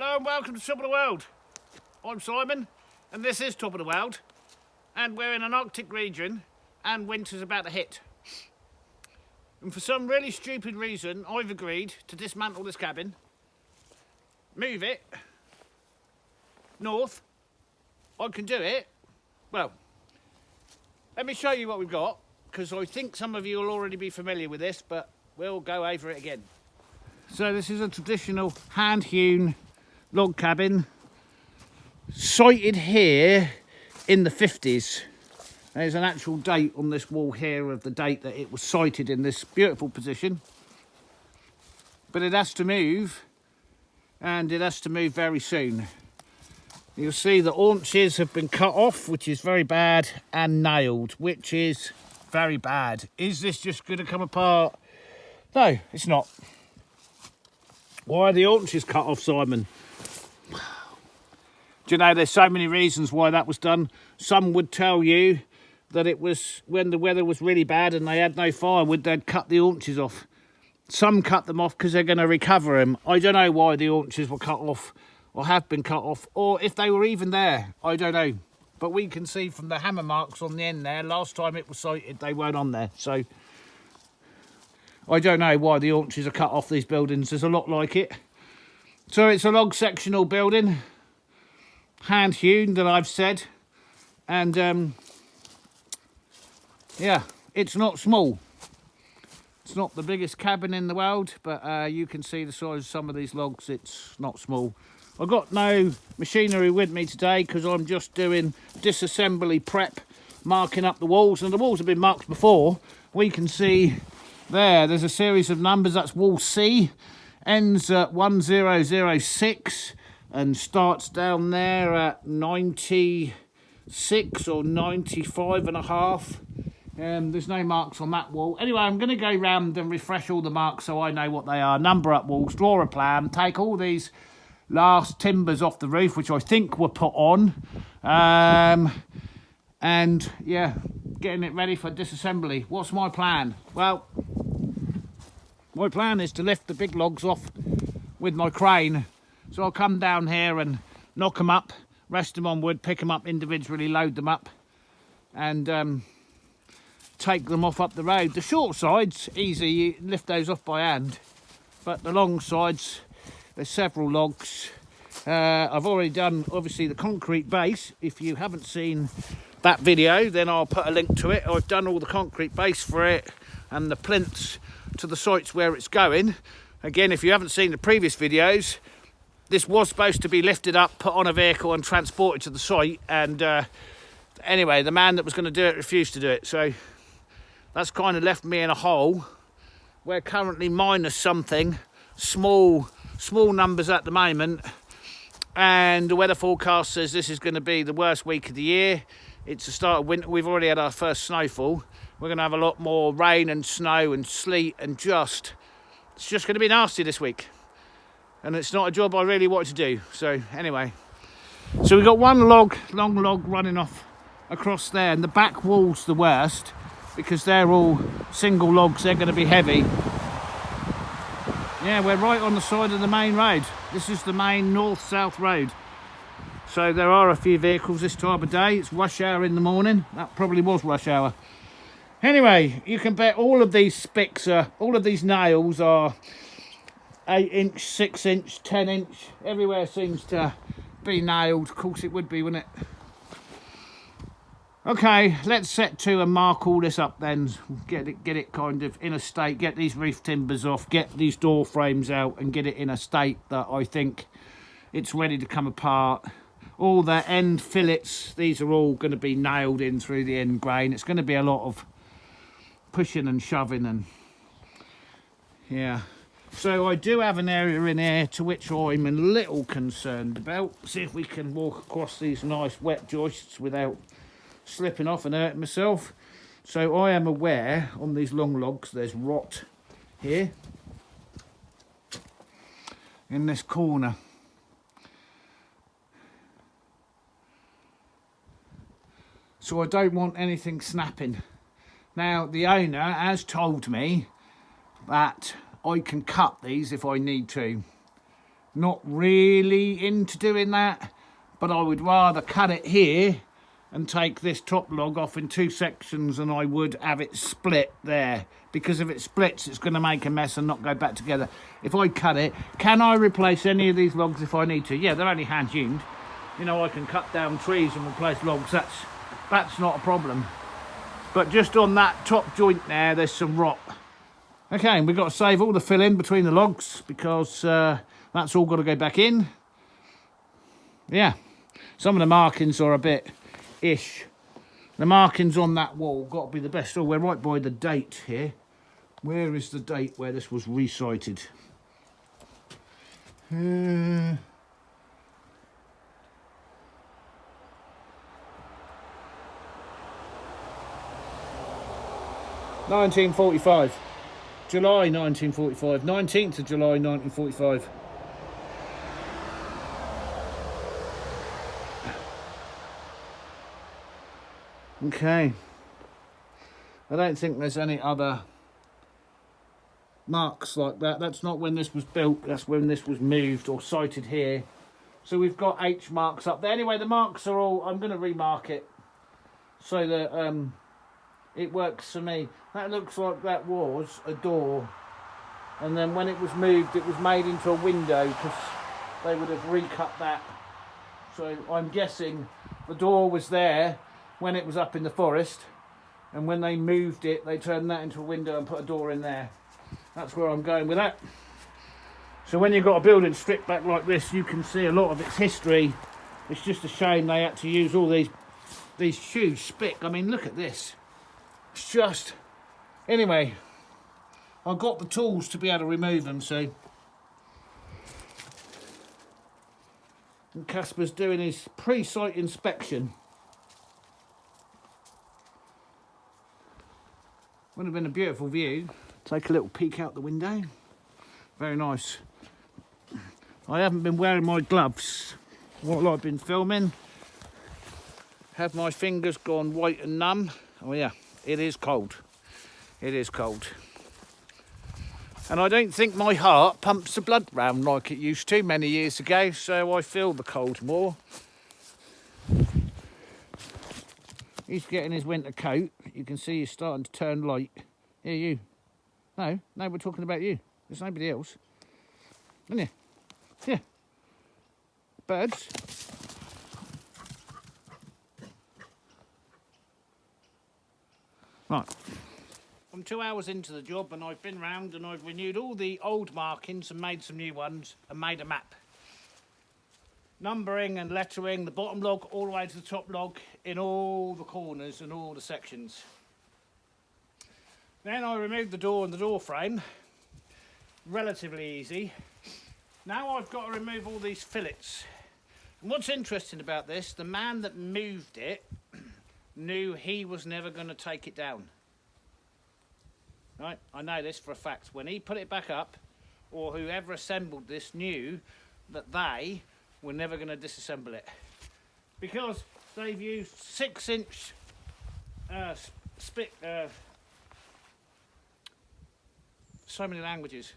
Hello and welcome to Top of the World. I'm Simon and this is Top of the World, and we're in an Arctic region and winter's about to hit. And for some really stupid reason I've agreed to dismantle this cabin, move it north. I can do it. Well, let me show you what we've got, because I think some of you will already be familiar with this, but we'll go over it again. So this is a traditional hand-hewn log cabin, sited here in the 50s. There's an actual date on this wall here of the date that it was sited in this beautiful position. But it has to move, and it has to move very soon. You'll see the haunches have been cut off, which is very bad, and nailed, which is very bad. Is this just going to come apart? No, it's not. Why are the haunches cut off, Simon? Do you know, there's so many reasons why that was done. Some would tell you that it was when the weather was really bad and they had no firewood, they'd cut the haunches off. Some cut them off because they're going to recover them. I don't know why the haunches were cut off or have been cut off, or if they were even there, I don't know. But we can see from the hammer marks on the end there, last time it was sited, they weren't on there. So I don't know why the haunches are cut off these buildings. There's a lot like it. So it's a log sectional building, hand hewn, that I've said, and yeah, it's not small. It's not the biggest cabin in the world, but you can see the size of some of these logs. It's not small. I've got no machinery with me today because I'm just doing disassembly prep, marking up the walls, and the walls have been marked before. We can see there's a series of numbers. That's wall C, ends at 1006 and starts down there at 96 or 95 and a half. There's no marks on that wall. Anyway, I'm going to go round and refresh all the marks so I know what they are. Number up walls, draw a plan, take all these last timbers off the roof, which I think were put on, and yeah, getting it ready for disassembly. What's my plan? Well, my plan is to lift the big logs off with my crane. So I'll come down here and knock them up, rest them on wood, pick them up individually, load them up, and take them off up the road. The short sides, easy, you lift those off by hand, but the long sides, there's several logs. I've already done, obviously, the concrete base. If you haven't seen that video, then I'll put a link to it. I've done all the concrete base for it and the plinths to the sites where it's going. Again, if you haven't seen the previous videos, this was supposed to be lifted up, put on a vehicle and transported to the site, and anyway, the man that was going to do it refused to do it, so that's kind of left me in a hole. We're currently minus something, small numbers at the moment, and the weather forecast says this is going to be the worst week of the year. It's the start of winter. We've already had our first snowfall. We're going to have a lot more rain and snow and sleet, and it's just going to be nasty this week. And it's not a job I really wanted to do. So anyway, so we've got one long log running off across there, and the back wall's the worst because they're all single logs. They're going to be heavy. Yeah, we're right on the side of the main road. This is the main north-south road. So there are a few vehicles this time of day. It's rush hour in the morning. That probably was rush hour. Anyway, you can bet all of these spicks all of these nails are 8-inch, 6-inch, 10-inch. Everywhere seems to be nailed. Of course it would be, wouldn't it? Okay, let's set to and mark all this up then. Get it kind of in a state. Get these roof timbers off. Get these door frames out and get it in a state that I think it's ready to come apart. All the end fillets, these are all going to be nailed in through the end grain. It's going to be a lot of pushing and shoving, and yeah. So I do have an area in here to which I'm a little concerned about. See if we can walk across these nice wet joists without slipping off and hurting myself. So I am aware on these long logs there's rot here in this corner. So I don't want anything snapping. Now the owner has told me that I can cut these if I need to. not really into doing that, but I would rather cut it here and take this top log off in 2 sections than I would have it split there, because if it splits it's going to make a mess and not go back together. If I cut it, can I replace any of these logs if I need to? Yeah, they're only hand hewn. You know, I can cut down trees and replace logs, that's not a problem. But just on that top joint there's some rot. Okay, and we've got to save all the fill in between the logs, because that's all got to go back in. Yeah, some of the markings are a bit ish. The markings on that wall got to be the best. Oh, we're right by the date here. Where is the date where this was recited? 1945. July 1945. 19th of July 1945. Okay. I don't think there's any other marks like that. That's not when this was built. That's when this was moved or sited here. So we've got H marks up there. Anyway, the marks are all... I'm going to remark it so that it works for me. That looks like that was a door. And then when it was moved, it was made into a window, because they would have recut that. So I'm guessing the door was there when it was up in the forest, and when they moved it they turned that into a window and put a door in there. That's where I'm going with that. So when you've got a building stripped back like this, you can see a lot of its history. It's just a shame they had to use all these huge spick. I mean, look at this. It's just... Anyway, I've got the tools to be able to remove them, so... And Casper's doing his pre-site inspection. Would have been a beautiful view. Take a little peek out the window. Very nice. I haven't been wearing my gloves while I've been filming. Have my fingers gone white and numb? Oh yeah, it is cold. It is cold. And I don't think my heart pumps the blood round like it used to many years ago, so I feel the cold more. He's getting his winter coat. You can see he's starting to turn light. Here, you. No, we're talking about you. There's nobody else. Isn't there? Yeah. Birds. Right. I'm 2 hours into the job, and I've been round and I've renewed all the old markings and made some new ones and made a map. Numbering and lettering the bottom log all the way to the top log in all the corners and all the sections. Then I removed the door and the door frame. Relatively easy. Now I've got to remove all these fillets. And what's interesting about this, the man that moved it knew he was never going to take it down. Right, I know this for a fact. When he put it back up, or whoever assembled this knew that they were never going to disassemble it, because they've used 6-inch so many languages,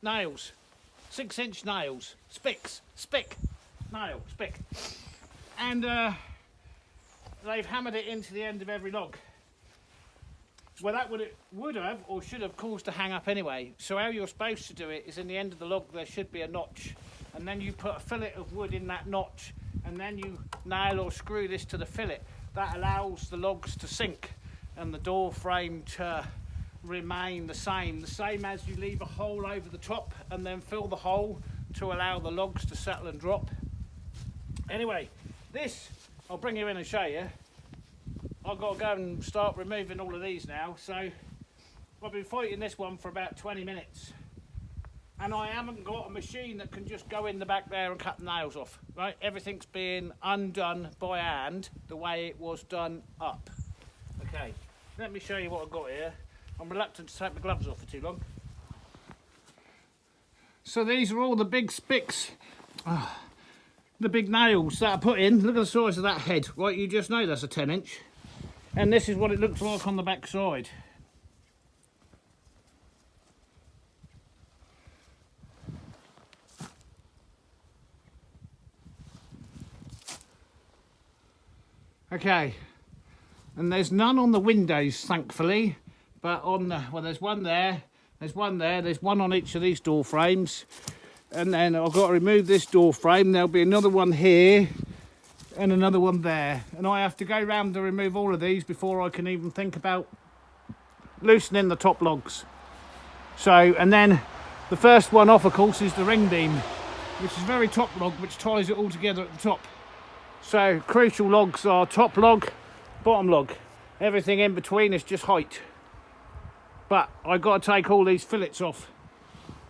nails, 6-inch nails, spick, and they've hammered it into the end of every log. Well, that would have or should have caused a hang up anyway. So how you're supposed to do it is in the end of the log there should be a notch, and then you put a fillet of wood in that notch, and then you nail or screw this to the fillet. That allows the logs to sink and the door frame to remain the same as you leave a hole over the top and then fill the hole to allow the logs to settle and drop. Anyway, this I'll bring you in and show you. I've got to go and start removing all of these now. So I've been fighting this one for about 20 minutes, and I haven't got a machine that can just go in the back there and cut the nails off. Right, everything's being undone by hand the way it was done up. Okay, let me show you what I've got here. I'm reluctant to take my gloves off for too long. So these are all the big spicks, the big nails that I put in. Look at the size of that head. Right, you just know that's a 10-inch. And this is what it looks like on the back side. Okay, and there's none on the windows, thankfully, but on the, well, there's one there, there's one there, there's one on each of these door frames, and then I've got to remove this door frame. There'll be another one here and another one there, and I have to go round to remove all of these before I can even think about loosening the top logs. So, and then the first one off, of course, is the ring beam, which is very top log, which ties it all together at the top. So crucial logs are top log, bottom log. Everything in between is just height. But I've got to take all these fillets off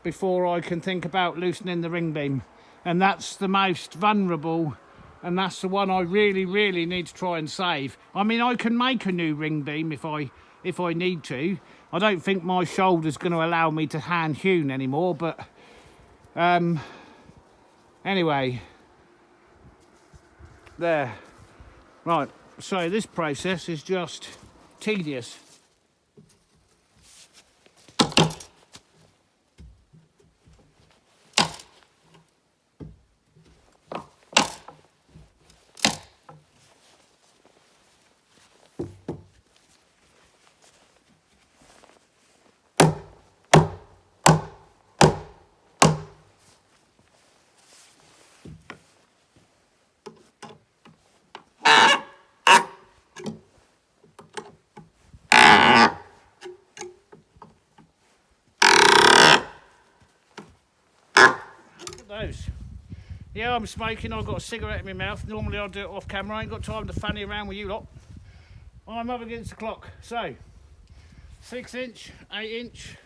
before I can think about loosening the ring beam. And that's the most vulnerable, and that's the one I really, really need to try and save. I mean, I can make a new ring beam if I need to. I don't think my shoulder's going to allow me to hand hewn anymore, but anyway. There. Right, so this process is just tedious. Those. Yeah, I'm smoking, I've got a cigarette in my mouth. Normally I'll do it off camera, I ain't got time to fanny around with you lot. I'm up against the clock. So, 6 inch, 8 inch.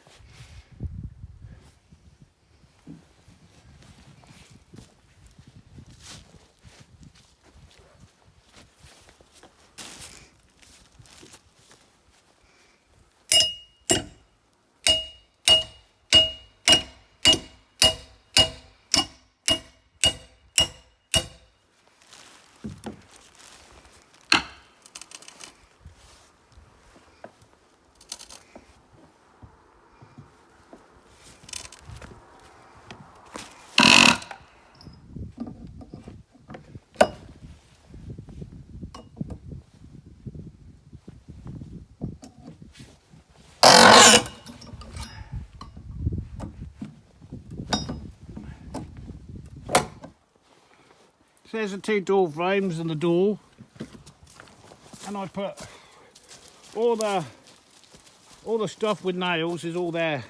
So there's the two door frames and the door, and I put all the stuff with nails is all there.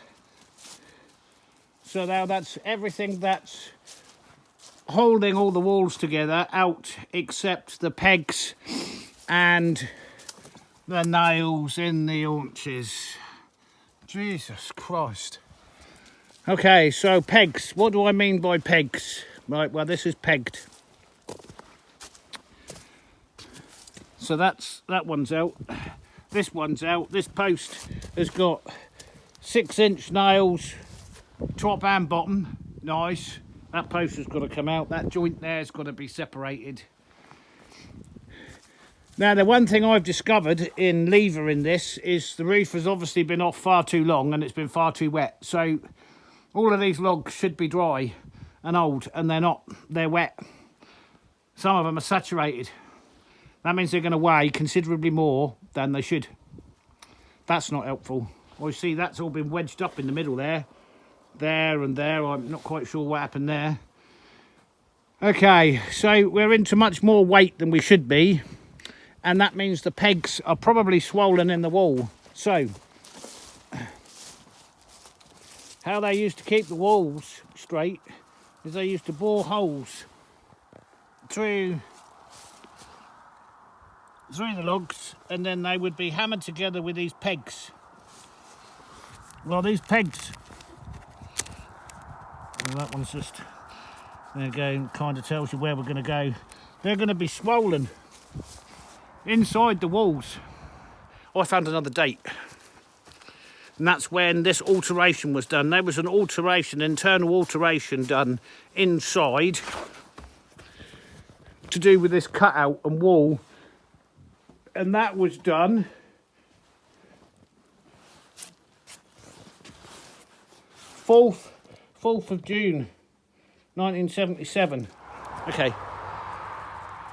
So now that's everything that's holding all the walls together out, except the pegs and the nails in the haunches. Jesus Christ. Okay, so pegs. What do I mean by pegs? Right, well, this is pegged. So that one's out. This one's out. This post has got 6 inch nails, top and bottom. Nice. That post has got to come out. That joint there's got to be separated. Now, the one thing I've discovered in levering this is the roof has obviously been off far too long and it's been far too wet. So all of these logs should be dry and old, and they're not. They're wet. Some of them are saturated. That means they're going to weigh considerably more than they should. That's not helpful. Well, you see, that's all been wedged up in the middle there. There and there. I'm not quite sure what happened there. Okay, so we're into much more weight than we should be. And that means the pegs are probably swollen in the wall. So, how they used to keep the walls straight is they used to bore holes through the logs, and then they would be hammered together with these pegs. Well, these pegs, well, that one's just, there you go, kind of tells you where we're going to go. They're going to be swollen inside the walls. I found another date, and that's when this alteration was done. There was an alteration, internal alteration done inside to do with this cutout and wall. And that was done 4th of June 1977. Okay,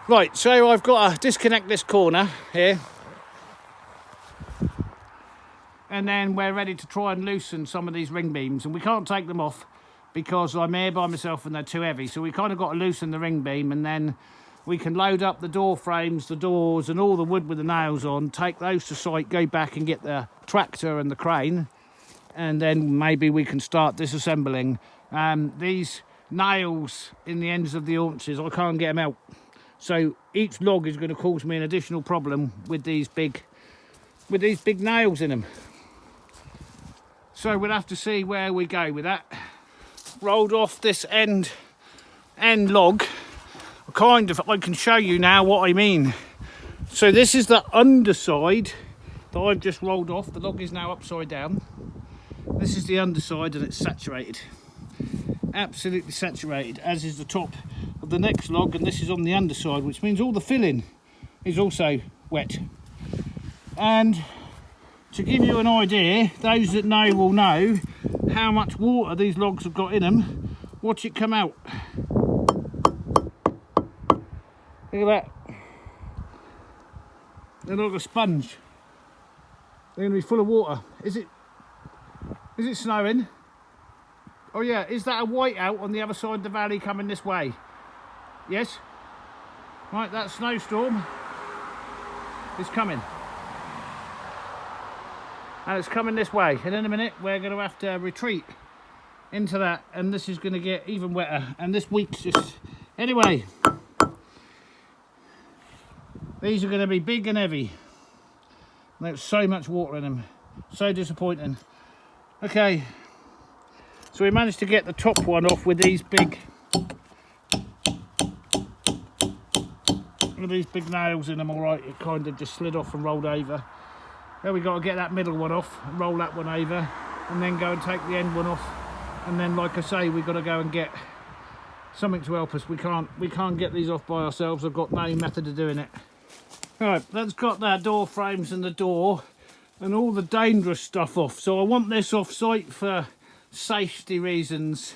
Right, so I've got to disconnect this corner here. And then we're ready to try and loosen some of these ring beams. And we can't take them off because I'm here by myself and they're too heavy. So we kind of got to loosen the ring beam, and then we can load up the door frames, the doors and all the wood with the nails on, take those to site, go back and get the tractor and the crane, and then maybe we can start disassembling. These nails in the ends of the haunches, I can't get them out. So each log is going to cause me an additional problem with these big nails in them. So we'll have to see where we go with that. Rolled off this end log. I can show you now what I mean. So this is the underside that I've just rolled off. The log is now upside down. This is the underside and it's saturated. Absolutely saturated, as is the top of the next log, and this is on the underside, which means all the filling is also wet. And to give you an idea, those that know will know how much water these logs have got in them. Watch it come out. Look at that. They're like a sponge. They're going to be full of water. Is it snowing? Oh yeah, is that a whiteout on the other side of the valley coming this way? Yes? Right, that snowstorm is coming. And it's coming this way. And in a minute, we're going to have to retreat into that. And this is going to get even wetter. And this week's just... Anyway. These are going to be big and heavy. And there's so much water in them. So disappointing. Okay. So we managed to get the top one off with these big nails in them. All right, it kind of just slid off and rolled over. Then we got to get that middle one off and roll that one over, and then go and take the end one off. And then, like I say, we've got to go and get something to help us. We can't get these off by ourselves. I've got no method of doing it. All right, that's got the door frames and the door and all the dangerous stuff off. So I want this off site for safety reasons,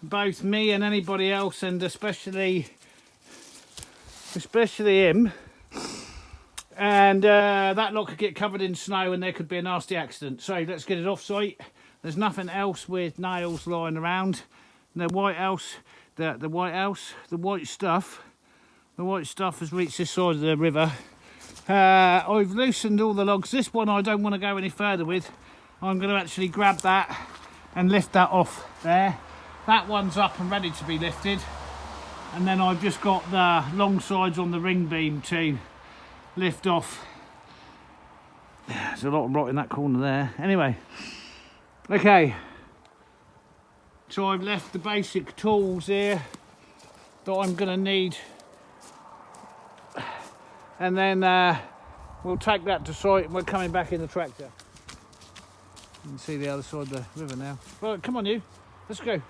both me and anybody else, and especially him. And that lot could get covered in snow and there could be a nasty accident. So let's get it off site. There's nothing else with nails lying around. The white stuff has reached this side of the river. I've loosened all the logs. This one I don't want to go any further with. I'm going to actually grab that and lift that off there. That one's up and ready to be lifted. And then I've just got the long sides on the ring beam to lift off. There's a lot of rot in that corner there. Anyway, okay. So I've left the basic tools here that I'm going to need. And then we'll take that to site and we're coming back in the tractor. You can see the other side of the river now. Right, come on you. Let's go.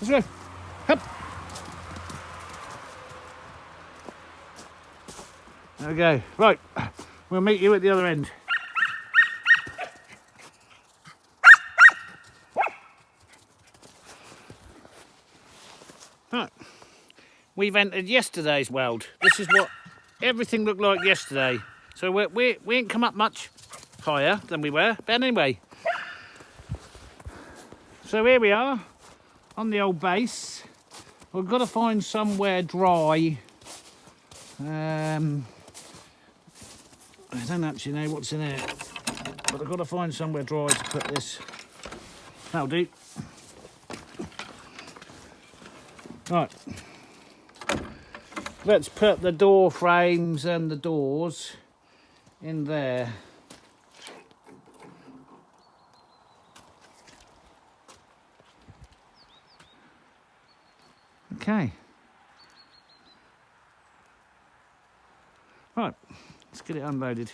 Let's go. Hup. There we go. Right, we'll meet you at the other end. Right. We've entered yesterday's world. This is what everything looked like yesterday. So we ain't come up much higher than we were. But anyway. So here we are on the old base. We've got to find somewhere dry. I don't actually know what's in here, but I've got to find somewhere dry to put this. That'll do. Right. Let's put the door frames and the doors in there. Okay. Right, let's get it unloaded.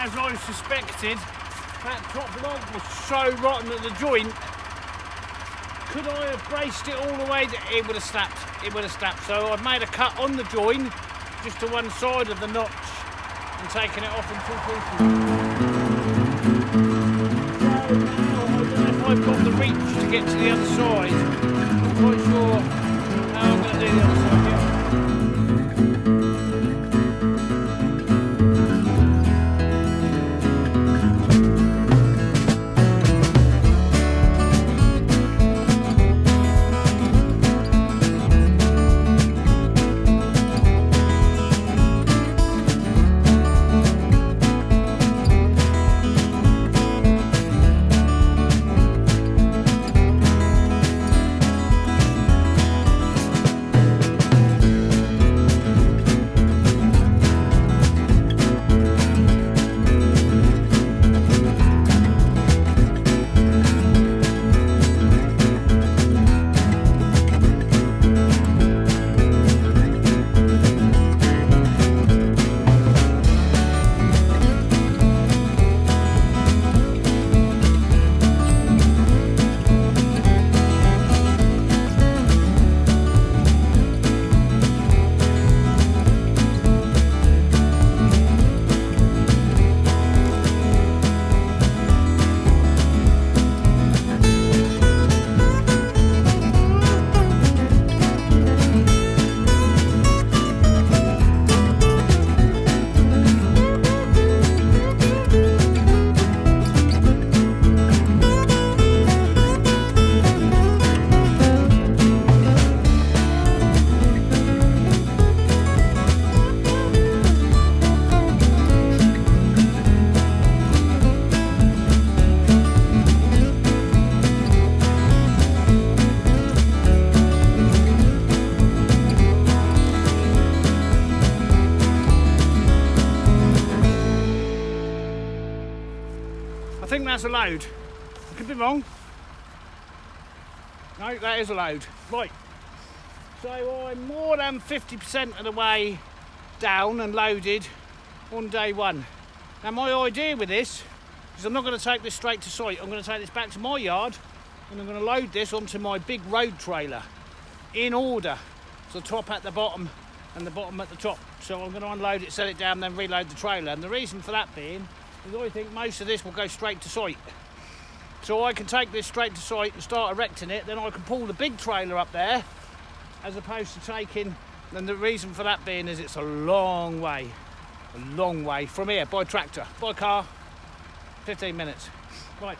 as I suspected, that top log was so rotten at the joint. Could I have braced it all the way? It would have snapped. It would have snapped. So I've made a cut on the join, just to one side of the notch, and taken it off in 2 pieces. So now I don't know if I've got the reach to get to the other side. I'm not quite sure how I'm going to do the other side yet. I think that's a load. I could be wrong. No, that is a load. Right. So I'm more than 50% of the way down and loaded on day one. Now my idea with this is I'm not going to take this straight to site. I'm going to take this back to my yard and I'm going to load this onto my big road trailer in order. So top at the bottom and the bottom at the top. So I'm going to unload it, set it down, then reload the trailer. And the reason for that being is I think most of this will go straight to site. So I can take this straight to site and start erecting it, then I can pull the big trailer up there as opposed to taking, and the reason for that being is it's a long way from here by tractor, by car, 15 minutes. Right,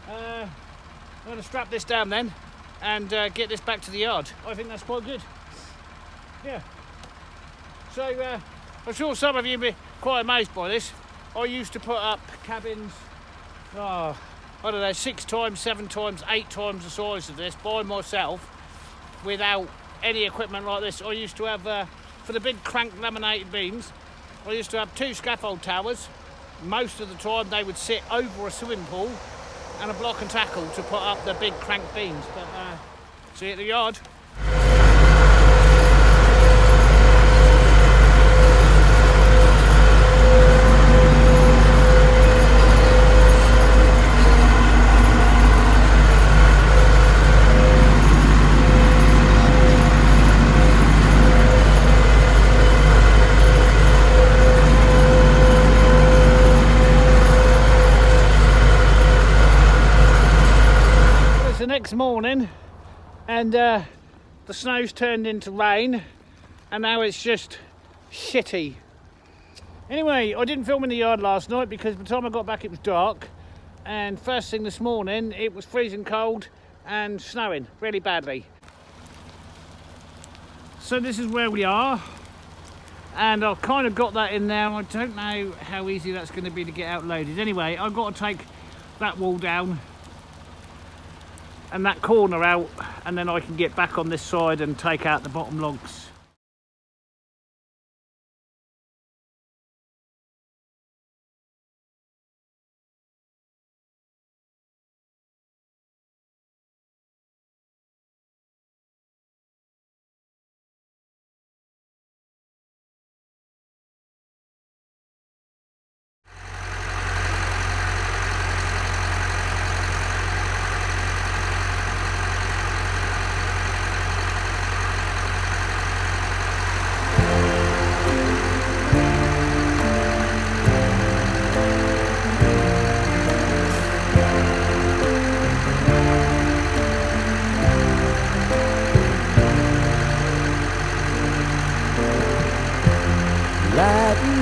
I'm going to strap this down then and get this back to the yard. I think that's quite good. Yeah. So I'm sure some of you will be quite amazed by this. I used to put up cabins, I don't know, 6 times, 7 times, 8 times the size of this by myself without any equipment like this. I used to have, for the big crank laminated beams, I used to have 2 scaffold towers. Most of the time they would sit over a swimming pool and a block and tackle to put up the big crank beams. But see you at the yard. The next morning and the snow's turned into rain and now it's just shitty. Anyway, I didn't film in the yard last night because by the time I got back it was dark, and first thing this morning it was freezing cold and snowing really badly. So this is where we are, and I've kind of got that in there. I don't know how easy that's going to be to get out loaded. Anyway, I've got to take that wall down and that corner out, and then I can get back on this side and take out the bottom logs.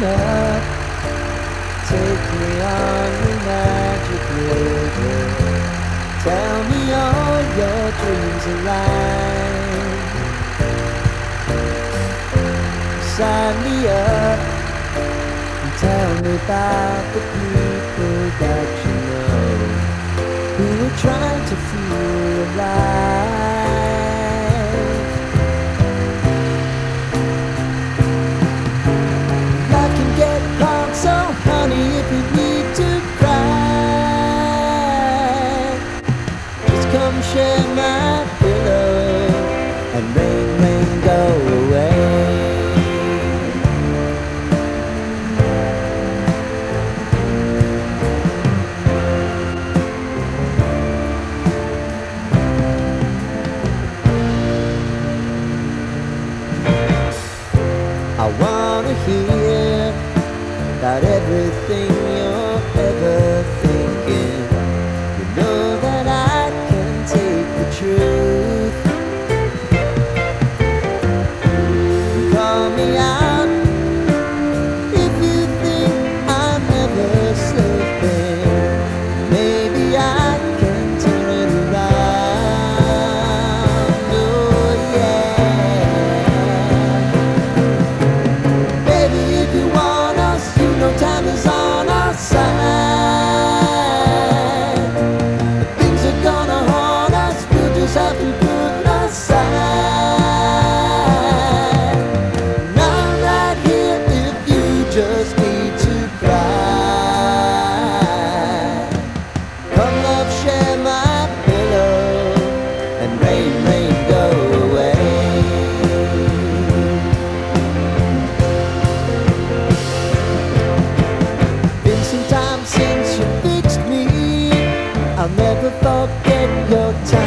up, take me on your magic river. Tell me all your dreams are lying. Sign me up and tell me about the people that you know who are trying to feel alive. Life can get hard, so honey, if you need to cry, just come share my pillow and rain, rain, go away. I wanna hear about everything you're ever thinking. You know that I can take the truth. Call me out if you think I'm never slipping. Maybe I can turn it around. Oh yeah. Baby, if you want us, you know time is on our side. But things are gonna haunt us, we'll just have to put aside. And I'm right here if you just need to cry. Come love, share my pillow and rain, rain, go away. Been some time since you fixed me. I'll never forget your time.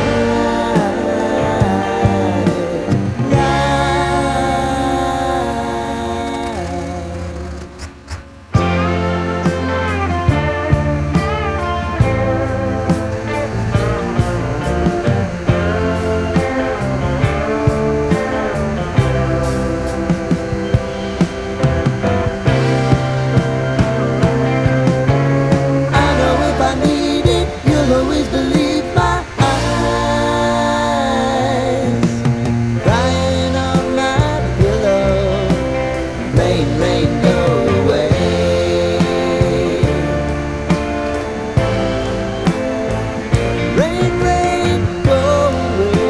I know if I need it, you'll always believe my eyes. Crying on my pillow, rain, rain, go away. Rain, rain, go away.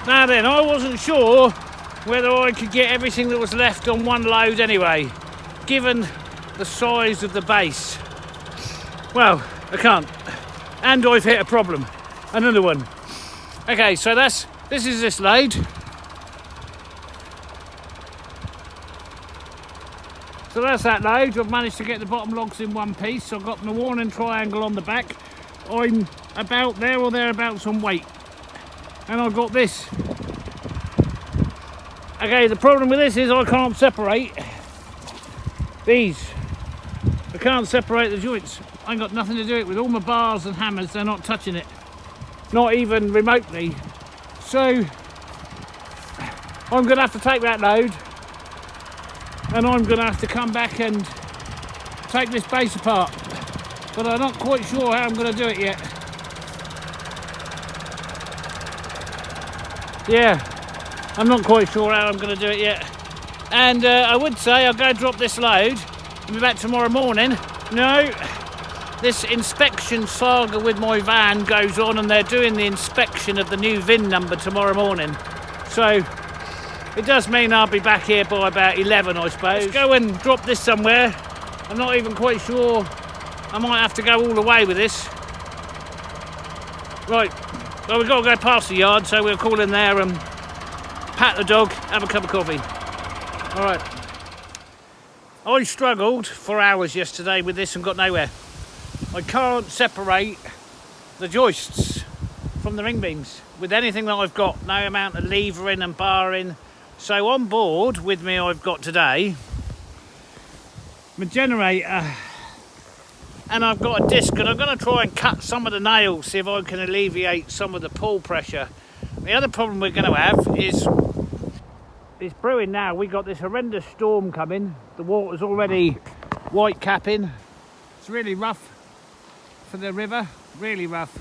Now then, I wasn't sure whether I could get everything that was left on one load anyway, given the size of the base. Well, I can't. And I've hit a problem. Another one. Okay, so this is this load. So that's that load. I've managed to get the bottom logs in one piece. I've got my warning triangle on the back. I'm about there or thereabouts on weight. And I've got this. Okay, the problem with this is I can't separate these. I can't separate the joints. I ain't got nothing to do it with. All my bars and hammers, they're not touching it. Not even remotely. So I'm gonna have to take that load and I'm gonna have to come back and take this base apart. But I'm not quite sure how I'm gonna do it yet. Yeah, I'm not quite sure how I'm going to do it yet. And I would say I'll go drop this load and be back tomorrow morning. No, this inspection saga with my van goes on and they're doing the inspection of the new VIN number tomorrow morning. So it does mean I'll be back here by about 11, I suppose. Let's go and drop this somewhere. I'm not even quite sure. I might have to go all the way with this. Right, Well, we've got to go past the yard, so we'll call in there and pat the dog, have a cup of coffee. All right. I struggled for hours yesterday with this and got nowhere. I can't separate the joists from the ring beams with anything that I've got. No amount of levering and barring. So on board with me I've got today my generator, and I've got a disc, and I'm going to try and cut some of the nails, see if I can alleviate some of the pull pressure. The other problem we're going to have is it's brewing now. We got this horrendous storm coming. The water's already white capping. It's really rough for the river, really rough.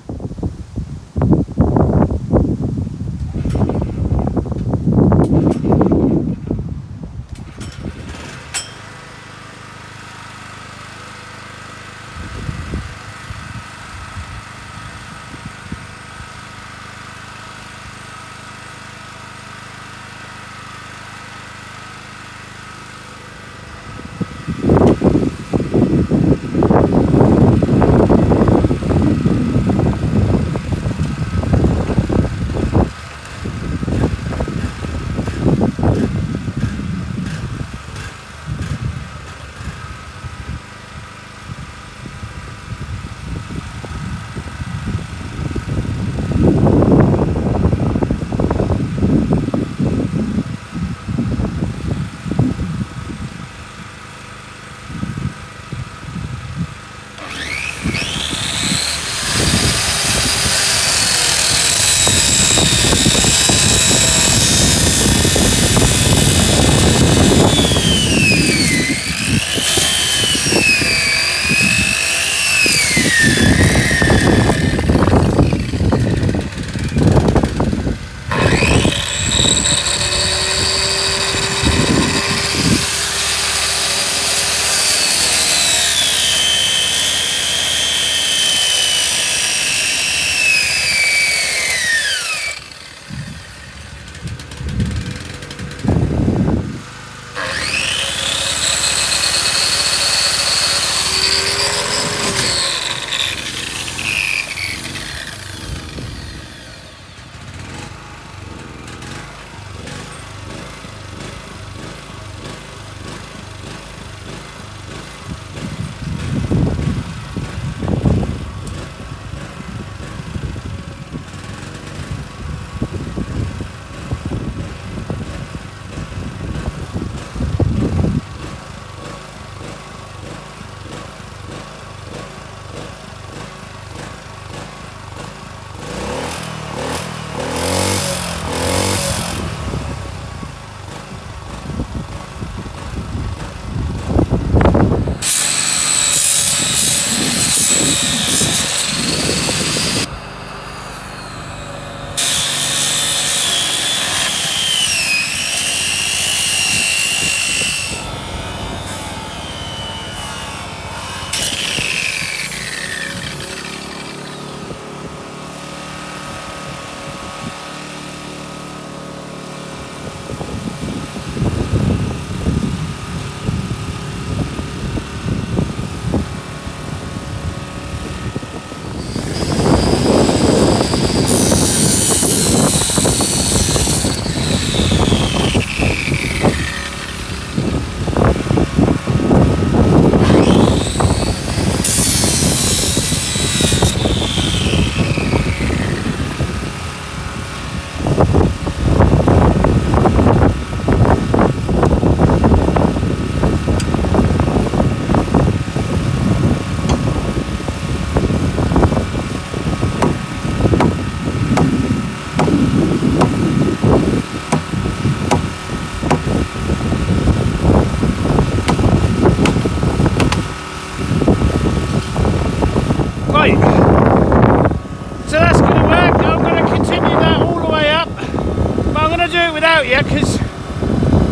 Right, so that's going to work. I'm going to continue that all the way up, but I'm going to do it without you because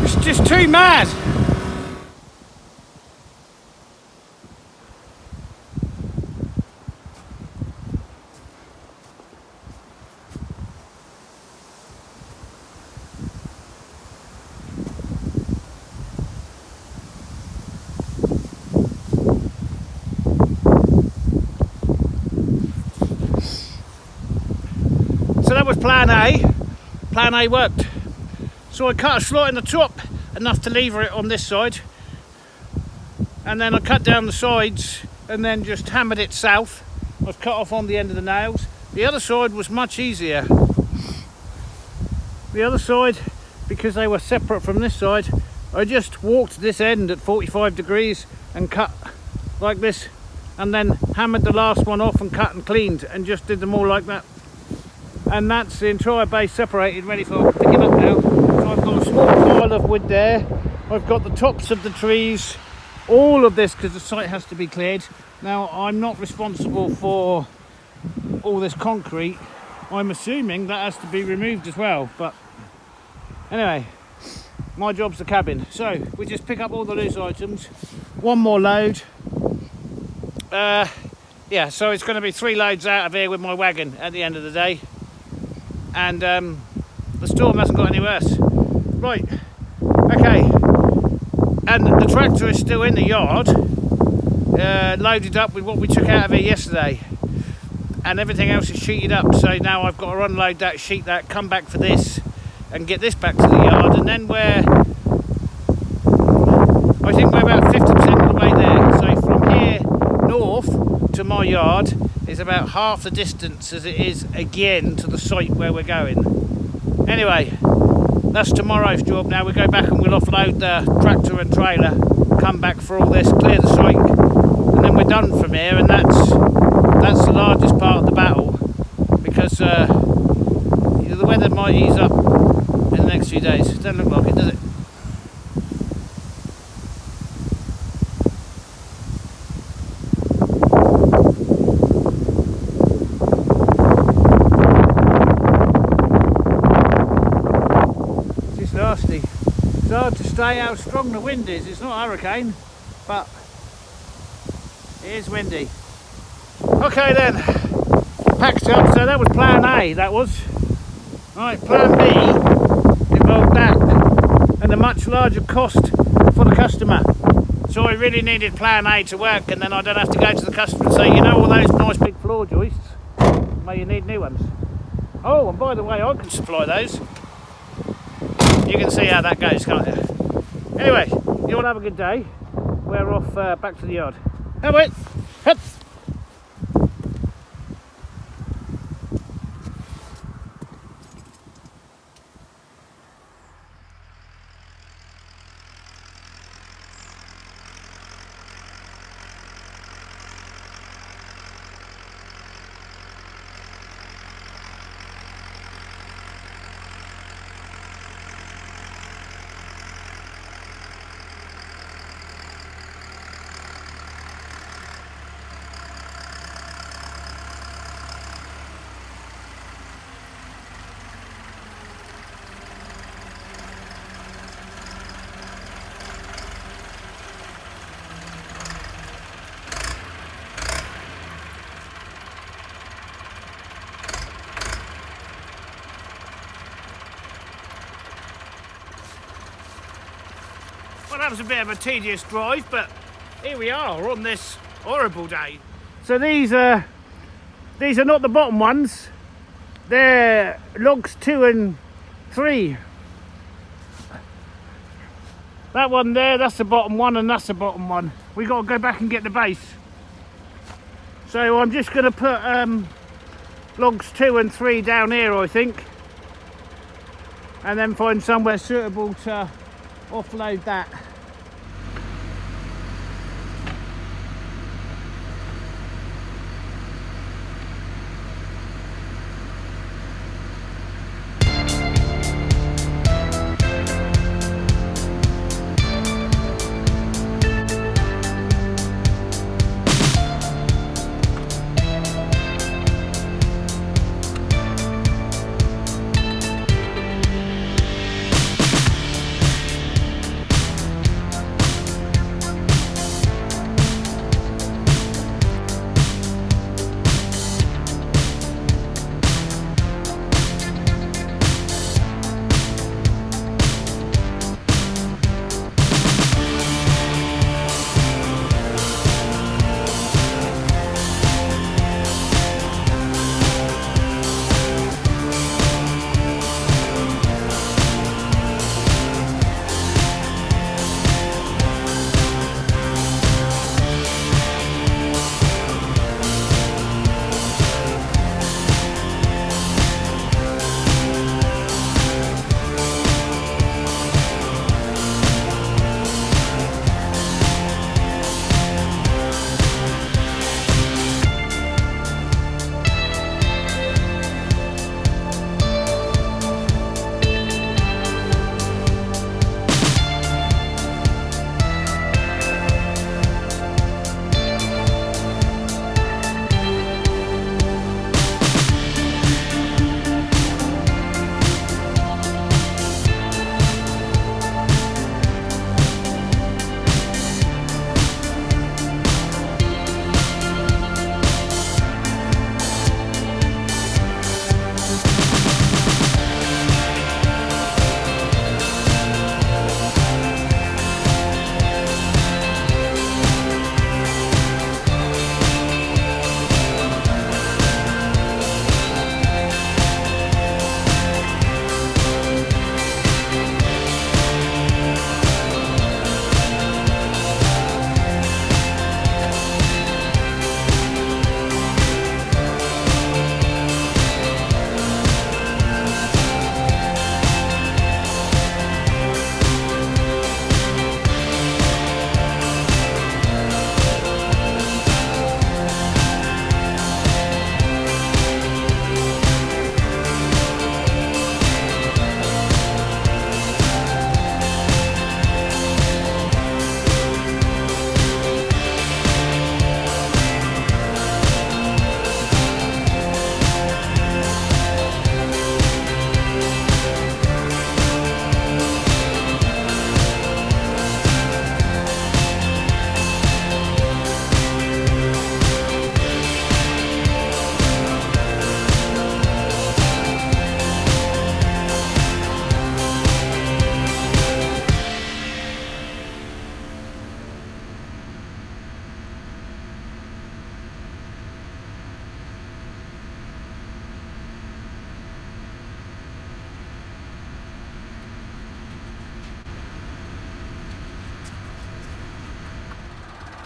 it's just too mad. that was plan A. Plan A worked. So I cut a slot in the top, enough to lever it on this side, and then I cut down the sides and then just hammered it south. I've cut off on the end of the nails. The other side was much easier. The other side, because they were separate from this side, I just walked this end at 45 degrees and cut like this, and then hammered the last one off and cut and cleaned, and just did them all like that. And that's the entire base separated, ready for picking up now. So I've got a small pile of wood there. I've got the tops of the trees, all of this, because the site has to be cleared. Now, I'm not responsible for all this concrete. I'm assuming that has to be removed as well, but anyway, my job's the cabin. So we just pick up all the loose items, one more load. Yeah, so it's going to be 3 loads out of here with my wagon at the end of the day. And the storm hasn't got any worse. Right, okay. And the tractor is still in the yard, loaded up with what we took out of here yesterday. And everything else is sheeted up. So now I've got to unload that, sheet that, come back for this, and get this back to the yard. And then I think we're about 50% of the way there. So from here north to my yard is about half the distance as it is again to the site where we're going. Anyway, that's tomorrow's job. Now we go back and we'll offload the tractor and trailer, come back for all this, clear the site, and then we're done from here. And that's the largest part of the battle, because the weather might ease up in the next few days. It doesn't look like it, does it? Nasty. It's hard to say how strong the wind is. It's not a hurricane, but it is windy. Okay then, packed up. So that was plan A, that was. Right, plan B involved that and a much larger cost for the customer. So I really needed plan A to work, and then I don't have to go to the customer and say, you know, all those nice big floor joists, well, you need new ones. Oh, and by the way, I can supply those. You can see how that goes, can't you? Anyway, you all have a good day. We're off back to the yard. How about it? Hup. Well, that was a bit of a tedious drive, but here we are on this horrible day. So these are not the bottom ones. They're logs 2 and 3. That one there, that's the bottom one, and that's the bottom one. We got to go back and get the base. So I'm just going to put logs 2 and 3 down here, I think, and then find somewhere suitable to offload that.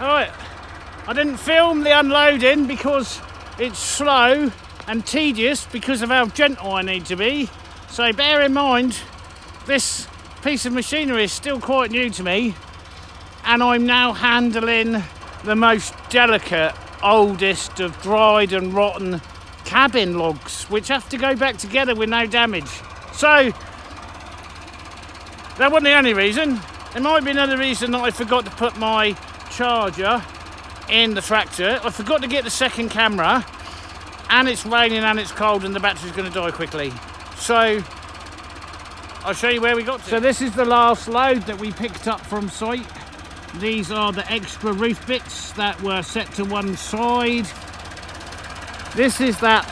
Alright, I didn't film the unloading because it's slow and tedious because of how gentle I need to be. So bear in mind, this piece of machinery is still quite new to me, and I'm now handling the most delicate, oldest of dried and rotten cabin logs, which have to go back together with no damage. So that wasn't the only reason. There might be another reason that I forgot to put my charger in the tractor. I forgot to get the second camera, and it's raining and it's cold and the battery's going to die quickly. So I'll show you where we got to. So this is the last load that we picked up from site. These are the extra roof bits that were set to one side. This is that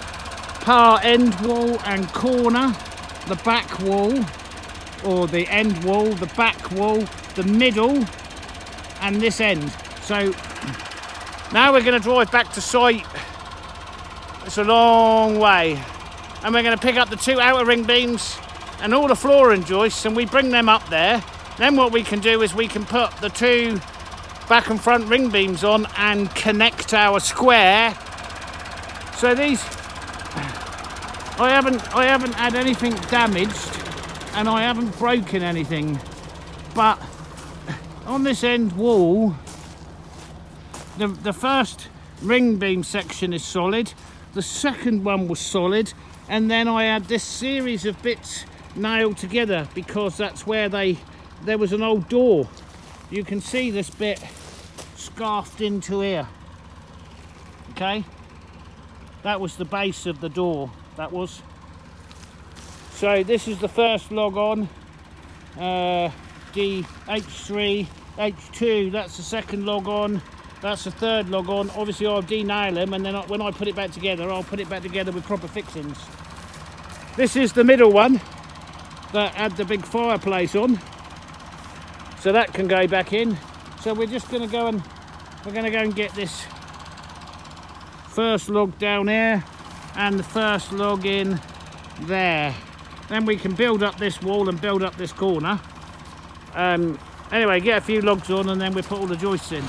par end wall and corner, the back wall, or the end wall, the back wall, the middle, and this end. So now we're going to drive back to site. It's a long way, and we're going to pick up the 2 outer ring beams and all the flooring joists, and we bring them up there. Then what we can do is we can put the 2 back and front ring beams on and connect our square. So these, I haven't had anything damaged, and I haven't broken anything, but on this end wall, the first ring beam section is solid, the second one was solid, and then I had this series of bits nailed together because that's where there was an old door. You can see this bit scarfed into here. Okay, that was the base of the door. That was. So this is the first log on, H3, H2, that's the second log on, that's the third log on. Obviously I'll de-nail them, and then when I put it back together, I'll put it back together with proper fixings. This is the middle one that had the big fireplace on, so that can go back in. So we're just going to go and get this first log down here and the first log in there. Then we can build up this wall and build up this corner. Anyway, get a few logs on and then we put all the joists in.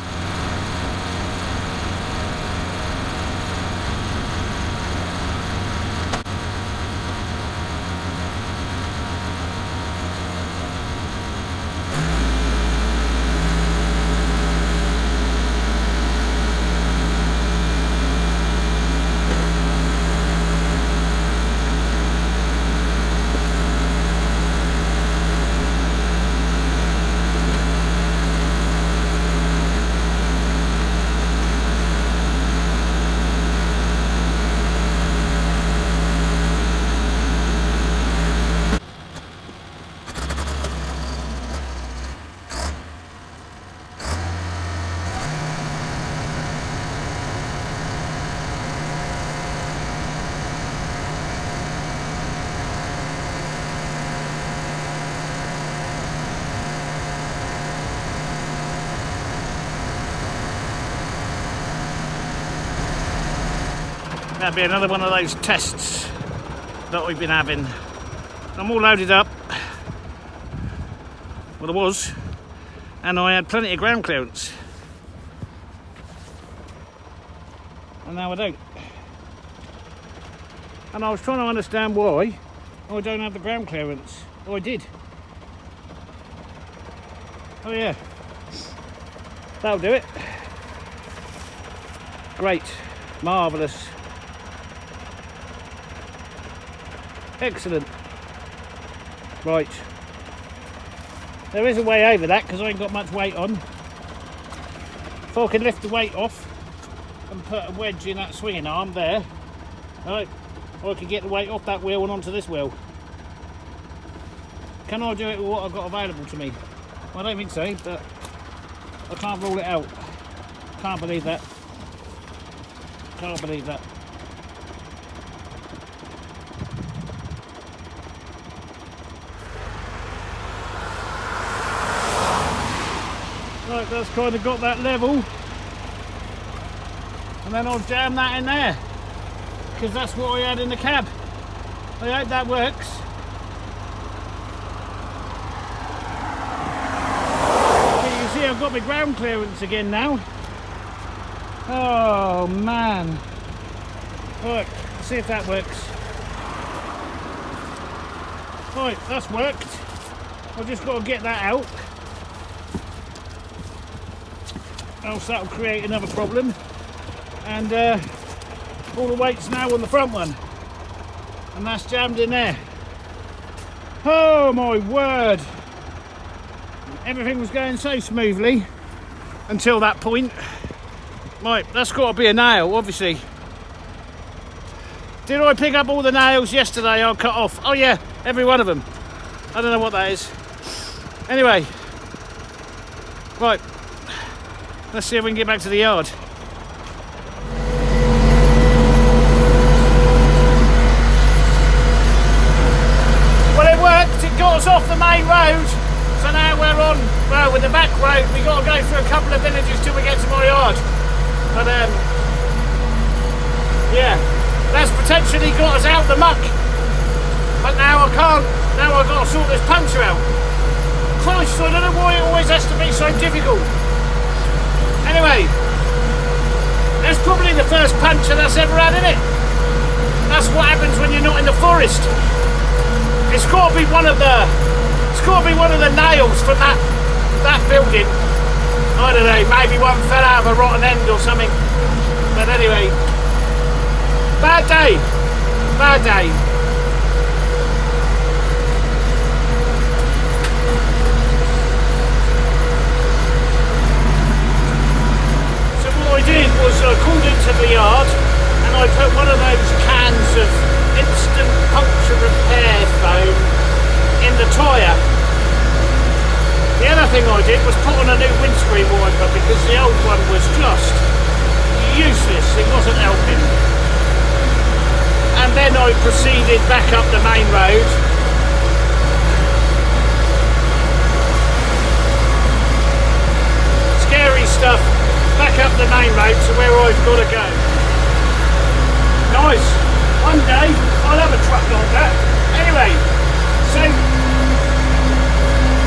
That'll be another one of those tests that we've been having. I'm all loaded up. Well, I was, and I had plenty of ground clearance. And now I don't. And I was trying to understand why I don't have the ground clearance. Oh, I did. Oh yeah. That'll do it. Great. Marvellous. Excellent. Right. There is a way over that because I ain't got much weight on. If I can lift the weight off and put a wedge in that swinging arm there, right, I can get the weight off that wheel and onto this wheel. Can I do it with what I've got available to me? Well, I don't think so, but I can't rule it out. Can't believe that. Can't believe that. Right, that's kind of got that level, and then I'll jam that in there because that's what I had in the cab. I hope that works. But you can see I've got my ground clearance again now. Oh man. Right, let's see if that works. Right, that's worked. I've just got to get that out. Else that'll create another problem. And all the weight's now on the front one. And that's jammed in there. Oh my word. Everything was going so smoothly until that point. Right, that's got to be a nail, obviously. Did I pick up all the nails yesterday I cut off? Oh yeah, every one of them. I don't know what that is. Anyway, right, let's see if we can get back to the yard. Well, it worked. It got us off the main road. So now we're on, well, with the back road. We've got to go through a couple of villages till we get to my yard. But yeah, that's potentially got us out the muck. But now I can't, now I've got to sort this puncture out. Christ, I don't know why it always has to be so difficult. Anyway, that's probably the first puncture that's ever had in it. That's what happens when you're not in the forest. It's got to be one of the, nails from that building. I don't know, maybe one fell out of a rotten end or something. But anyway, bad day. Bad day. So what I did was I called into the yard and I put one of those cans of instant puncture repair foam in the tyre. The other thing I did was put on a new windscreen wiper because the old one was just useless, it wasn't helping. And then I proceeded back up the main road. Scary stuff, back up the main road to where I've got to go. Nice, one day I'll have a truck like that. Anyway, so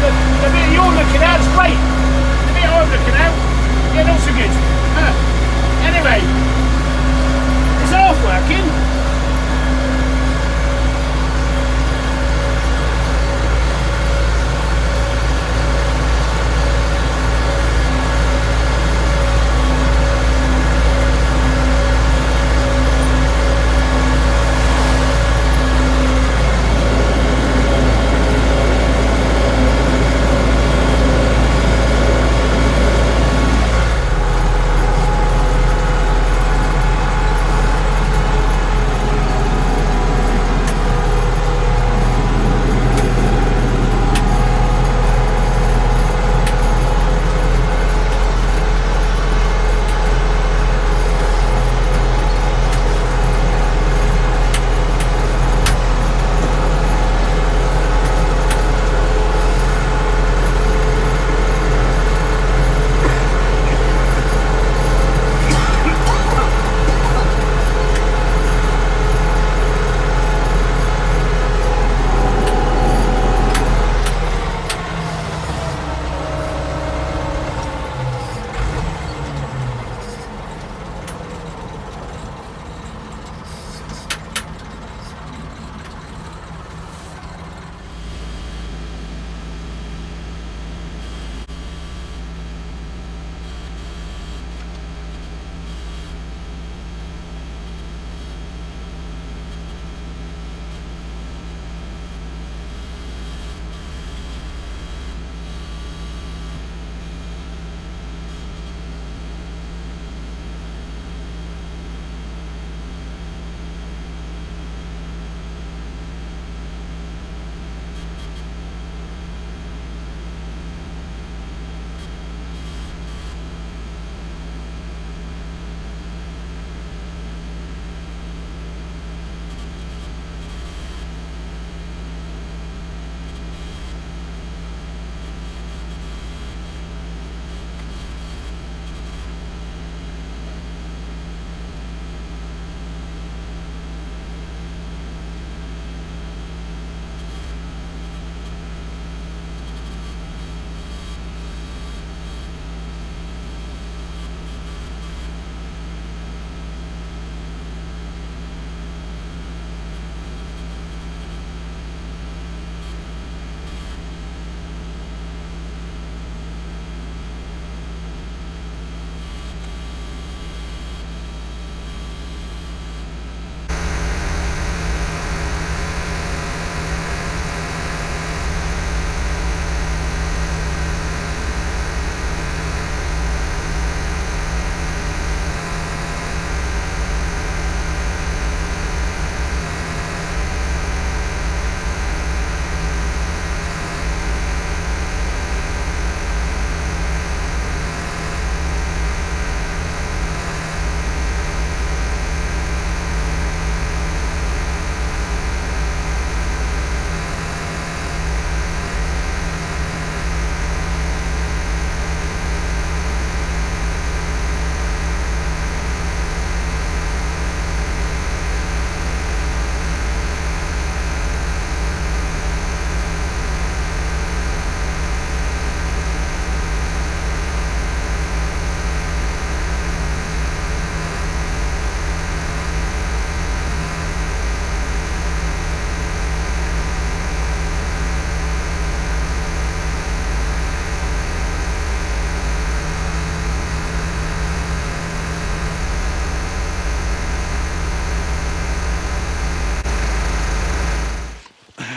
the bit you're looking at is great. The bit I'm looking at, yeah, not so good. Anyway, it's half working.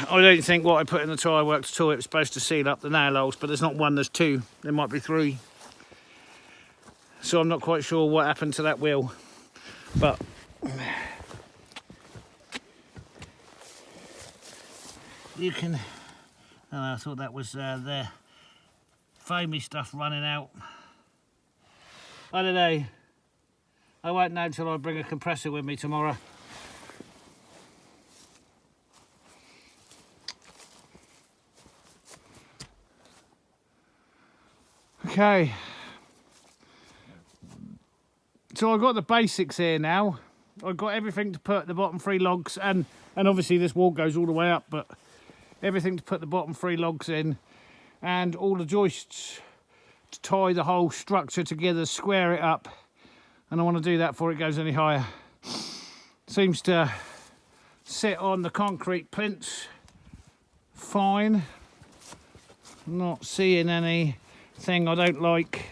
I don't think what I put in the tyre works at all. It was supposed to seal up the nail holes, but there's not one, there's two. There might be three. So I'm not quite sure what happened to that wheel. But you can... Oh, I thought that was the foamy stuff running out. I don't know. I won't know until I bring a compressor with me tomorrow. Okay. So I've got the basics here now. I've got everything to put the bottom three logs, and obviously this wall goes all the way up, but everything to put the bottom three logs in, and all the joists to tie the whole structure together, square it up. And I want to do that before it goes any higher. Seems to sit on the concrete plinths fine. Not seeing anything I don't like.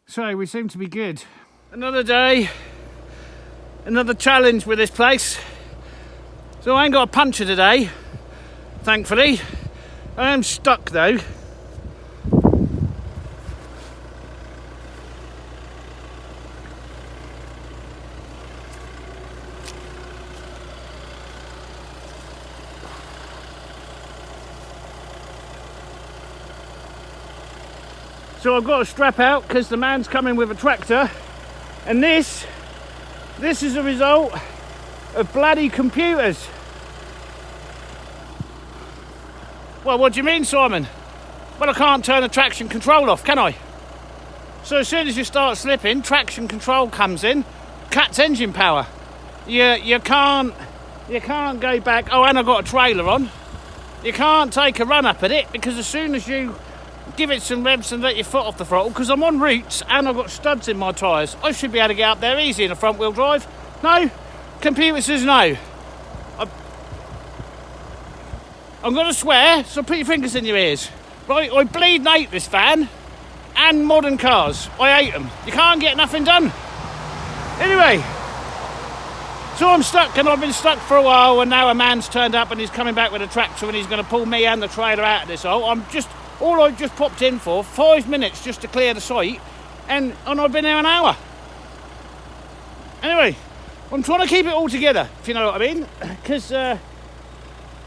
So we seem to be good. Another day, another challenge with this place. So I ain't got a puncture today, thankfully. I am stuck though. So I've got to strap out because the man's coming with a tractor, and this is a result of bloody computers. Well, what do you mean, Simon? Well, I can't turn the traction control off, can I? So as soon as you start slipping, traction control comes in, cuts engine power. You can't go back. Oh, and I've got a trailer on. You can't take a run up at it because as soon as you give it some revs and let your foot off the throttle, because I'm on roots and I've got studs in my tyres, I should be able to get up there easy in a front wheel drive. No, computer says no. I'm going to swear, so put your fingers in your ears. Right, I bleed and hate this van and modern cars. I hate them. You can't get nothing done. Anyway, so I'm stuck, and I've been stuck for a while, and now a man's turned up and he's coming back with a tractor and he's going to pull me and the trailer out of this hole. All I've just popped in for 5 minutes just to clear the site, and I've been there an hour. Anyway, I'm trying to keep it all together, if you know what I mean, because I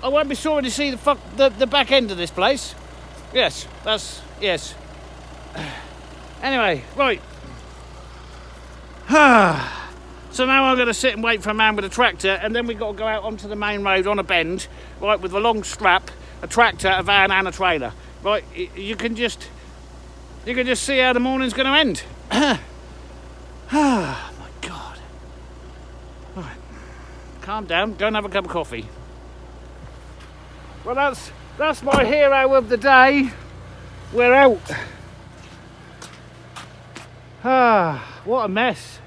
won't be sorry to see the back end of this place. Yes, yes. Anyway, right. So now I'm going to sit and wait for a man with a tractor, and then we've got to go out onto the main road on a bend, right, with a long strap, a tractor, a van and a trailer. Right, you can just see how the morning's going to end. Oh my God. Right, calm down, go and have a cup of coffee. Well, that's my hero of the day. We're out. What a mess.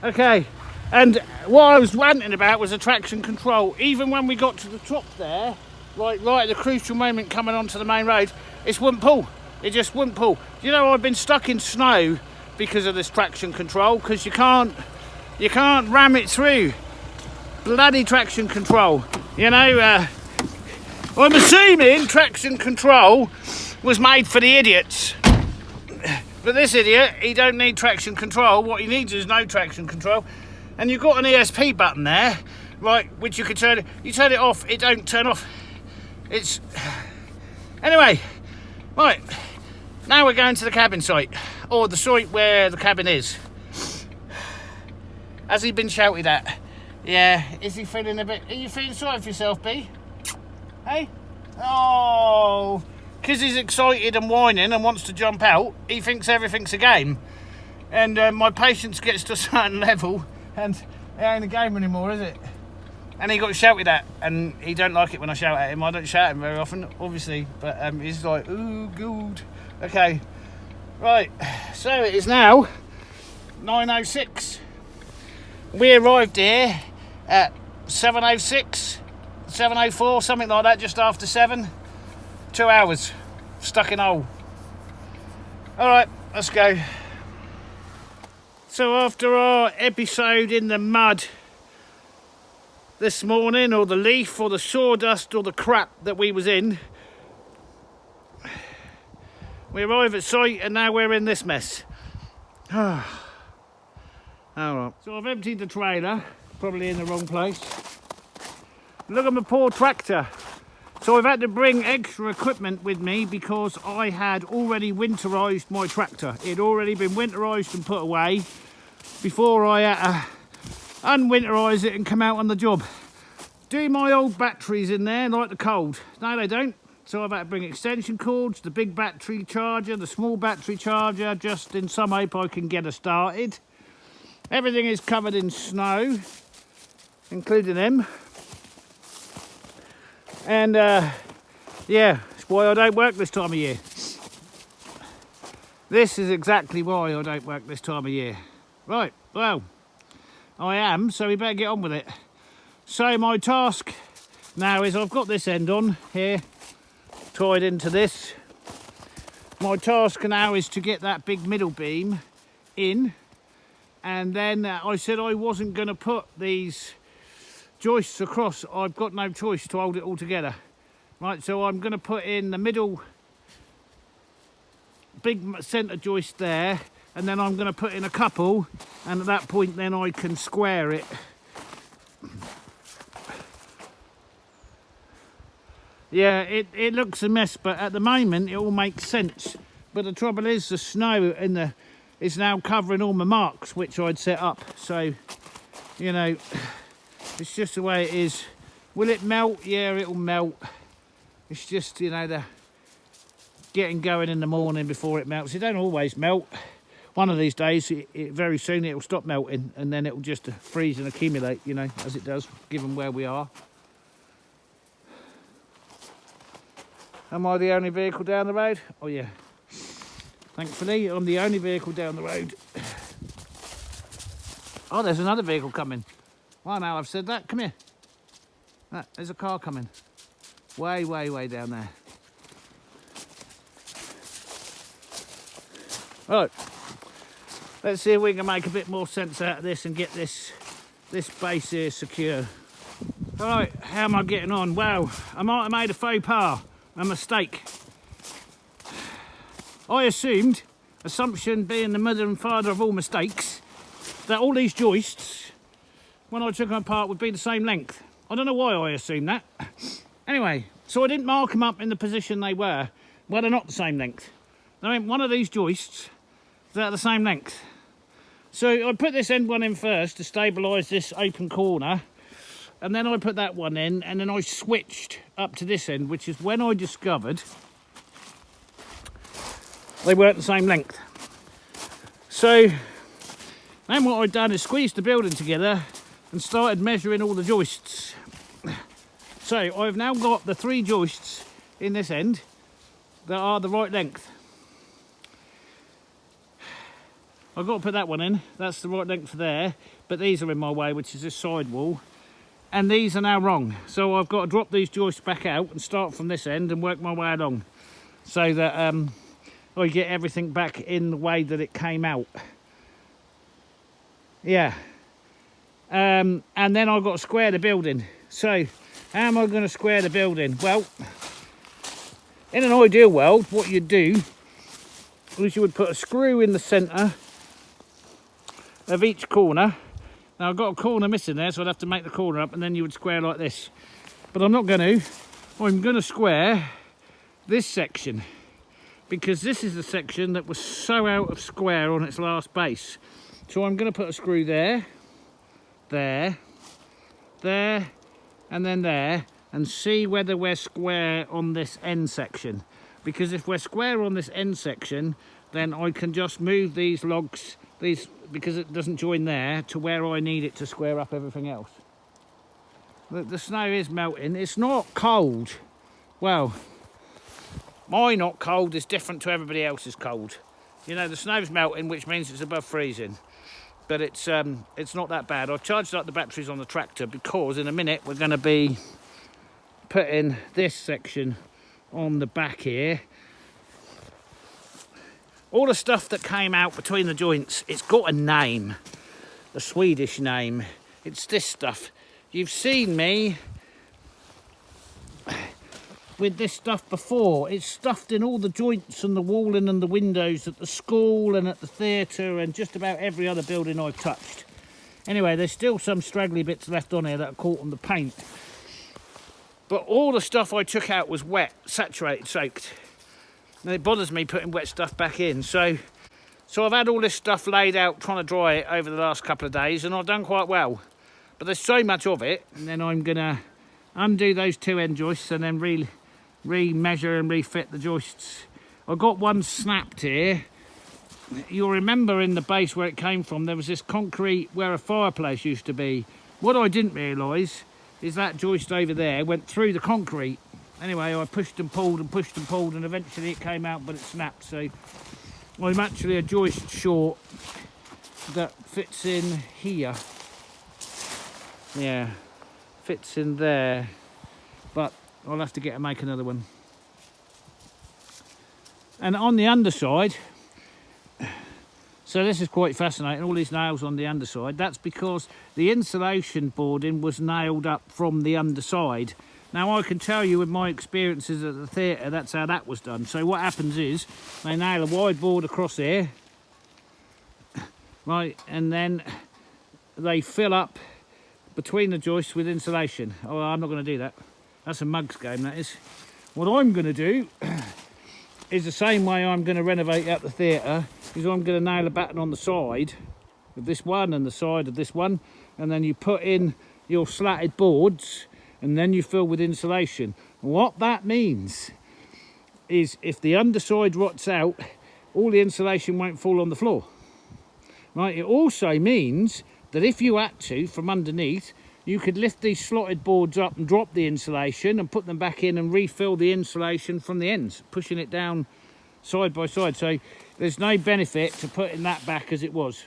Okay, and what I was ranting about was the traction control. Even when we got to the top there, right at the crucial moment coming onto the main road, it wouldn't pull. It just wouldn't pull. You know, I've been stuck in snow because of this traction control, because you can't ram it through. Bloody traction control. You know, I'm assuming traction control was made for the idiots. But this idiot, he don't need traction control. What he needs is no traction control. And you've got an ESP button there, right, which you can turn it. You turn it off, it don't turn off. It's... Anyway, right, now we're going to the cabin site, or the site where the cabin is. Has he been shouted at? Yeah, is he feeling a bit... Are you feeling sorry for yourself, B? Hey? Oh, because he's excited and whining and wants to jump out, he thinks everything's a game. And my patience gets to a certain level, and it ain't a game anymore, is it? And he got shouted at, and he don't like it when I shout at him. I don't shout at him very often, obviously, but he's like, ooh, good. Okay, right, so it is now 9:06. We arrived here at 7:06, 7:04, something like that, just after 7. 2 hours, stuck in a hole. All right, let's go. So after our episode in the mud this morning, or the leaf, or the sawdust, or the crap that we was in, we arrive at site and now we're in this mess. Alright. So I've emptied the trailer, probably in the wrong place. Look at my poor tractor. So I've had to bring extra equipment with me because I had already winterised my tractor. It had already been winterised and put away before I had to unwinterise it and come out on the job. Do my old batteries in there like the cold? No, they don't. So I've had to bring extension cords, the big battery charger, the small battery charger, just in some hope I can get her started. Everything is covered in snow, including them. And yeah, that's why I don't work this time of year. This is exactly why I don't work this time of year. Right, well, I am, so we better get on with it. So my task now is, I've got this end on here, tied into this. My task now is to get that big middle beam in, and then I said I wasn't going to put these joists across. I've got no choice to hold it all together. Right, so I'm going to put in the middle big centre joist there, and then I'm going to put in a couple, and at that point then I can square it. Yeah, it looks a mess, but at the moment it all makes sense. But the trouble is, the snow is now covering all my marks which I'd set up. So, you know, it's just the way it is. Will it melt? Yeah, it'll melt. It's just, you know, the getting going in the morning before it melts. It don't always melt. One of these days, very soon it'll stop melting, and then it'll just freeze and accumulate, you know, as it does, given where we are. Am I the only vehicle down the road? Oh yeah. Thankfully, I'm the only vehicle down the road. Oh, there's another vehicle coming. Well, now I've said that, come here. There's a car coming. Way, way, way down there. Right. Let's see if we can make a bit more sense out of this and get this base here secure. Alright, how am I getting on? Well, I might have made a faux pas. A mistake. I assumed, assumption being the mother and father of all mistakes, that all these joists, when I took them apart, would be the same length. I don't know why I assumed that. Anyway, so I didn't mark them up in the position they were. Well, they're not the same length. I mean, one of these joists, they're the same length. So I put this end one in first to stabilise this open corner. And then I put that one in, and then I switched up to this end, which is when I discovered they weren't the same length. So then what I'd done is squeezed the building together and started measuring all the joists. So I've now got the 3 joists in this end that are the right length. I've got to put that one in, that's the right length for there, but these are in my way, which is this side wall. And these are now wrong, so I've got to drop these joists back out and start from this end and work my way along, so that I get everything back in the way that it came out. Yeah. And then I've got to square the building. So how am I going to square the building? Well, in an ideal world, what you'd do is you would put a screw in the centre of each corner. Now I've got a corner missing there, so I'd have to make the corner up, and then you would square like this. But I'm not going to. I'm going to square this section, because this is the section that was so out of square on its last base. So I'm going to put a screw there, there, there, and then there, and see whether we're square on this end section. Because if we're square on this end section, then I can just move these logs, because it doesn't join there, to where I need it to square up everything else. The snow is melting. It's not cold. Well, my not cold is different to everybody else's cold. You know, the snow's melting, which means it's above freezing. But it's not that bad. I've charged up the batteries on the tractor because in a minute we're going to be putting this section on the back here. all the stuff that came out between the joints, it's got a name, a Swedish name. It's this stuff. You've seen me with this stuff before. It's stuffed in all the joints and the walling and the windows at the school and at the theatre and just about every other building I've touched. Anyway, there's still some straggly bits left on here that are caught on the paint. But all the stuff I took out was wet, saturated, soaked. And it bothers me putting wet stuff back in. So I've had all this stuff laid out trying to dry it over the last couple of days, and I've done quite well. But there's so much of it, and then I'm gonna undo those two end joists and then re-measure and refit the joists. I've got one snapped here. You'll remember in the base where it came from, there was this concrete where a fireplace used to be. What I didn't realise is that joist over there went through the concrete. Anyway, I pushed and pulled and pushed and pulled, and eventually it came out, but it snapped. So I'm actually a joist short that fits in here. Yeah, fits in there, but I'll have to make another one. And on the underside, so this is quite fascinating, all these nails on the underside, that's because the insulation boarding was nailed up from the underside. Now I can tell you with my experiences at the theatre, that's how that was done. So what happens is, they nail a wide board across here, right, and then they fill up between the joists with insulation. Oh, I'm not going to do that. That's a mug's game, that is. What I'm going to do is the same way I'm going to renovate at the theatre, is I'm going to nail a batten on the side of this one and the side of this one, and then you put in your slatted boards and then you fill with insulation. What that means is if the underside rots out, all the insulation won't fall on the floor. Right? It also means that if you had to, from underneath, you could lift these slotted boards up and drop the insulation and put them back in and refill the insulation from the ends, pushing it down side by side. So there's no benefit to putting that back as it was.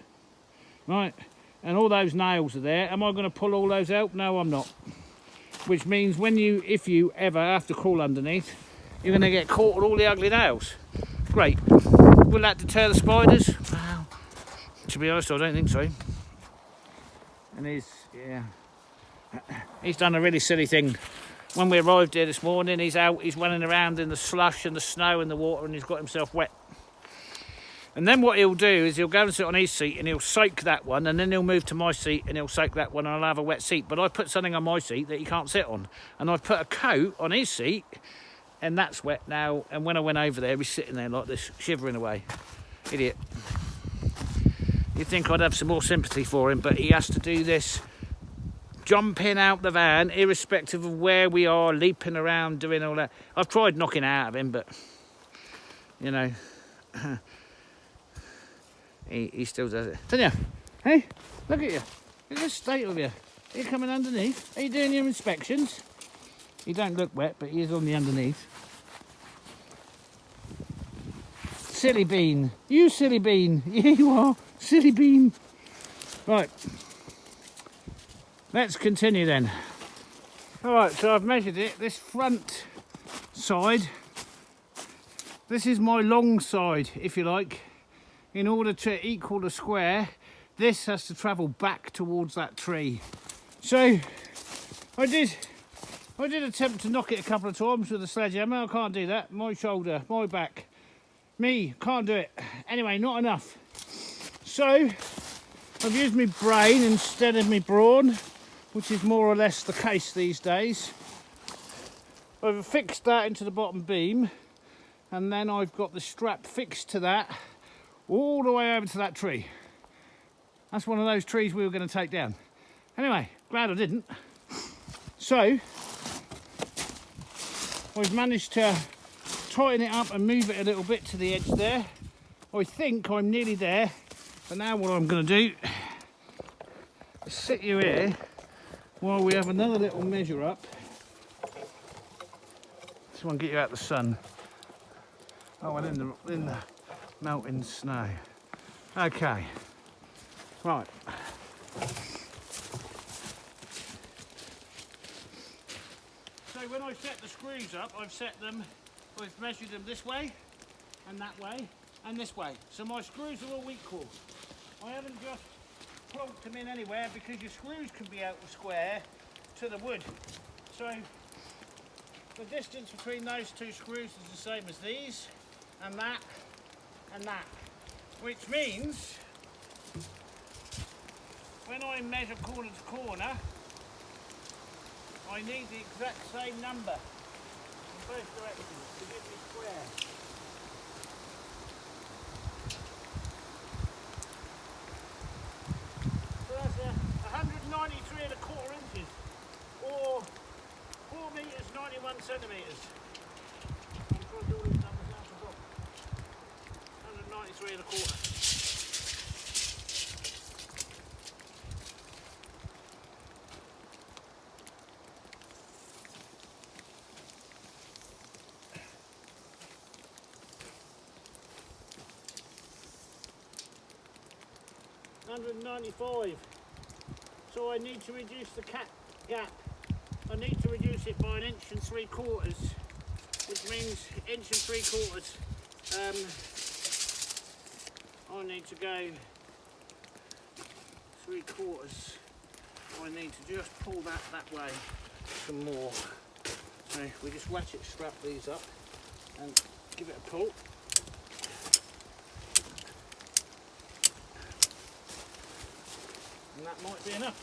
Right? And all those nails are there. Am I going to pull all those out? No, I'm not. Which means if you ever have to crawl underneath, you're going to get caught with all the ugly nails. Great. Will that deter the spiders? Well, to be honest, I don't think so. And he's done a really silly thing. When we arrived here this morning, he's running around in the slush and the snow and the water, and he's got himself wet. And then what he'll do is he'll go and sit on his seat and he'll soak that one, and then he'll move to my seat and he'll soak that one, and I'll have a wet seat. But I put something on my seat that he can't sit on, and I've put a coat on his seat, and that's wet now. And when I went over there, he's sitting there like this, shivering away. Idiot. You'd think I'd have some more sympathy for him, but he has to do this jumping out the van, irrespective of where we are, leaping around, doing all that. I've tried knocking it out of him, but, you know, he still does it. Don't you? Hey, look at you. Look at the state of you. Are you coming underneath? Are you doing your inspections? He don't look wet, but he is on the underneath. Silly bean. You silly bean. Here you are. Silly bean. Right. Let's continue then. Alright, so I've measured it. This front side, this is my long side, if you like. In order to equal the square, this has to travel back towards that tree. So I did attempt to knock it a couple of times with a sledgehammer. I can't do that. My shoulder, my back. Me, can't do it. Anyway, not enough. So I've used my brain instead of my brawn, which is more or less the case these days. I've fixed that into the bottom beam, and then I've got the strap fixed to that all the way over to that tree. That's one of those trees we were going to take down. Anyway, glad I didn't. So I've managed to tighten it up and move it a little bit to the edge there. I think I'm nearly there, but now what I'm going to do is sit you here while we have another little measure up. This one get you out the sun. Oh, and in the melting snow. Okay, right. So when I set the screws up, I've measured them this way and that way. and this way. So my screws are all equal. I haven't just plonked them in anywhere because your screws can be out of square to the wood. So the distance between those two screws is the same as these, and that, which means when I measure corner to corner, I need the exact same number in both directions to give me square. So that's 193 1/4 inches, or 4 metres 91 centimetres. I'm trying to do all these numbers out of book. 193 1/4. $195. So I need to reduce the gap. I need to reduce it by 1 3/4 inches, which means 1 3/4 inches. I need to go 3/4. I need to just pull that way some more. So we just ratchet strap these up and give it a pull. And that might be enough.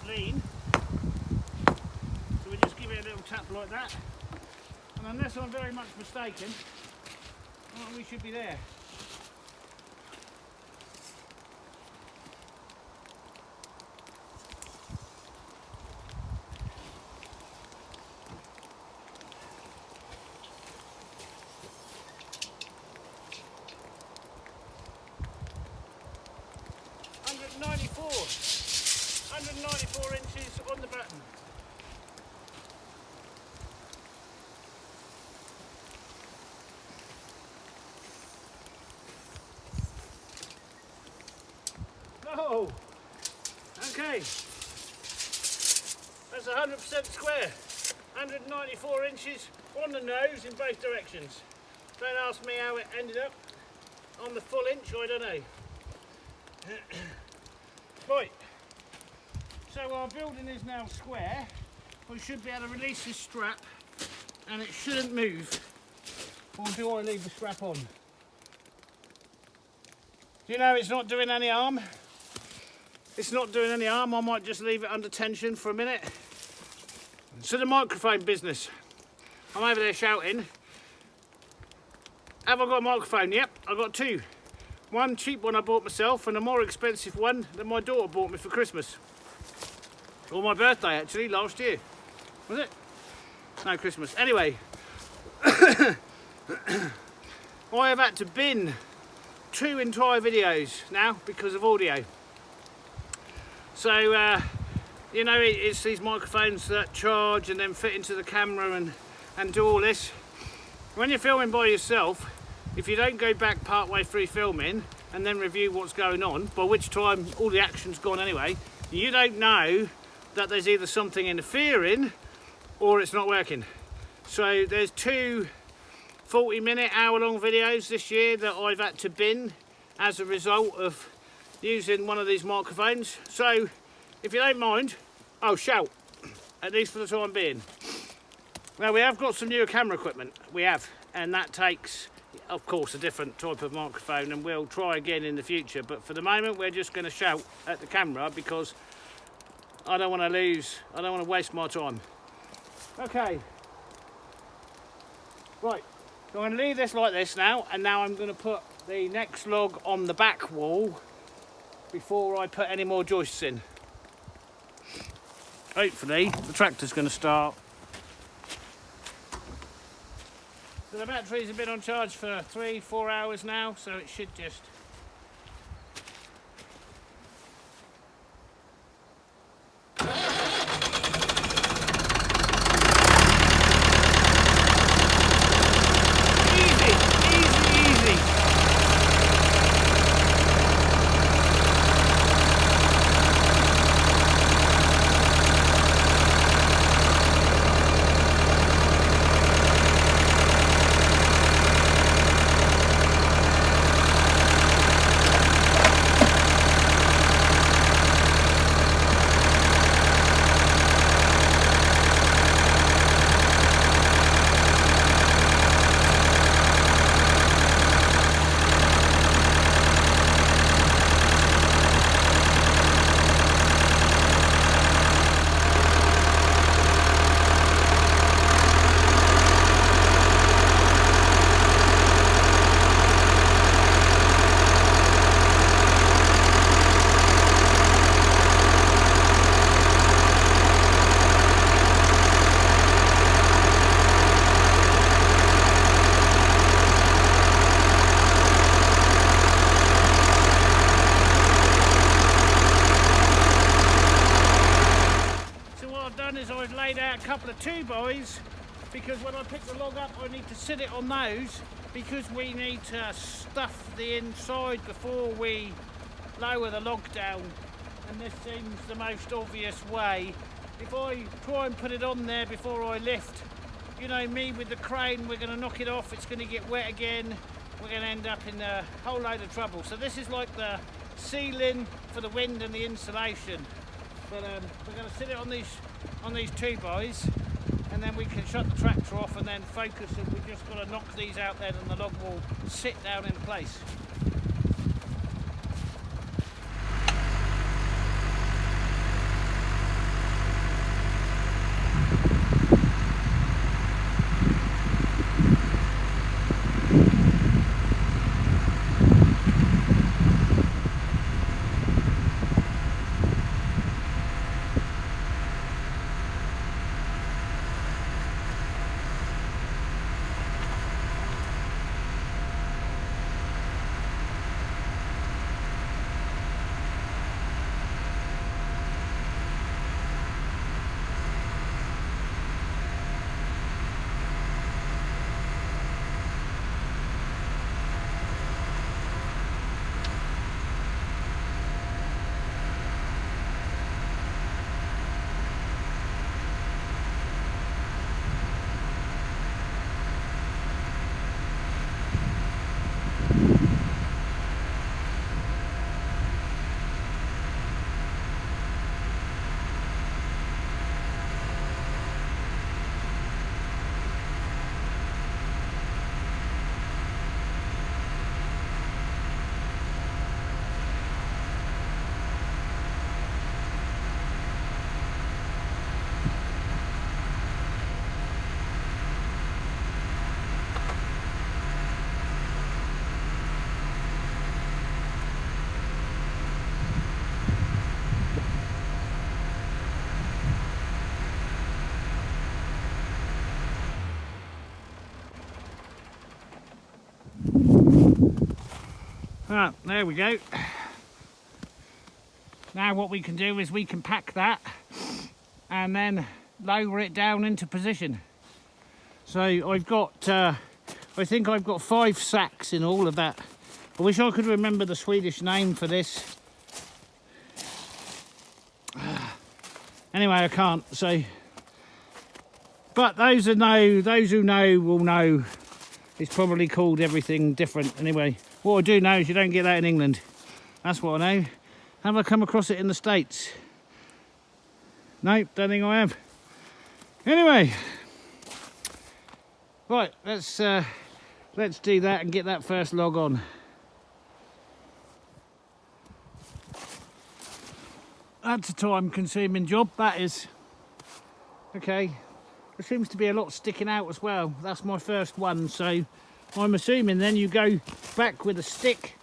Lean. So we just give it a little tap like that. And unless I'm very much mistaken, well, we should be there. $194 inches on the button. Oh, okay, that's 100% square, 194 inches on the nose in both directions. Don't ask me how it ended up on the full inch, I don't know. Right, so our building is now square. I should be able to release this strap and it shouldn't move. Or do I leave the strap on? Do you know it's not doing any harm? It's not doing any harm. I might just leave it under tension for a minute. So the microphone business. I'm over there shouting. Have I got a microphone? Yep, I've got two. One cheap one I bought myself and a more expensive one that my daughter bought me for Christmas. Or my birthday actually, last year. Was it? No, Christmas. Anyway. I have had to bin 2 entire videos now because of audio. So, you know, it's these microphones that charge and then fit into the camera and do all this. When you're filming by yourself, if you don't go back part way through filming and then review what's going on, by which time all the action's gone anyway, you don't know that there's either something interfering or it's not working. So there's 2 40-minute, hour-long videos this year that I've had to bin as a result of using one of these microphones. So if you don't mind, I'll shout, at least for the time being. Now we have got some newer camera equipment, we have, and that takes of course a different type of microphone, and we'll try again in the future, but for the moment we're just going to shout at the camera because I don't want to waste my time. Okay, right, so I'm going to leave this like this now, and now I'm going to put the next log on the back wall before I put any more joists in. Hopefully the tractor's going to start. So the batteries have been on charge for 3-4 hours now, so it should just guys, because when I pick the log up I need to sit it on those, because we need to stuff the inside before we lower the log down, and this seems the most obvious way. If I try and put it on there before I lift, you know me with the crane, we're going to knock it off, it's going to get wet again, we're going to end up in a whole load of trouble. So this is like the ceiling for the wind and the insulation. But we're going to sit it on these 2x, and then we can shut the tractor off and then focus, and we've just got to knock these out then and the log will sit down in place. Right, there we go. Now what we can do is we can pack that and then lower it down into position. So I've got, I think I've got 5 sacks in all of that. I wish I could remember the Swedish name for this. Anyway, I can't, so. But those who know will know it's probably called everything different. Anyway, what I do know is you don't get that in England. That's what I know. Have I come across it in the States? No, don't think I have. Anyway, right, let's do that and get that first log on. That's a time-consuming job, that is. Okay, there seems to be a lot sticking out as well. That's my first one, so I'm assuming then you go back with a stick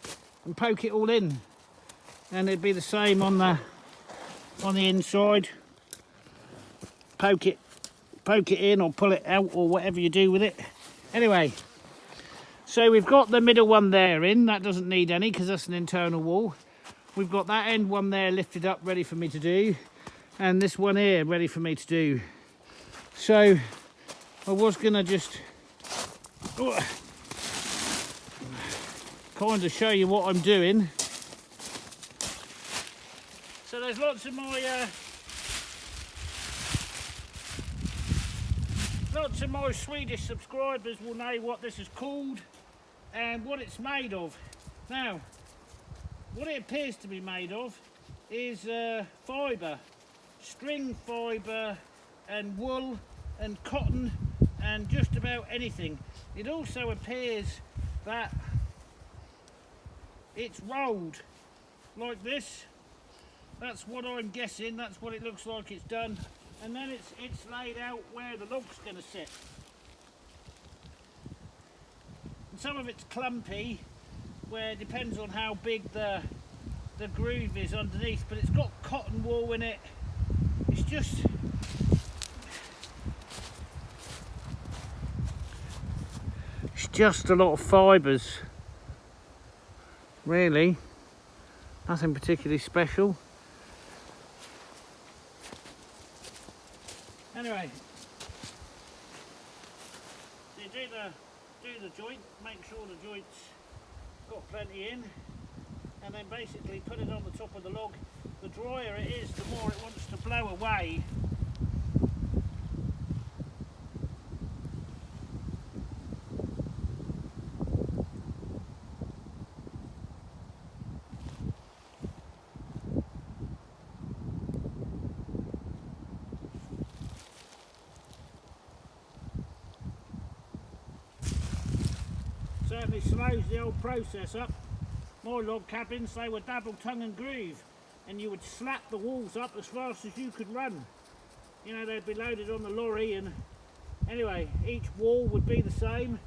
and poke it all in, and it'd be the same on the inside. Poke it in or pull it out or whatever you do with it. Anyway, so we've got the middle one there in. That doesn't need any because that's an internal wall. We've got that end one there lifted up ready for me to do, and this one here ready for me to do. So I was gonna just kind of show you what I'm doing. So there's lots of my Swedish subscribers will know what this is called and what it's made of. Now, what it appears to be made of is fibre, string fibre and wool and cotton and just about anything. It also appears that it's rolled like this. That's what I'm guessing, that's what it looks like it's done. And then it's laid out where the log's going to sit. And some of it's clumpy, where it depends on how big the groove is underneath, but it's got cotton wool in it. It's just a lot of fibres, really. Nothing particularly special. Anyway, do the joint, make sure the joint's got plenty in, and then basically put it on the top of the log. The drier it is, the more it wants to blow away. Certainly slows the old process up. My log cabins, they were double tongue and groove, and you would slap the walls up as fast as you could run. You know, they'd be loaded on the lorry, and anyway, each wall would be the same.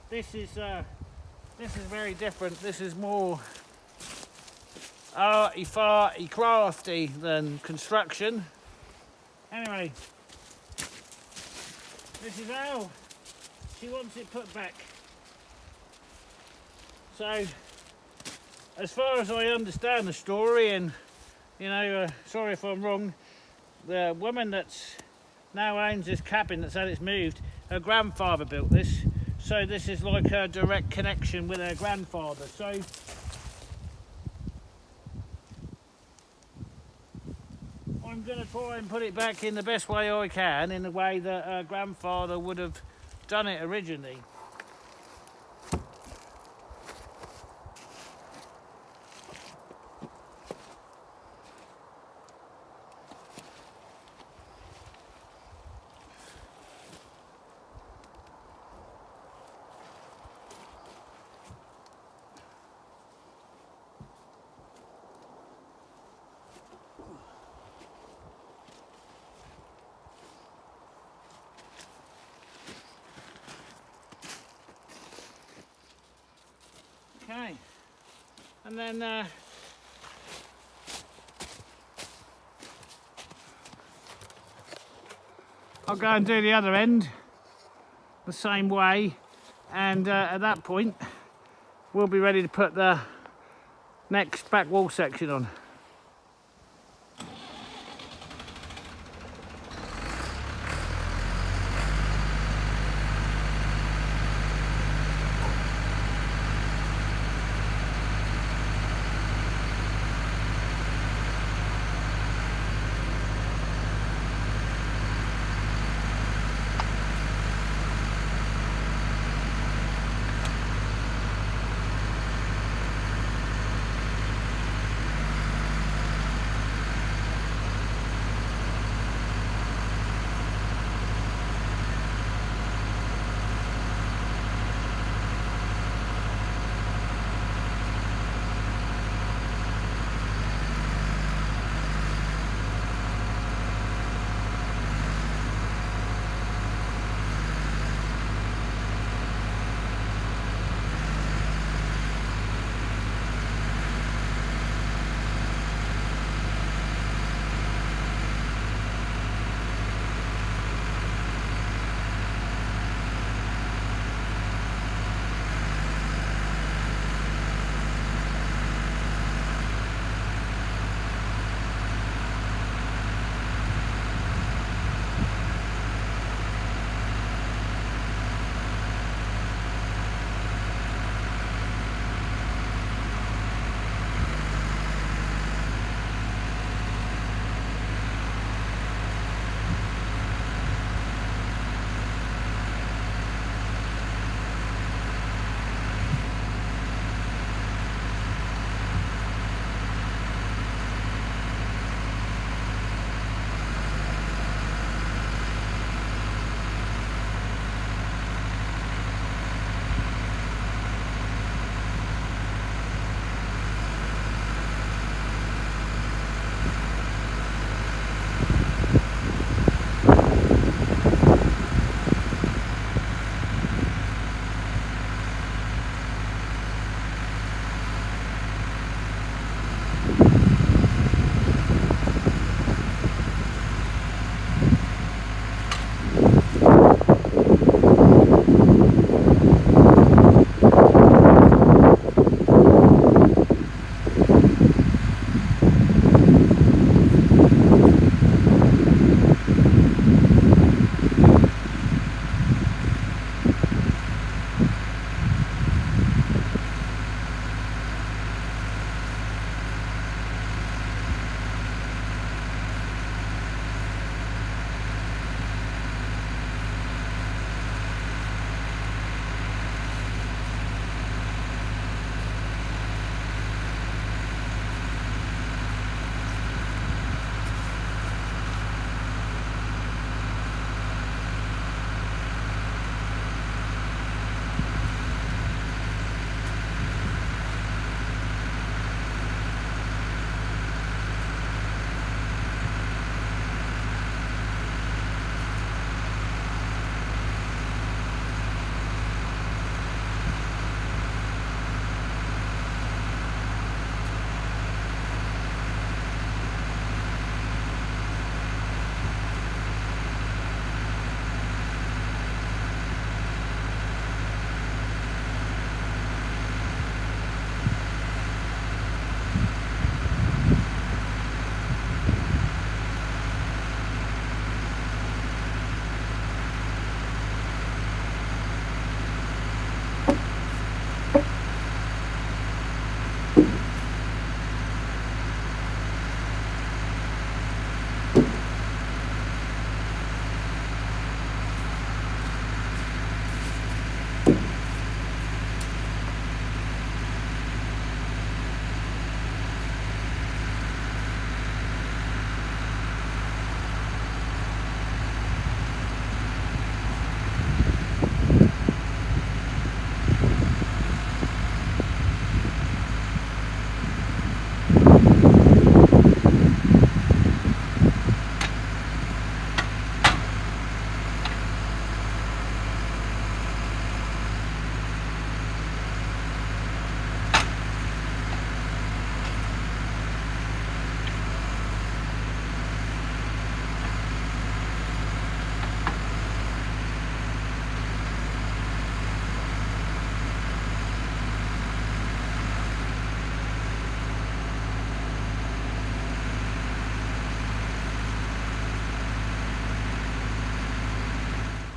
This is very different. This is more arty farty crafty than construction. Anyway, this is how she wants it put back. So, as far as I understand the story, and you know, sorry if I'm wrong, the woman that's now owns this cabin that's had it moved, her grandfather built this, so this is like her direct connection with her grandfather. So I'm going to try and put it back in the best way I can, in the way that her grandfather would have done it originally. Okay, and then I'll go and do the other end the same way, and at that point we'll be ready to put the next back wall section on.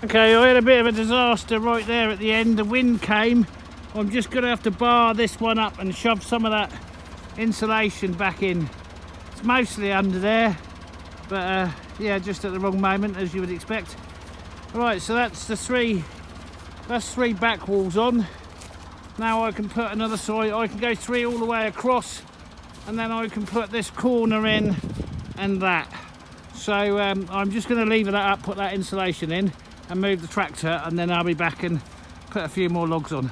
Okay, I had a bit of a disaster right there at the end. The wind came. I'm just going to have to bar this one up and shove some of that insulation back in. It's mostly under there, but yeah, just at the wrong moment, as you would expect. Right, so that's three back walls on. Now I can put another side. I can go 3 all the way across, and then I can put this corner in and that. So I'm just going to lever that up, put that insulation in, and move the tractor, and then I'll be back and put a few more logs on.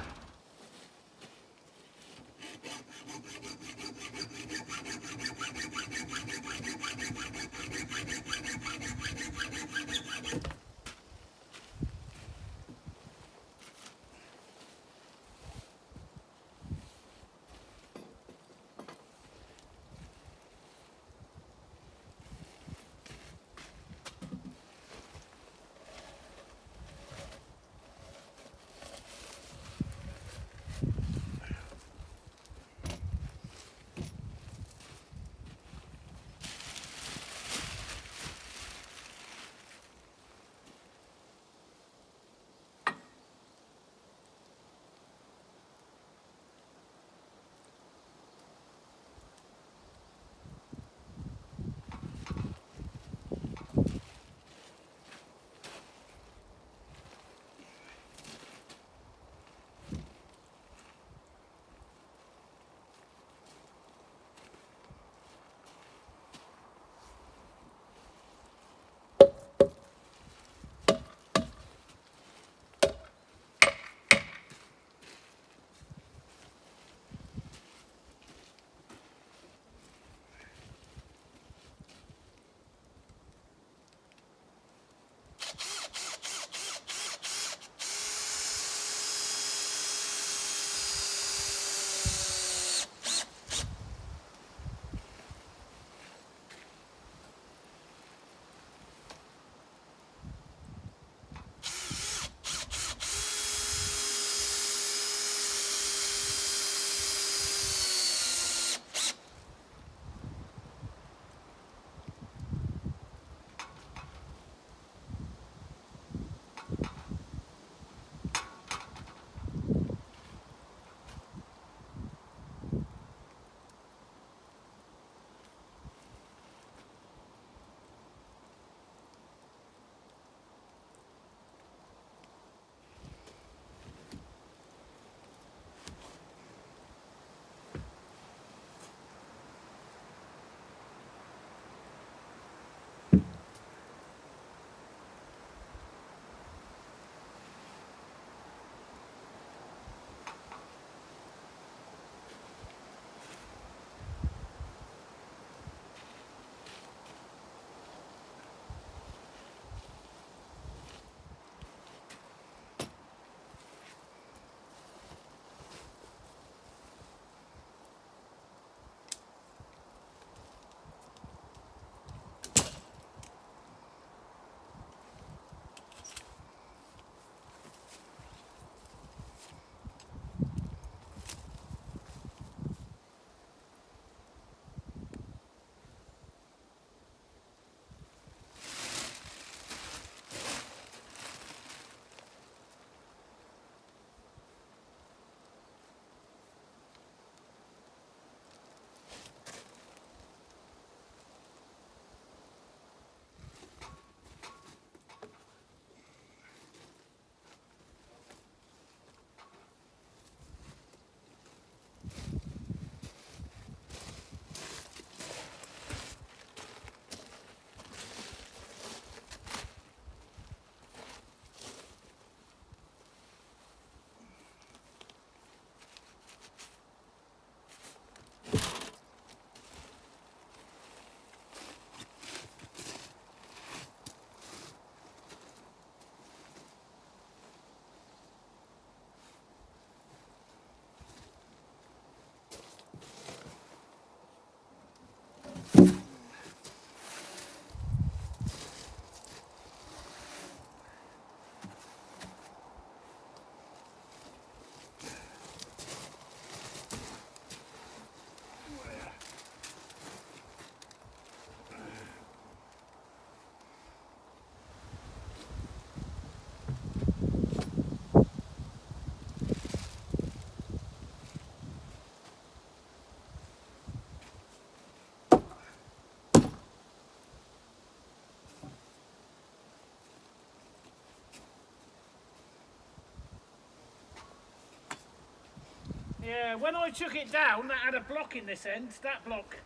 Yeah, when I took it down, that had a block in this end, that block.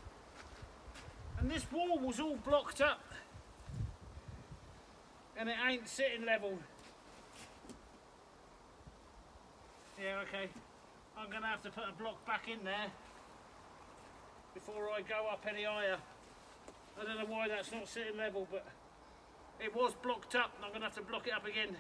And this wall was all blocked up. And it ain't sitting level. Yeah, okay. I'm going to have to put a block back in there before I go up any higher. I don't know why that's not sitting level, but it was blocked up and I'm going to have to block it up again.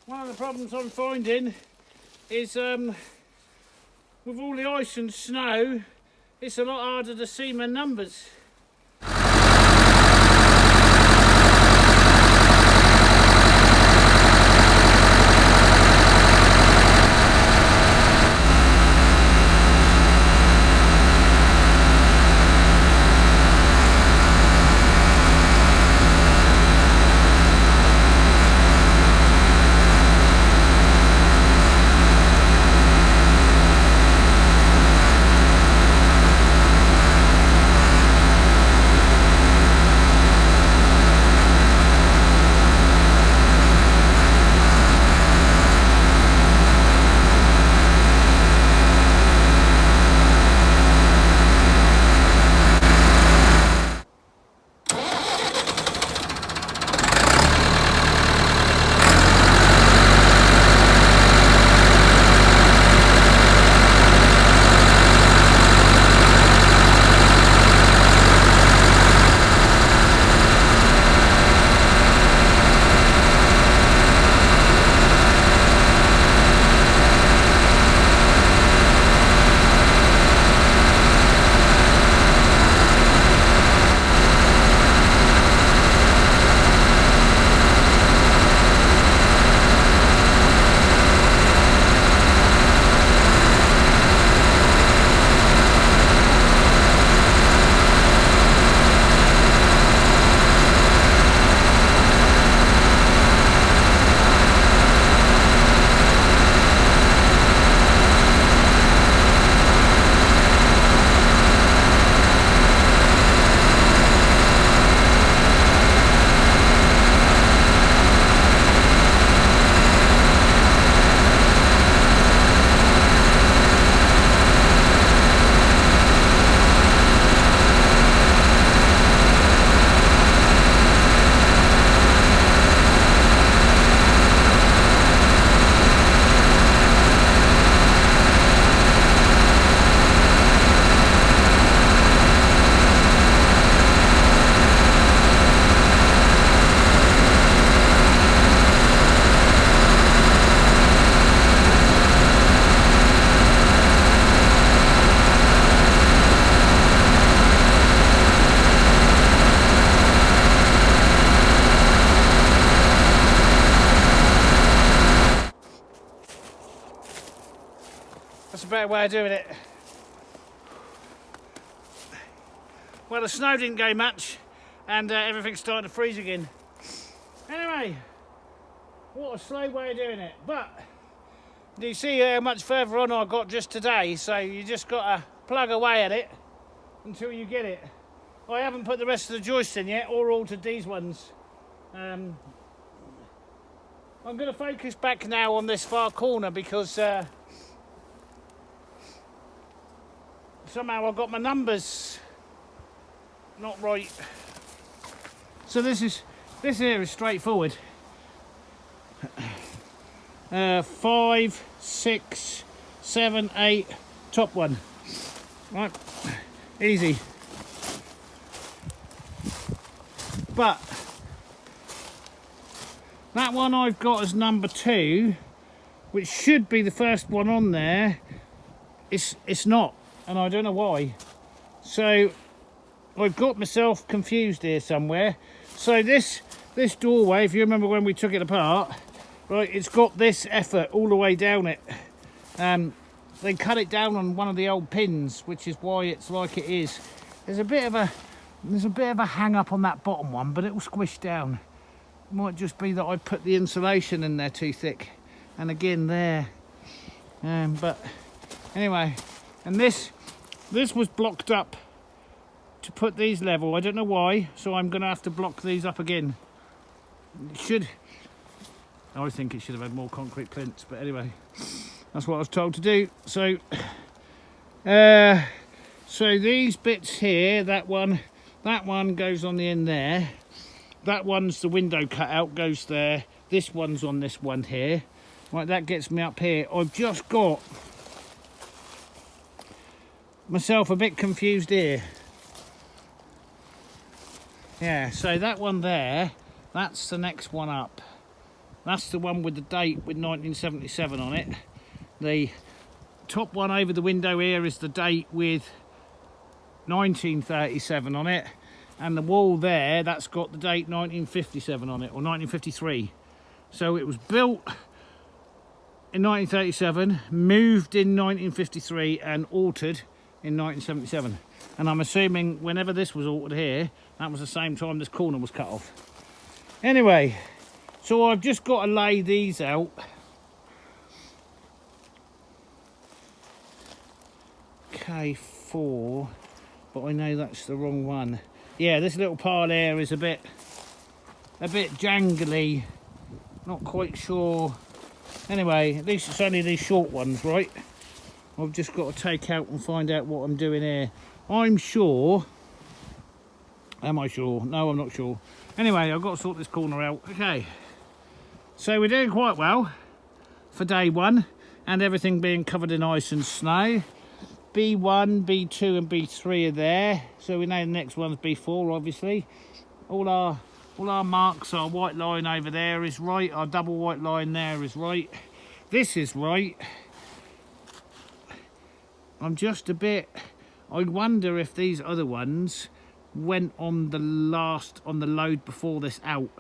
One of the problems I'm finding is with all the ice and snow, it's a lot harder to see my numbers. That's a better way of doing it. Well, the snow didn't go much and everything's starting to freeze again. Anyway, what a slow way of doing it. But do you see how much further on I got just today? So you just got to plug away at it until you get it. I haven't put the rest of the joists in yet or altered these ones. I'm going to focus back now on this far corner because somehow I got my numbers not right. So this here is straightforward. 5, 6, 7, 8, top one. Right, easy. But that one I've got as number 2, which should be the first one on there, it's not, and I don't know why. So I've got myself confused here somewhere. So this doorway, if you remember when we took it apart, right, it's got this effort all the way down it. They cut it down on one of the old pins, which is why it's like it is. There's a bit of a hang up on that bottom one, but it will squish down. might just be that I put the insulation in there too thick, and again there. But anyway, and this was blocked up to put these level. I don't know why, so I'm going to have to block these up again. I think it should have had more concrete plinths, but anyway, that's what I was told to do. So so these bits here, that one goes on the end there. That one's the window cutout, goes there. This one's on this one here. Right, that gets me up here. I've just got myself a bit confused here. Yeah, so that one there, that's the next one up. That's the one with the date with 1977 on it. The top one over the window here is the date with 1937 on it. And the wall there, that's got the date 1957 on it, or 1953. So it was built in 1937, moved in 1953 and altered in 1977. And I'm assuming whenever this was altered here, that was the same time this corner was cut off. Anyway, so I've just got to lay these out. K4, but I know that's the wrong one. Yeah, this little pile here is a bit jangly, not quite sure. Anyway, at least it's only these short ones, right? I've just got to take out and find out what I'm doing here. I'm sure. Am I sure? No, I'm not sure. Anyway, I've got to sort this corner out. Okay, so we're doing quite well for day one, and everything being covered in ice and snow. B1, B2 and B3 are there, so we know the next one's B4, obviously. All our marks, our white line over there is right, our double white line there is right, this is right. I'm just a bit, I wonder if these other ones went on the load before this out.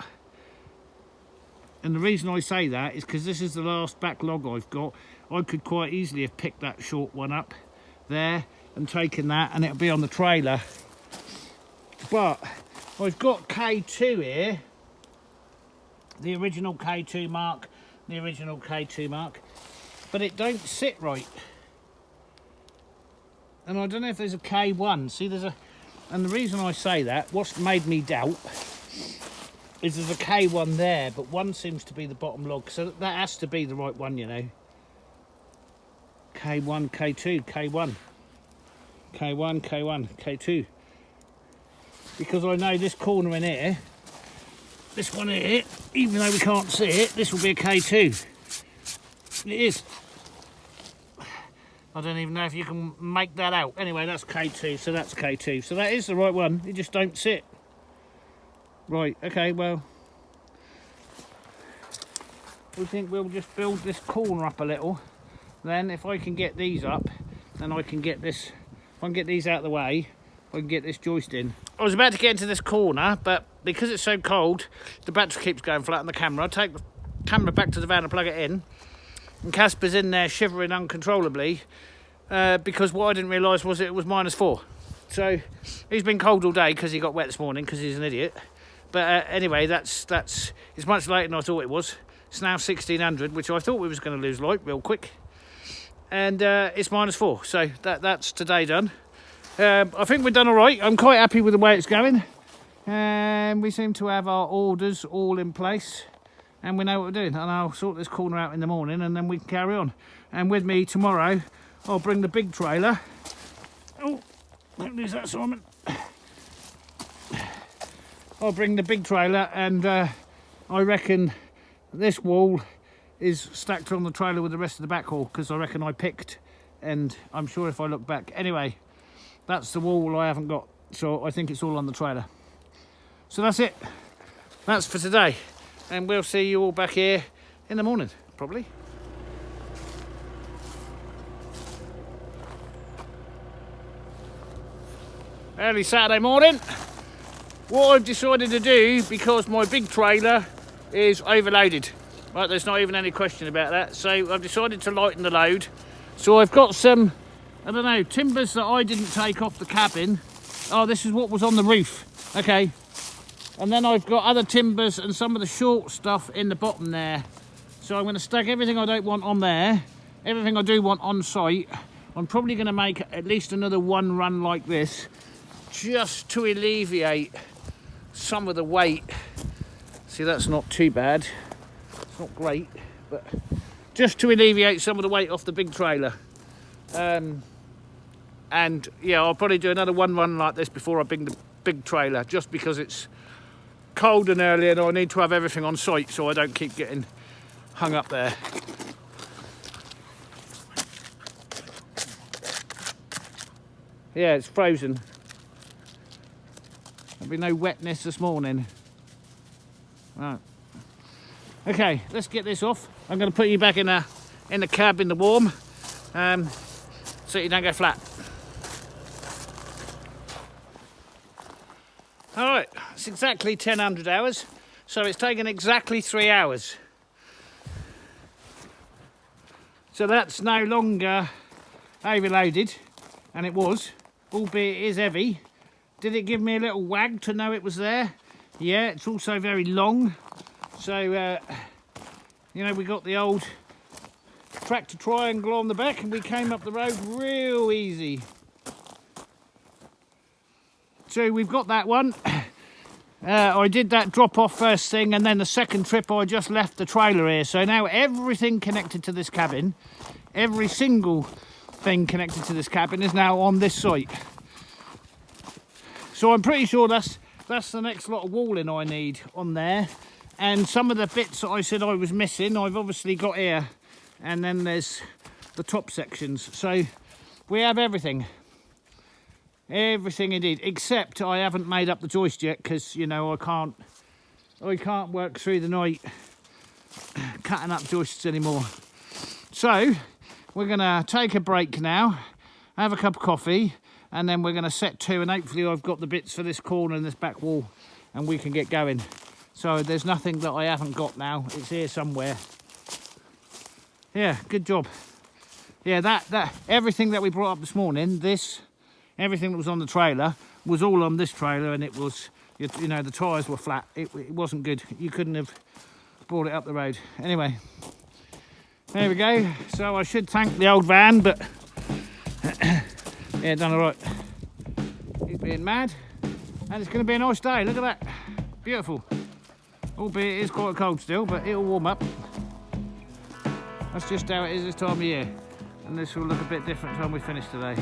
And the reason I say that is because this is the last back log I've got. I could quite easily have picked that short one up there and taken that, and it'll be on the trailer. But I've got K2 here, the original K2 mark, but it don't sit right. And I don't know if there's a K1. See, and the reason I say that, what's made me doubt is there's a K1 there, but one seems to be the bottom log, so that has to be the right one, you know. K1, K2, K1, K1, K1, K2. Because I know this corner in here, this one here, even though we can't see it, this will be a K2. It is. I don't even know if you can make that out. Anyway, that's K2, so that's K2. So that is the right one, it just don't sit. Right, okay, well, we think we'll just build this corner up a little. Then if I can get these up, then I can get this, if I can get these out of the way, I can get this joist in. I was about to get into this corner, but because it's so cold, the battery keeps going flat on the camera. I take the camera back to the van and plug it in, and Casper's in there shivering uncontrollably, because what I didn't realise was it was -4. So he's been cold all day because he got wet this morning because he's an idiot. But anyway, that's it's much later than I thought it was. It's now 1600, which I thought we was going to lose light real quick. And it's -4, so that's today done. I think we've done all right. I'm quite happy with the way it's going. And we seem to have our orders all in place, and we know what we're doing. And I'll sort this corner out in the morning, and then we can carry on. And with me tomorrow, I'll bring the big trailer. Oh, don't lose that, Simon. I'll bring the big trailer, and I reckon this wall is stacked on the trailer with the rest of the back haul, because I reckon I picked, and I'm sure if I look back. Anyway, that's the wall I haven't got, so I think it's all on the trailer. So that's it. That's for today, and we'll see you all back here in the morning, probably. Early Saturday morning. What I've decided to do, because my big trailer is overloaded, right, there's not even any question about that, so I've decided to lighten the load. So I've got some, I don't know, timbers that I didn't take off the cabin. Oh, this is what was on the roof. Okay, And then I've got other timbers and some of the short stuff in the bottom there. So I'm going to stack everything I don't want on there, everything I do want on site. I'm probably going to make at least another one run like this, just to alleviate some of the weight. See, that's not too bad. It's not great, but just to alleviate some of the weight off the big trailer. And yeah, I'll probably do another one run like this before I bring the big trailer, just because it's cold and early and I need to have everything on site so I don't keep getting hung up there. Yeah, it's frozen. There'll be no wetness this morning. Right. Okay, let's get this off. I'm going to put you back in the cab in the warm, so you don't go flat. All right, it's exactly 1000 hours, so it's taken exactly 3 hours. So that's no longer overloaded, and it was, albeit it is heavy. Did it give me a little wag to know it was there? Yeah, it's also very long. So, you know, we got the old tractor triangle on the back and we came up the road real easy. So we've got that one. I did that drop off first thing, and then the second trip I just left the trailer here. So now everything connected to this cabin, every single thing connected to this cabin is now on this site. So I'm pretty sure that's the next lot of walling I need on there. And some of the bits that I said I was missing, I've obviously got here. And then there's the top sections. So we have everything. Everything indeed, except I haven't made up the joist yet, because, you know, I can't work through the night cutting up joists anymore. So we're going to take a break now, have a cup of coffee, and then we're going to set to, and hopefully I've got the bits for this corner and this back wall and we can get going. So there's nothing that I haven't got now, it's here somewhere. Yeah, good job. Yeah, that everything that we brought up this morning, everything that was on the trailer was all on this trailer, and it was, you know, the tyres were flat. It wasn't good. You couldn't have brought it up the road. Anyway, there we go. So I should thank the old van, but yeah, done all right. He's being mad, and it's going to be a nice day. Look at that, beautiful. Albeit it is quite cold still, but it'll warm up. That's just how it is this time of year, and this will look a bit different when we finish today.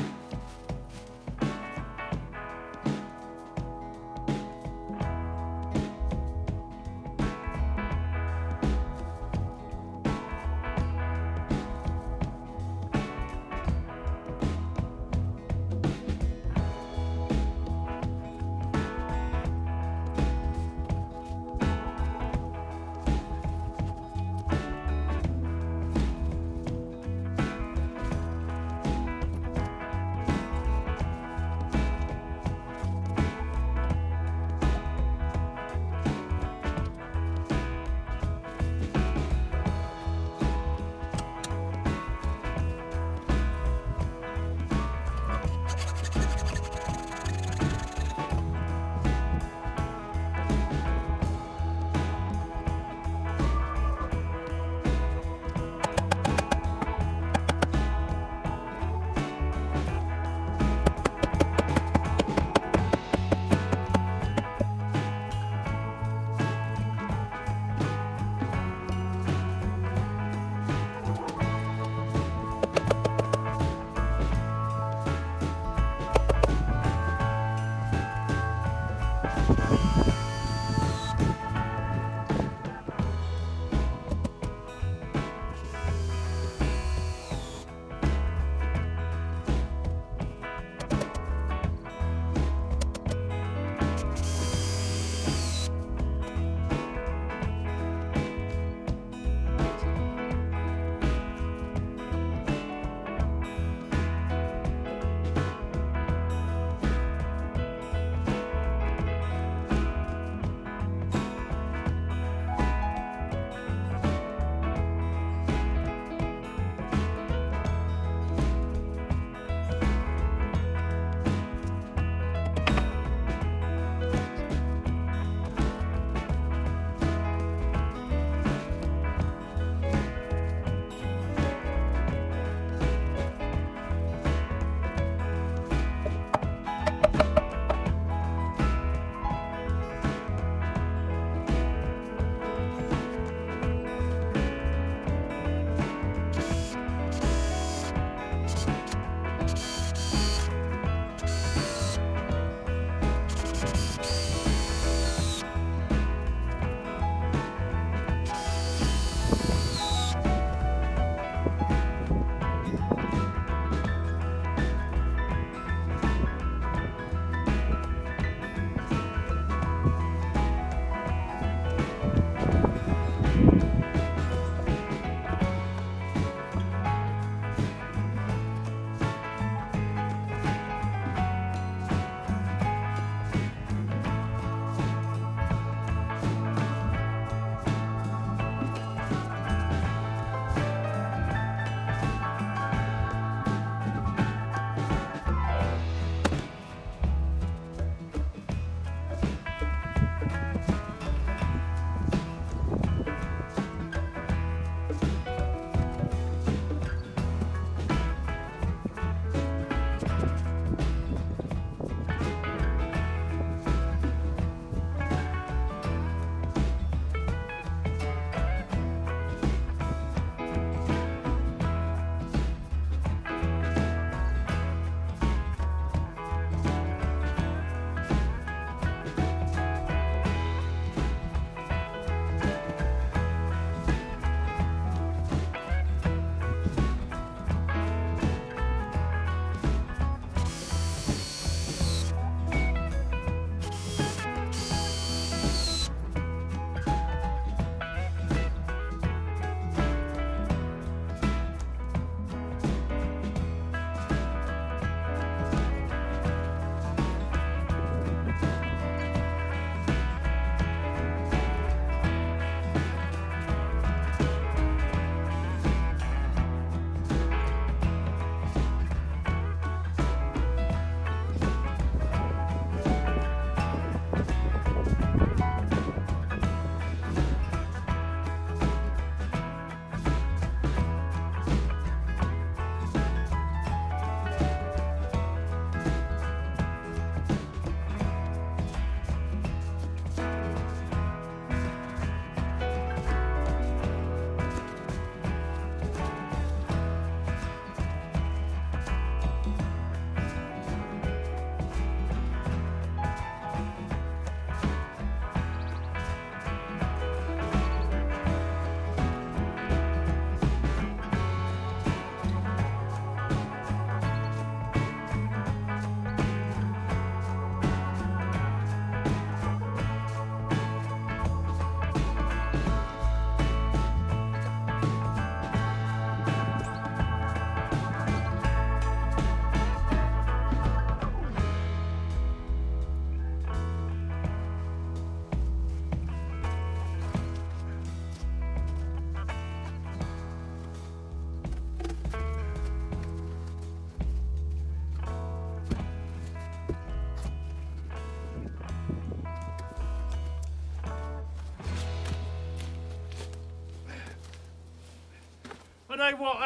know what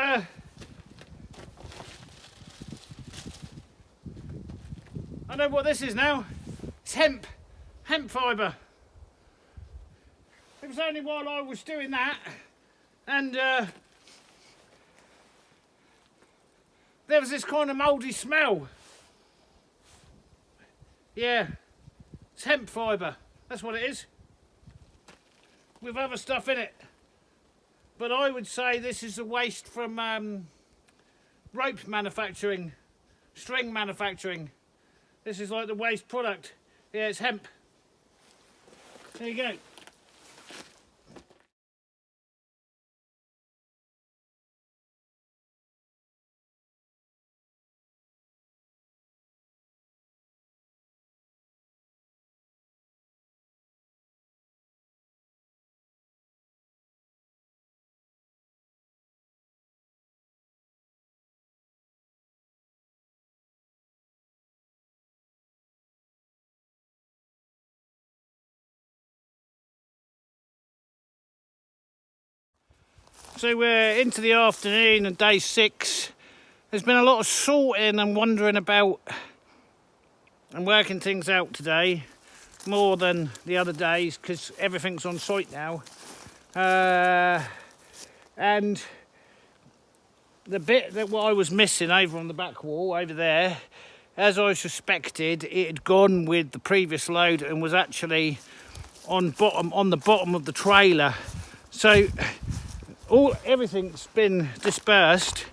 I know what this is now. It's hemp fibre. It was only while I was doing that and there was this kind of mouldy smell. Yeah, it's hemp fibre, that's what it is, with other stuff in it. But I would say this is the waste from rope manufacturing, string manufacturing. This is like the waste product. Yeah, it's hemp. There you go. So we're into the afternoon and day 6. There's been a lot of sorting and wandering about and working things out today, more than the other days because everything's on site now. And the bit that what I was missing over on the back wall over there, as I suspected, it had gone with the previous load and was actually on the bottom of the trailer. So everything's been dispersed.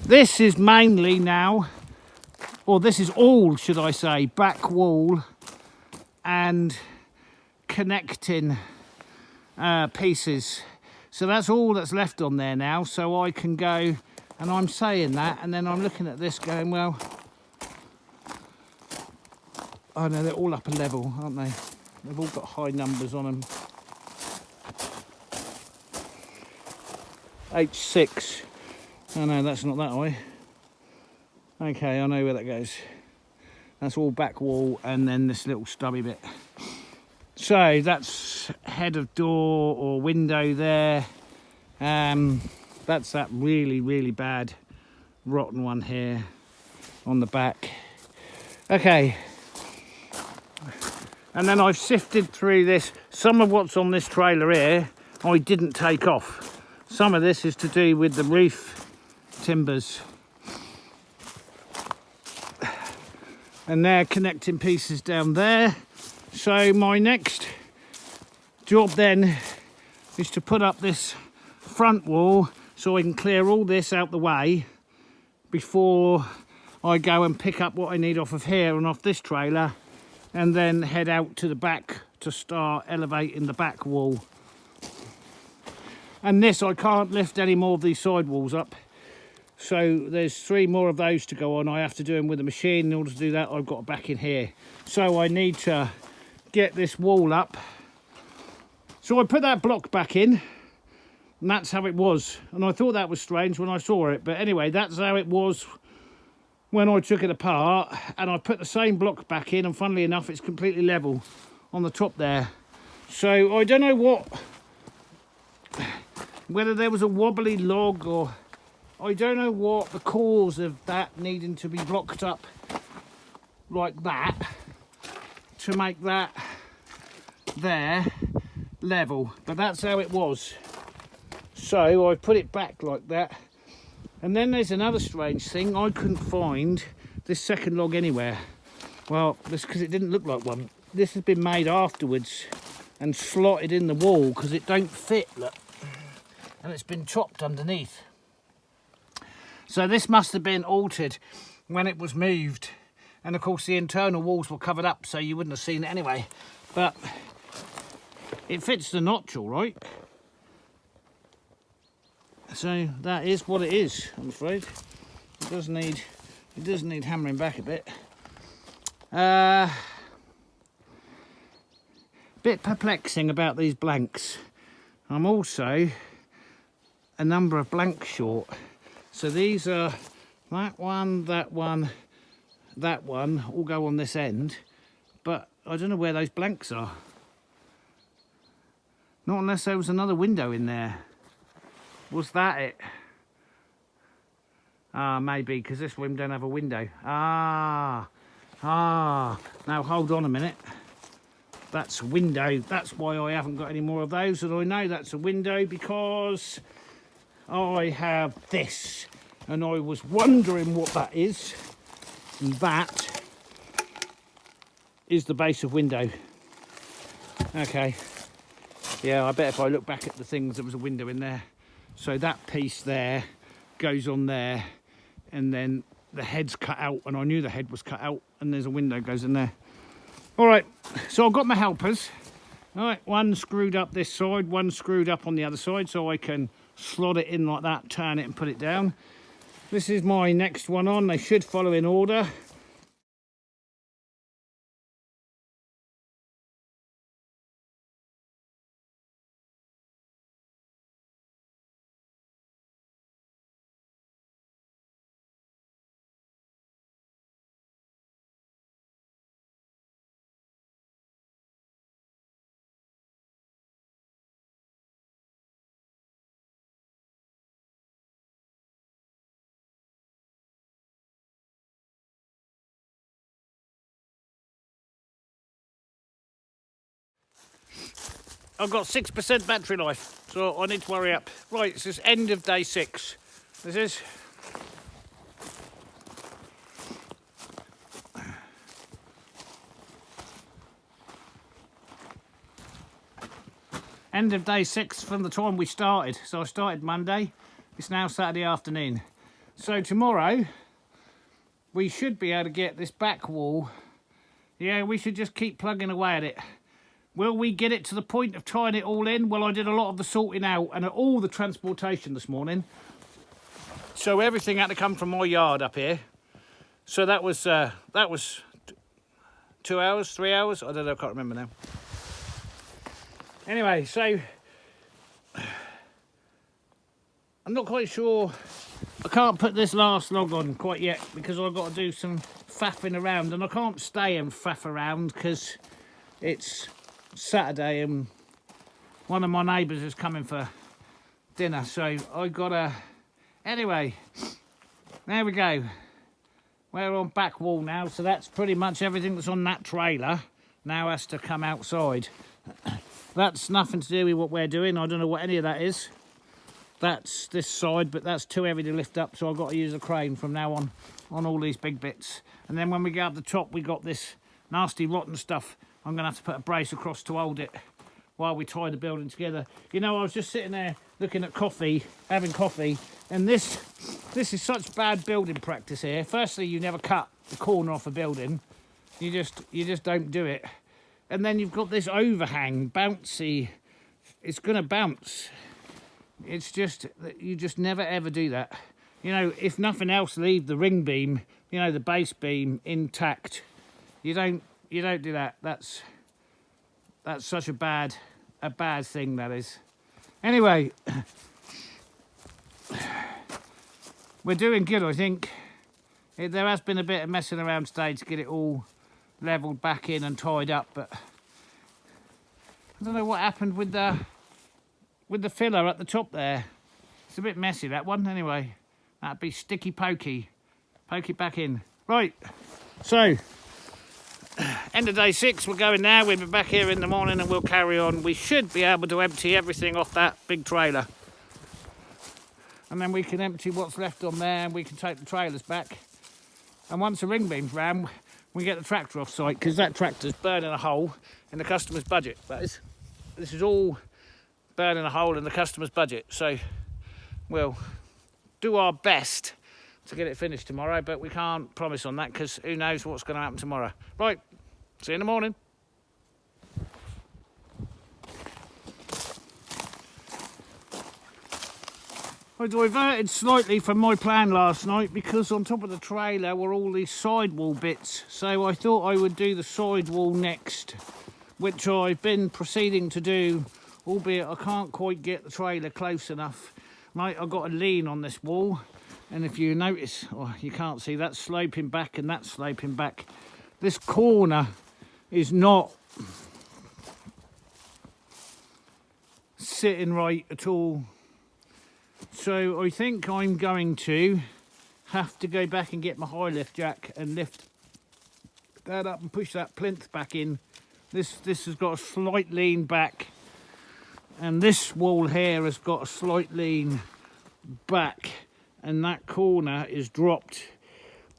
This is mainly now, or this is all, should I say, back wall and connecting pieces. So that's all that's left on there now. So I can go, and I'm saying that, and then I'm looking at this going, well, I know they're all up a level, aren't they? They've all got high numbers on them. H6. Oh no, that's not that high. Okay, I know where that goes. That's all back wall and then this little stubby bit. So that's head of door or window there. That's that really, really bad rotten one here on the back. Okay. And then I've sifted through this. Some of what's on this trailer here I didn't take off. Some of this is to do with the roof timbers. And they're connecting pieces down there. So my next job then is to put up this front wall so I can clear all this out the way before I go and pick up what I need off of here and off this trailer and then head out to the back to start elevating the back wall. And this, I can't lift any more of these side walls up. So there's 3 more of those to go on. I have to do them with a machine. In order to do that, I've got to back in here. So I need to get this wall up. So I put that block back in, and that's how it was. And I thought that was strange when I saw it. But anyway, that's how it was when I took it apart. And I put the same block back in, and funnily enough, it's completely level on the top there. So I don't know whether there was a wobbly log or I don't know what the cause of that needing to be blocked up like that to make that there level, but that's how it was. So I put it back like that. And then there's another strange thing. I couldn't find this second log anywhere. Well, that's because it didn't look like one. This has been made afterwards and slotted in the wall because it don't fit, look. And it's been chopped underneath. So this must have been altered when it was moved. And of course the internal walls were covered up so you wouldn't have seen it anyway. But it fits the notch all right. So that is what it is, I'm afraid. It does need hammering back a bit. Bit perplexing about these blanks. I'm also a number of blanks short. So these are that one, that one, that one, all go on this end. But I don't know where those blanks are. Not unless there was another window in there. Was that it? Maybe, because this room don't have a window. Now hold on a minute. That's a window. That's why I haven't got any more of those. And I know that's a window because I have this. And I was wondering what that is. And that is the base of window. Okay. Yeah, I bet if I look back at the things, there was a window in there. So that piece there goes on there. And then the head's cut out. And I knew the head was cut out. And there's a window goes in there. All right, so I've got my helpers. All right, one screwed up this side, one screwed up on the other side, so I can slot it in like that, turn it and put it down. This is my next one on. They should follow in order. I've got 6% battery life, so I need to hurry up. Right, this is end of day 6. This is. End of day 6 from the time we started. So I started Monday, it's now Saturday afternoon. So tomorrow, we should be able to get this back wall. Yeah, we should just keep plugging away at it. Will we get it to the point of tying it all in? Well, I did a lot of the sorting out and all the transportation this morning. So everything had to come from my yard up here. So that was 2 hours, 3 hours? I don't know, I can't remember now. Anyway, so I'm not quite sure. I can't put this last log on quite yet because I've got to do some faffing around, and I can't stay and faff around because it's Saturday and one of my neighbours is coming for dinner, so I gotta. Anyway, there we go. We're on back wall now, so that's pretty much everything that's on that trailer now has to come outside. That's nothing to do with what we're doing. I don't know what any of that is. That's this side, but that's too heavy to lift up, so I've got to use a crane from now on all these big bits. And then when we get up the top, we got this nasty rotten stuff. I'm going to have to put a brace across to hold it while we tie the building together. You know, I was just sitting there looking at coffee, having coffee, and this is such bad building practice here. Firstly, you never cut the corner off a building. You just don't do it. And then you've got this overhang, bouncy. It's going to bounce. It's just, you just never ever do that. You know, if nothing else, leave the ring beam, you know, the base beam intact. You don't do that. That's such a bad thing, that is. Anyway, we're doing good, I think. There has been a bit of messing around today to get it all levelled back in and tied up, but I don't know what happened with the filler at the top there. It's a bit messy, that one. Anyway, that'd be sticky pokey. Poke it back in. Right, so end of day 6, we're going now. We'll be back here in the morning and we'll carry on. We should be able to empty everything off that big trailer. And then we can empty what's left on there and we can take the trailers back. And once the ring beam's round, we get the tractor off site, because that tractor's burning a hole in the customer's budget. That is, this is all burning a hole in the customer's budget. So we'll do our best to get it finished tomorrow, but we can't promise on that because who knows what's going to happen tomorrow. Right, see you in the morning. I diverted slightly from my plan last night because on top of the trailer were all these sidewall bits, so I thought I would do the sidewall next, which I've been proceeding to do, albeit I can't quite get the trailer close enough. Right, I've got a lean on this wall, and if you notice, oh, you can't see, that's sloping back and that's sloping back. This corner is not sitting right at all. So I think I'm going to have to go back and get my high lift jack and lift that up and push that plinth back in. This has got a slight lean back, and this wall here has got a slight lean back, and that corner is dropped.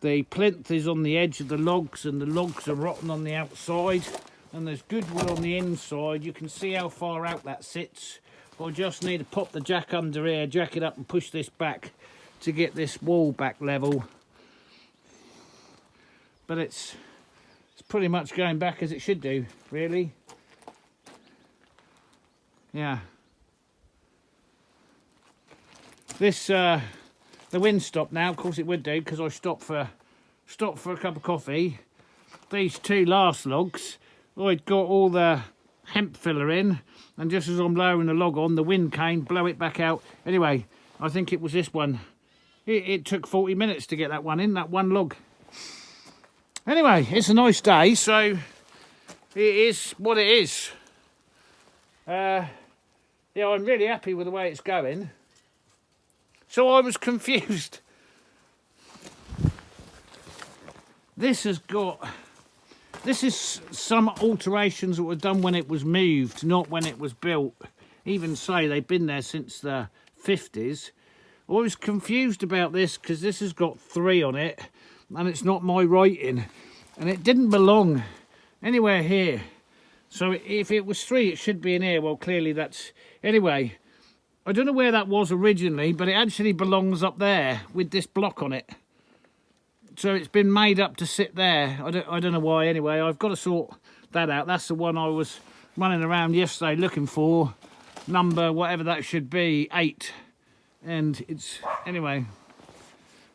The plinth is on the edge of the logs, and the logs are rotten on the outside, and there's good wood on the inside. You can see how far out that sits. I just need to pop the jack under here, jack it up and push this back to get this wall back level. But it's pretty much going back as it should do, really. Yeah. This the wind stopped now. Of course it would do, because I stopped for a cup of coffee. These two last logs, I'd got all the hemp filler in, and just as I'm lowering the log on, the wind came, blow it back out. Anyway, I think it was this one. It took 40 minutes to get that one in, that one log. Anyway, it's a nice day, so it is what it is. Yeah, I'm really happy with the way it's going. So I was confused. This is some alterations that were done when it was moved, not when it was built. Even so, they've been there since the 50s. I was confused about this because this has got 3 on it, and it's not my writing, and it didn't belong anywhere here. So if it was 3, it should be in here. Well, clearly that's... Anyway, I don't know where that was originally, but it actually belongs up there with this block on it. So it's been made up to sit there. I don't know why. Anyway, I've got to sort that out. That's the one I was running around yesterday looking for. Number, whatever that should be, 8. And it's... Anyway,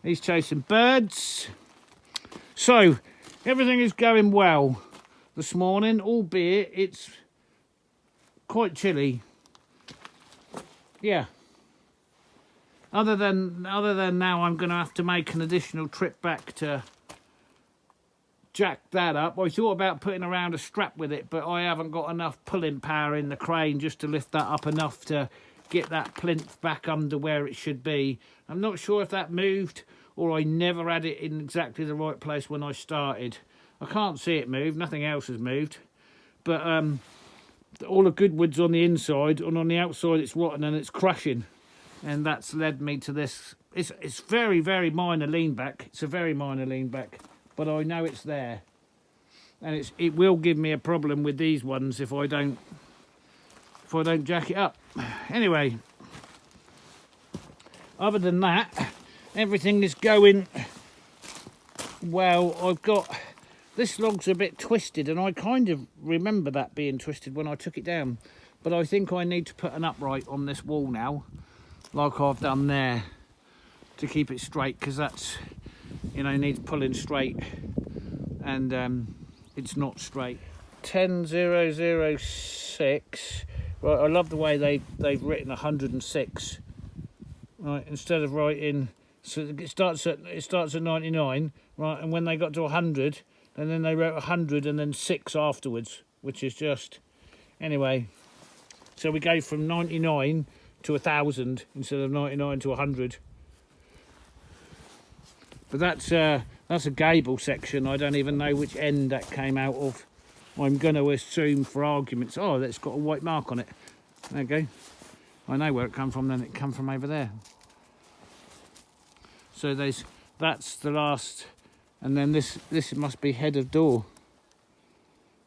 he's chasing birds. So, everything is going well this morning, albeit it's quite chilly. Yeah. Other than now, I'm going to have to make an additional trip back to jack that up. I thought about putting around a strap with it, but I haven't got enough pulling power in the crane just to lift that up enough to get that plinth back under where it should be. I'm not sure if that moved or I never had it in exactly the right place when I started. I can't see it move, nothing else has moved. But all the good wood's on the inside, and on the outside it's rotten and it's crushing. And that's led me to this. It's very, very minor lean back. It's a very minor lean back, but I know it's there. And it will give me a problem with these ones if I don't jack it up. Anyway, other than that, everything is going well. I've got this log's a bit twisted, and I kind of remember that being twisted when I took it down, but I think I need to put an upright on this wall now, like I've done there, to keep it straight, because that's, you know, needs pulling straight, and it's not straight. 10006. Right, I love the way they've written 106. Right, instead of writing, so it starts at 99, right, and when they got to 100, and then they wrote 100 and then 6 afterwards, which is just... Anyway, so we go from 99 to 1,000 instead of 99 to 100. But that's a gable section. I don't even know which end that came out of. I'm going to assume for arguments, oh, that's got a white mark on it. There you go. I know where it come from then. It come from over there. So that's the last, and then this must be head of door.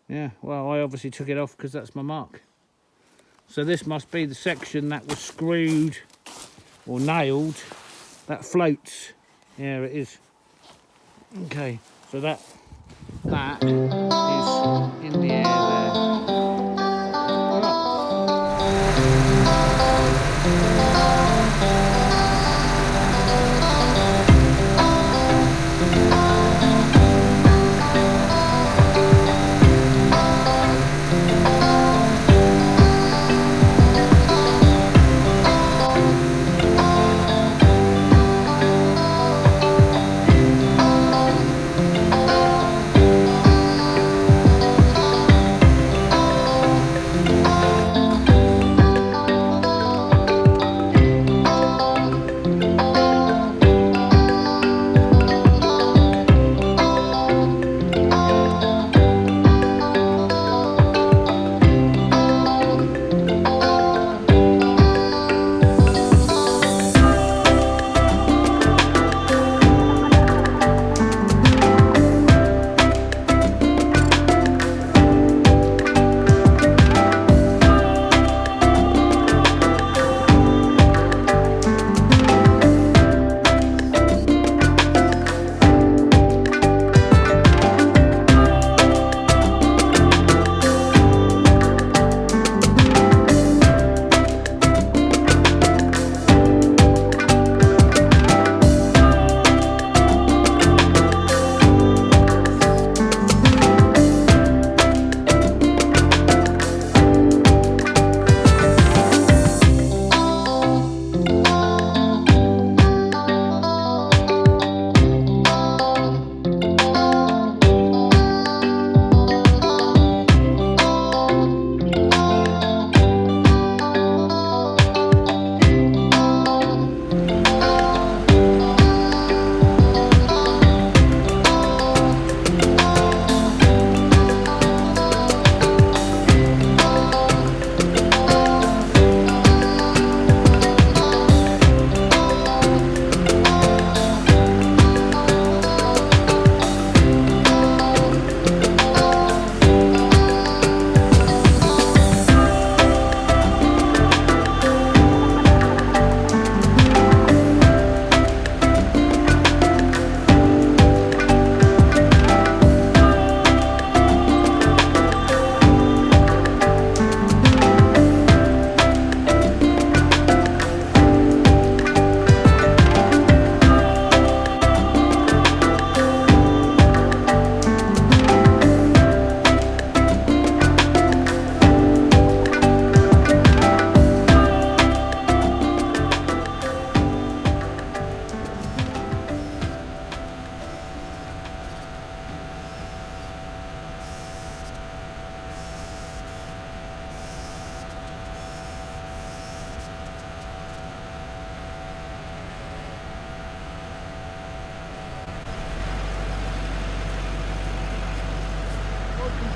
Yeah, well, I obviously took it off because that's my mark. So this must be the section that was screwed or nailed that floats. Yeah, it is. Okay, so that is in the air there.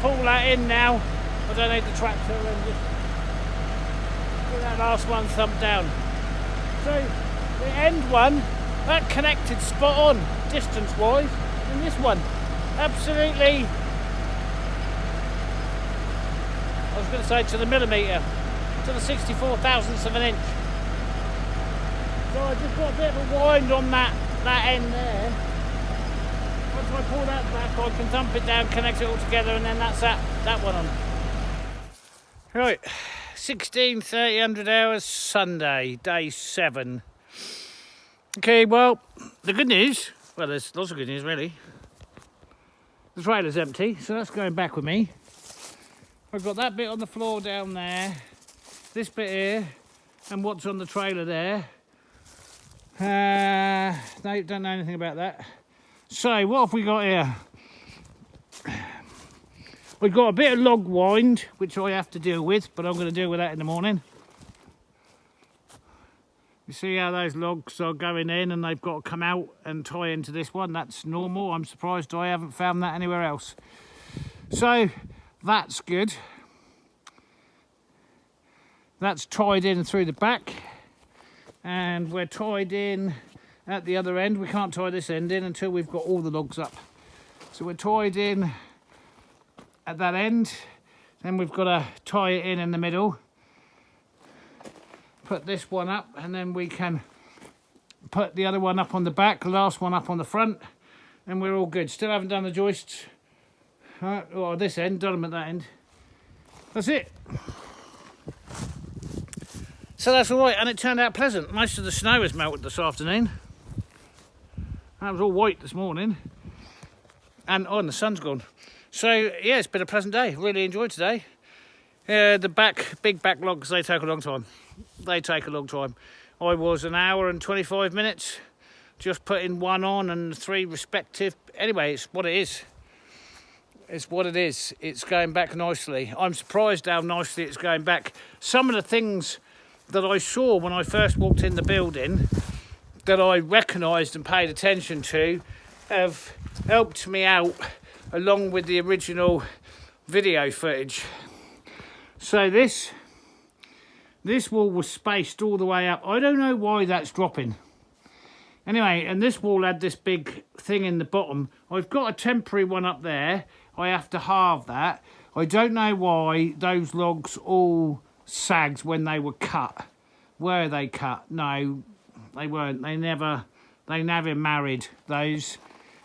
pull that in now. I don't need the tractor and just get that last one thumped down. So the end one, that connected spot on distance wise, and this one absolutely, I was going to say to the millimetre, to the 64 thousandths of an inch. So I just got a bit of a wind on that end there. Once I pull that back, I can dump it down, connect it all together, and then that's that one on. Right, 16:30 hours Sunday, day 7. Okay, well, the good news, well, there's lots of good news really. The trailer's empty, so that's going back with me. I've got that bit on the floor down there, this bit here, and what's on the trailer there. No, don't know anything about that. So, what have we got here? We've got a bit of log wind, which I have to deal with, but I'm going to deal with that in the morning. You see how those logs are going in and they've got to come out and tie into this one. That's normal. I'm surprised I haven't found that anywhere else. So, that's good. That's tied in through the back. And we're tied in at the other end. We can't tie this end in until we've got all the logs up. So we're tied in at that end. Then we've got to tie it in the middle. Put this one up, and then we can put the other one up on the back, the last one up on the front, and we're all good. Still haven't done the joists. Or this end, done them at that end. That's it. So that's all right, and it turned out pleasant. Most of the snow has melted this afternoon. That was all white this morning. And oh, and the sun's gone. So yeah, it's been a pleasant day. Really enjoyed today. The big back logs, they take a long time. They take a long time. I was an hour and 25 minutes just putting one on and 3 respective. Anyway, it's what it is. It's what it is. It's going back nicely. I'm surprised how nicely it's going back. Some of the things that I saw when I first walked in the building that I recognised and paid attention to have helped me out along with the original video footage. So this wall was spaced all the way up. I don't know why that's dropping. Anyway, and this wall had this big thing in the bottom. I've got a temporary one up there. I have to halve that. I don't know why those logs all sagged when they were cut. Were they cut? No, they weren't. They never married those.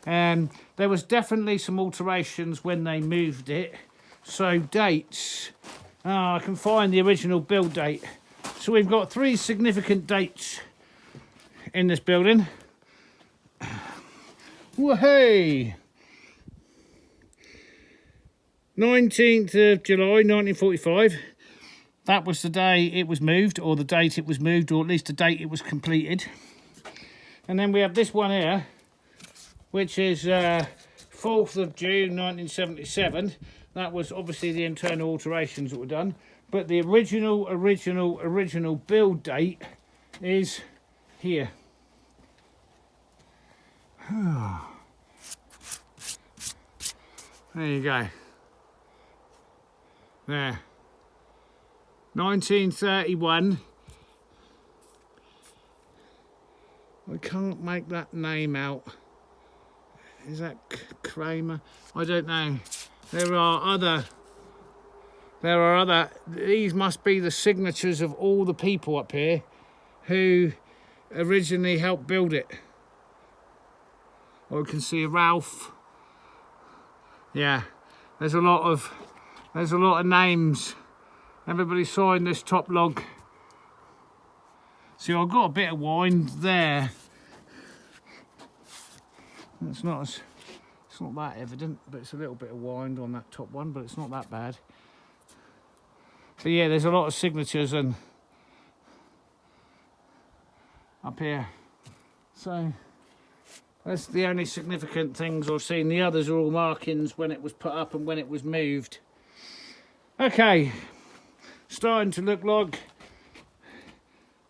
There was definitely some alterations when they moved it. So dates. Oh, I can find the original build date. So we've got 3 significant dates in this building. Whoa-hey! 19th of July 1945. That was the day it was moved, or the date it was moved, or at least the date it was completed. And then we have this one here, which is 4th of June 1977. That was obviously the internal alterations that were done. But the original build date is here. There you go. There. 1931. I can't make that name out. Is that Kramer? I don't know. There are other, these must be the signatures of all the people up here who originally helped build it. I can see Ralph. Yeah, there's a lot of names. Everybody signed this top log. See, I've got a bit of wind there. It's not that evident, but it's a little bit of wind on that top one, but it's not that bad. So yeah, there's a lot of signatures and up here. So that's the only significant things I've seen. The others are all markings when it was put up and when it was moved. Okay, starting to look like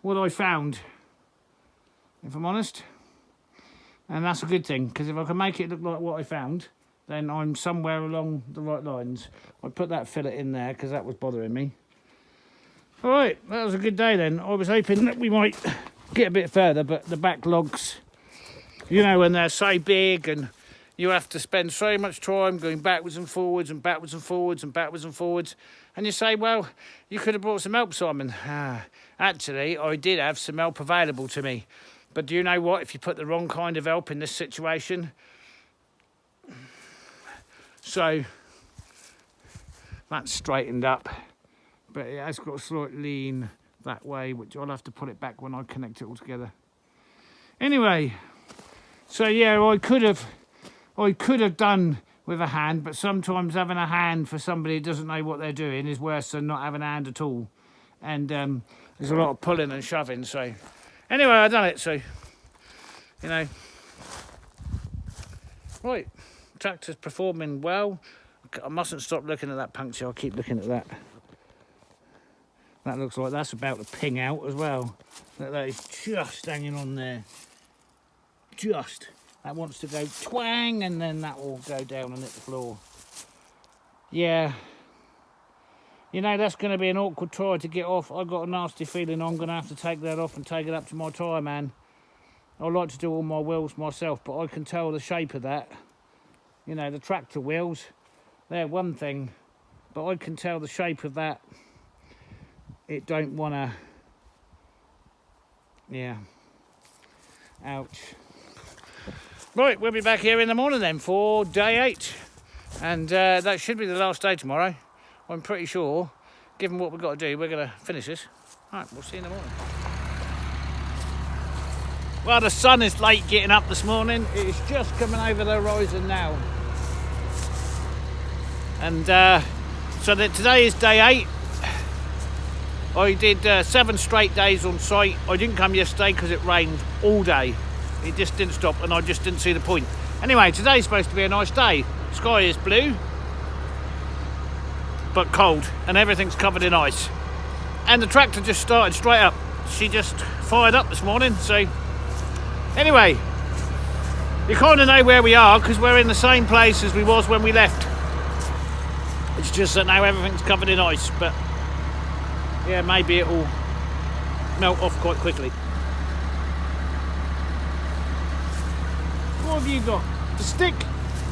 what I found, if I'm honest. And that's a good thing, because if I can make it look like what I found, then I'm somewhere along the right lines. I put that fillet in there because that was bothering me. All right, that was a good day then. I was hoping that we might get a bit further, but the back logs, you know, when they're so big and you have to spend so much time going backwards and forwards and backwards and forwards and backwards and forwards. And you say, well, you could have brought some help, Simon. Actually, I did have some help available to me. But do you know what? If you put the wrong kind of help in this situation... So, that's straightened up. But it has got a slight lean that way, which I'll have to put it back when I connect it all together. Anyway, so yeah, I could have done with a hand, but sometimes having a hand for somebody who doesn't know what they're doing is worse than not having a hand at all. And there's a lot of pulling and shoving. So anyway, I done it. So, you know, right, tractor's performing well. I mustn't stop looking at that puncture. I'll keep looking at that. That looks like that's about to ping out as well. That is just hanging on there. Just. That wants to go twang and then that will go down and hit the floor. Yeah. You know, that's going to be an awkward try to get off. I've got a nasty feeling I'm going to have to take that off and take it up to my tyre man. I like to do all my wheels myself, but I can tell the shape of that. You know, the tractor wheels, they're one thing, but I can tell the shape of that. It don't want to... Yeah. Ouch. Right, we'll be back here in the morning then for day 8. And that should be the last day tomorrow. I'm pretty sure, given what we've got to do, we're going to finish this. Alright, we'll see you in the morning. Well, the sun is late getting up this morning. It's just coming over the horizon now. And so that today is day 8. I did 7 straight days on site. I didn't come yesterday because it rained all day. It just didn't stop and I just didn't see the point. Anyway, today's supposed to be a nice day. Sky is blue, but cold, and everything's covered in ice. And the tractor just started straight up. She just fired up this morning, so... Anyway, you kind of know where we are because we're in the same place as we was when we left. It's just that now everything's covered in ice, but... Yeah, maybe it'll melt off quite quickly. What have you got? A stick?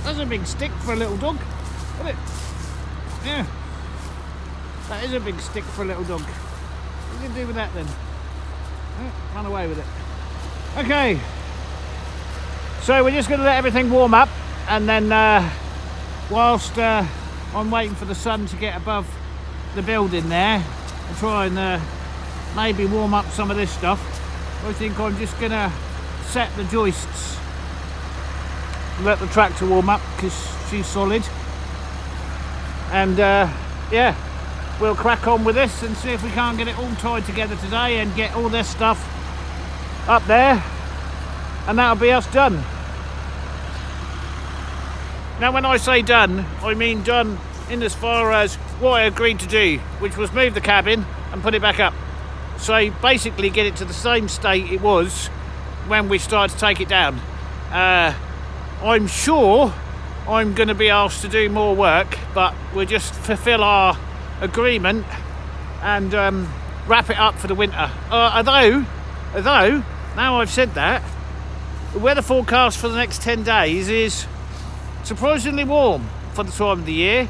That's a big stick for a little dog, isn't it? Yeah. That is a big stick for a little dog. What are you going to do with that then? Run away with it. Okay. So we're just going to let everything warm up, and then whilst I'm waiting for the sun to get above the building there, I'll try and maybe warm up some of this stuff. I think I'm just going to set the joists. Let the tractor warm up because she's solid, and yeah, we'll crack on with this and see if we can't get it all tied together today and get all this stuff up there, and that'll be us done. Now when I say done, I mean done in as far as what I agreed to do, which was move the cabin and put it back up. So basically get it to the same state it was when we started to take it down. I'm sure I'm going to be asked to do more work, but we'll just fulfill our agreement and wrap it up for the winter. Although, now I've said that, the weather forecast for the next 10 days is surprisingly warm for the time of the year,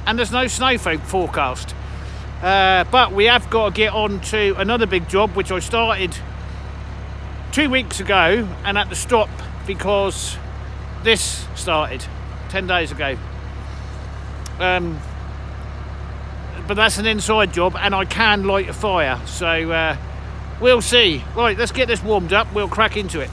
and there's no snow forecast. But we have got to get on to another big job, which I started 2 weeks ago and had to stop because this started 10 days ago. But that's an inside job and I can light a fire, so we'll see. Right, let's get this warmed up, we'll crack into it.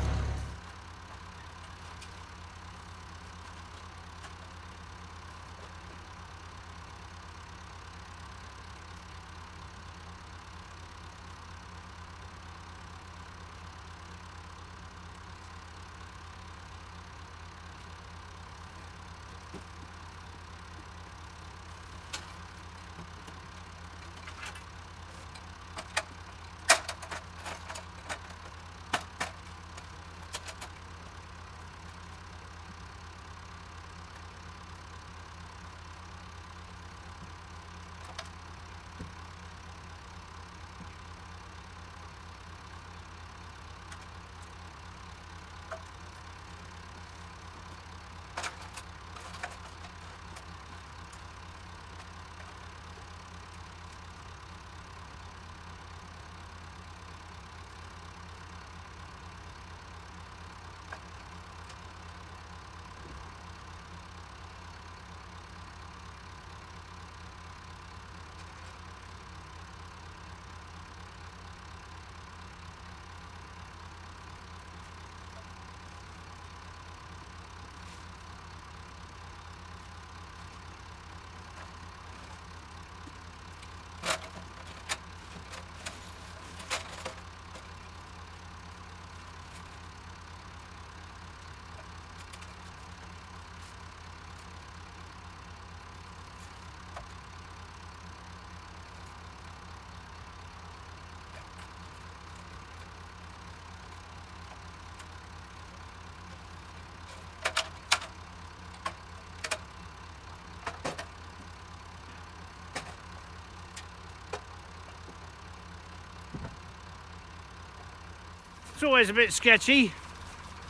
It's always a bit sketchy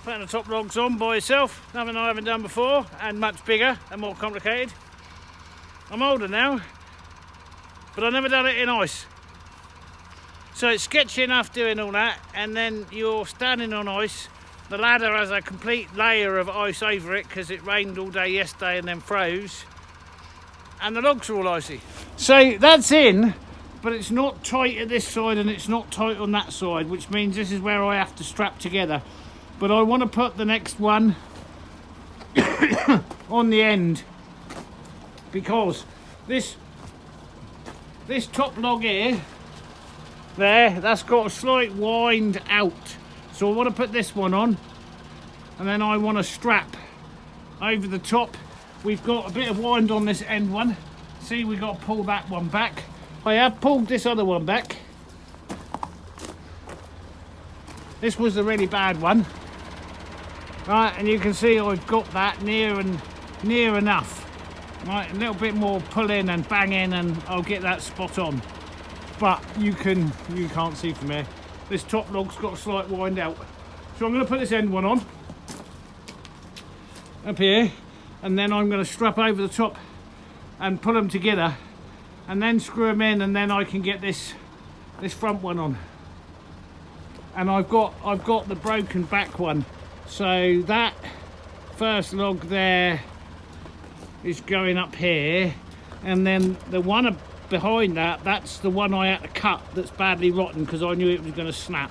putting the top logs on by yourself, nothing I haven't done before, and much bigger and more complicated. I'm older now, but I've never done it in ice. So it's sketchy enough doing all that, and then you're standing on ice. The ladder has a complete layer of ice over it because it rained all day yesterday and then froze. And the logs are all icy. So that's in, but it's not tight at this side and it's not tight on that side, which means this is where I have to strap together. But I want to put the next one on the end, because this top log here, that's got a slight wind out. So I want to put this one on, and then I want to strap over the top. We've got a bit of wind on this end one. See, we've got to pull that one back. I have pulled this other one back. This was the really bad one. Right, and you can see I've got that near enough. Right, a little bit more pull in and bang in and I'll get that spot on. But you can't see from here. This top log's got a slight wind out. So I'm going to put this end one on. Up here. And then I'm going to strap over the top and pull them together. And then screw them in, and then I can get this front one on. And I've got the broken back one. So that first log there is going up here, and then the one behind that's the one I had to cut that's badly rotten because I knew it was going to snap.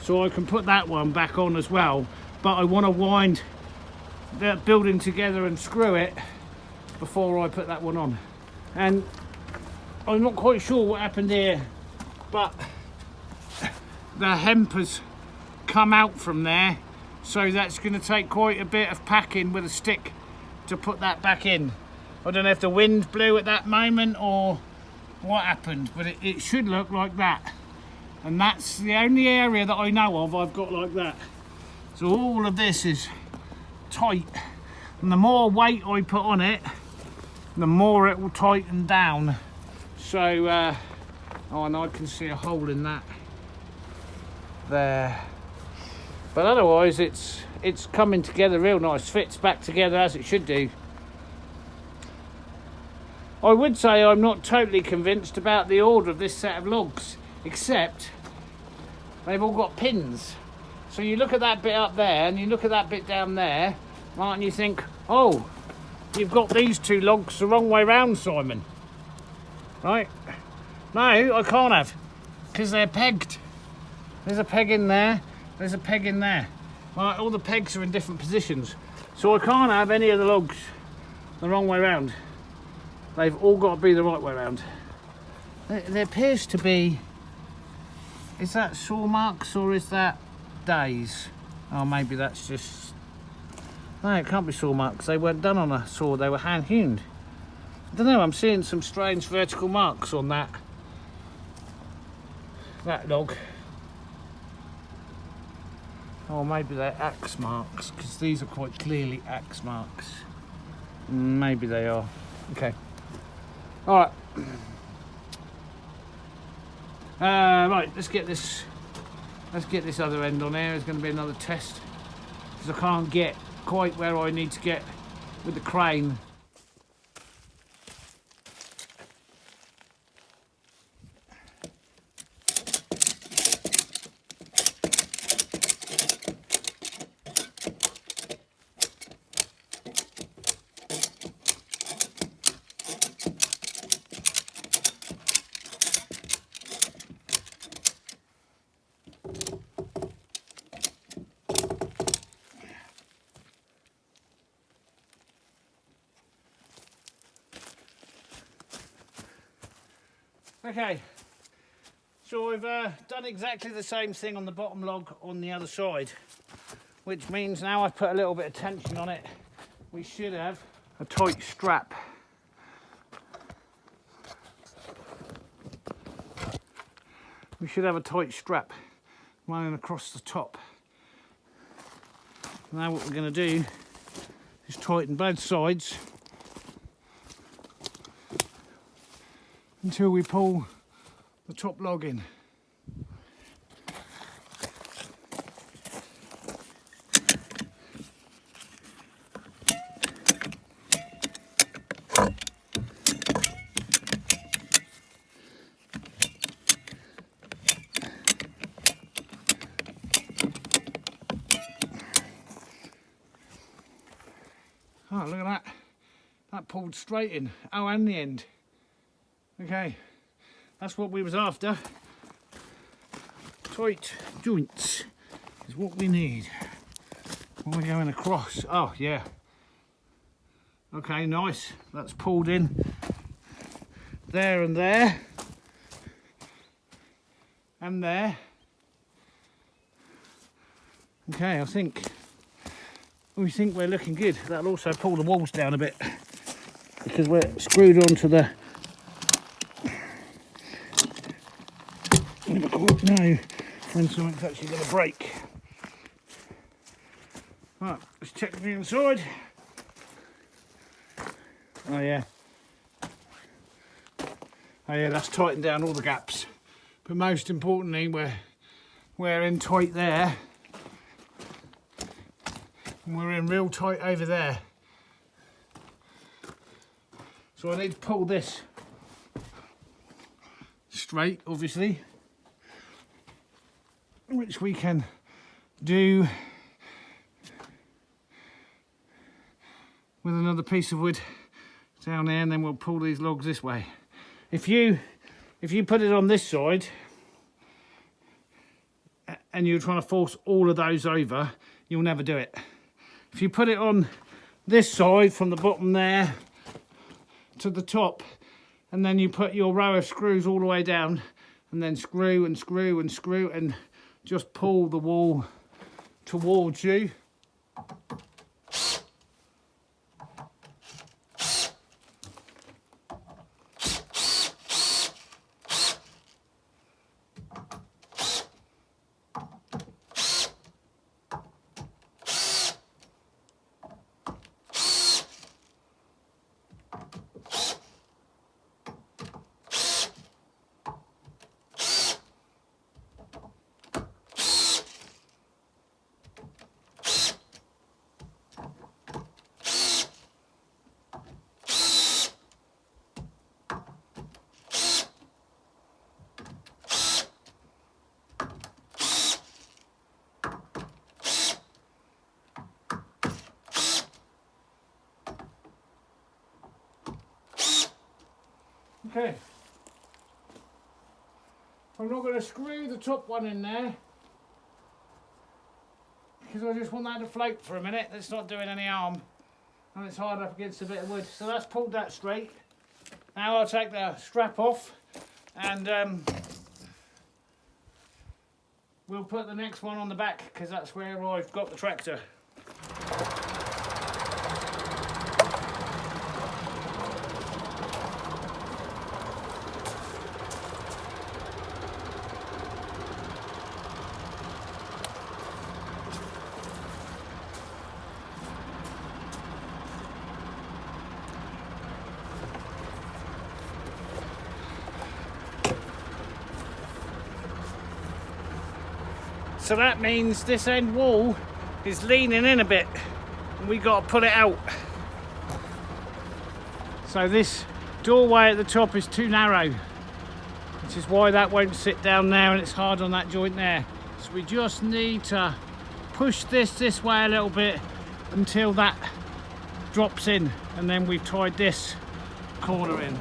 So I can put that one back on as well, but I want to wind that building together and screw it before I put that one on. And I'm not quite sure what happened here, but the hemp has come out from there. So that's going to take quite a bit of packing with a stick to put that back in. I don't know if the wind blew at that moment or what happened, but it should look like that. And that's the only area that I know of I've got like that. So all of this is tight. And the more weight I put on it, the more it will tighten down. So, oh, and I can see a hole in that there. But otherwise it's coming together real nice, fits back together as it should do. I would say I'm not totally convinced about the order of this set of logs, except they've all got pins. So you look at that bit up there and you look at that bit down there, right, and you think, oh, you've got these two logs the wrong way round, Simon. Right? No, I can't have, because they're pegged. There's a peg in there. There's a peg in there. Right, all the pegs are in different positions. So I can't have any of the logs the wrong way round. They've all got to be the right way round. There appears to be... Is that saw marks or is that days? Oh, maybe that's just... No, it can't be saw marks. They weren't done on a saw. They were hand hewn. I don't know, I'm seeing some strange vertical marks on that log. Or maybe they're axe marks, because these are quite clearly axe marks. Maybe they are. Okay. All right. Right. Let's get this other end on here. There's going to be another test because I can't get quite where I need to get with the crane. Okay, so I've done exactly the same thing on the bottom log on the other side, which means now I've put a little bit of tension on it, we should have a tight strap. We should have a tight strap running across the top. Now what we're going to do is tighten both sides until we pull the top log in. Oh, look at that. That pulled straight in. Oh, and the end. Okay, that's what we was after. Tight joints is what we need when we're going across. Oh, yeah. Okay, nice. That's pulled in there and there. And there. Okay, we think we're looking good. That'll also pull the walls down a bit because we're screwed onto the. Never quite know when something's actually going to break. Right, let's check the inside. Oh yeah. Oh yeah, that's tightened down all the gaps. But most importantly, we're in tight there. And we're in real tight over there. So I need to pull this straight, obviously, which we can do with another piece of wood down there, and then we'll pull these logs this way. If you put it on this side and you're trying to force all of those over, you'll never do it. If you put it on this side from the bottom there to the top, and then you put your row of screws all the way down, and then screw and screw and screw and just pull the wall towards you. Okay, I'm not going to screw the top one in there because I just want that to float for a minute. It's not doing any harm and it's hard up against a bit of wood. So that's pulled that straight. Now I'll take the strap off and we'll put the next one on the back because that's where I've got the tractor. So that means this end wall is leaning in a bit and we got to pull it out. So this doorway at the top is too narrow, which is why that won't sit down there and it's hard on that joint there. So we just need to push this way a little bit until that drops in, and then we've tied this corner in.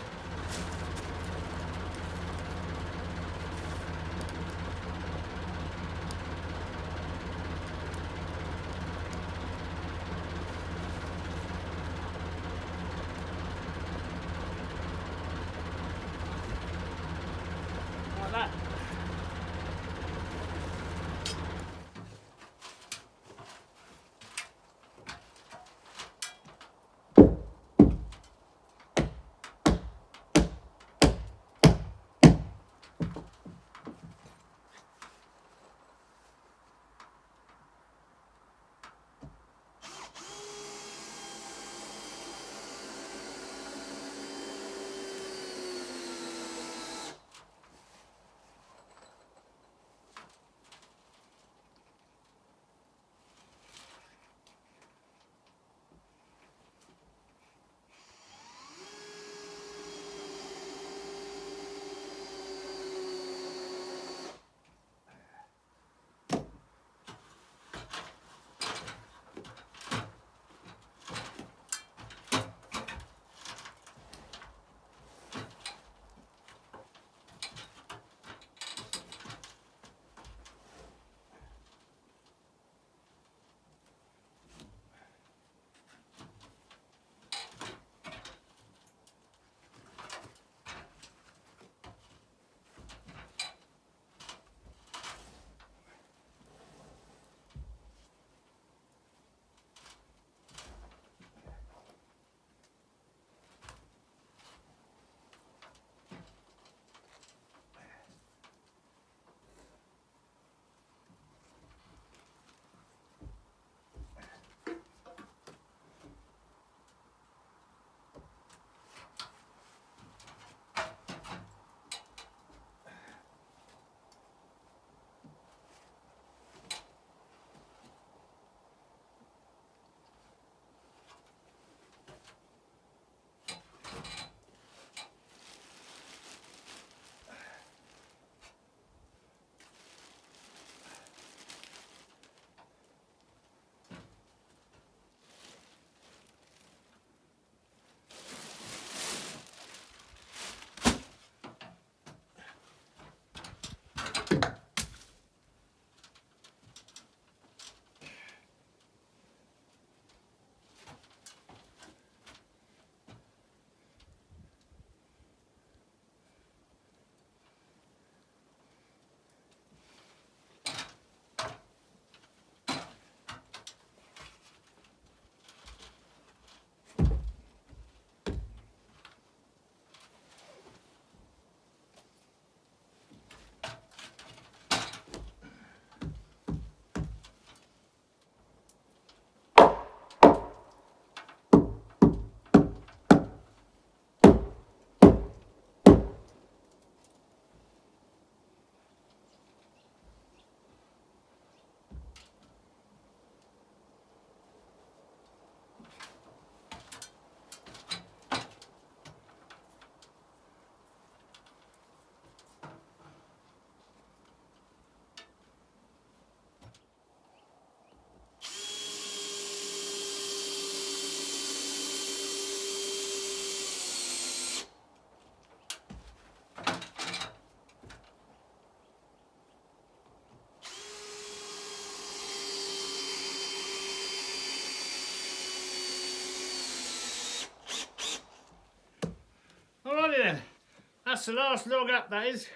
That's the last log up, that is.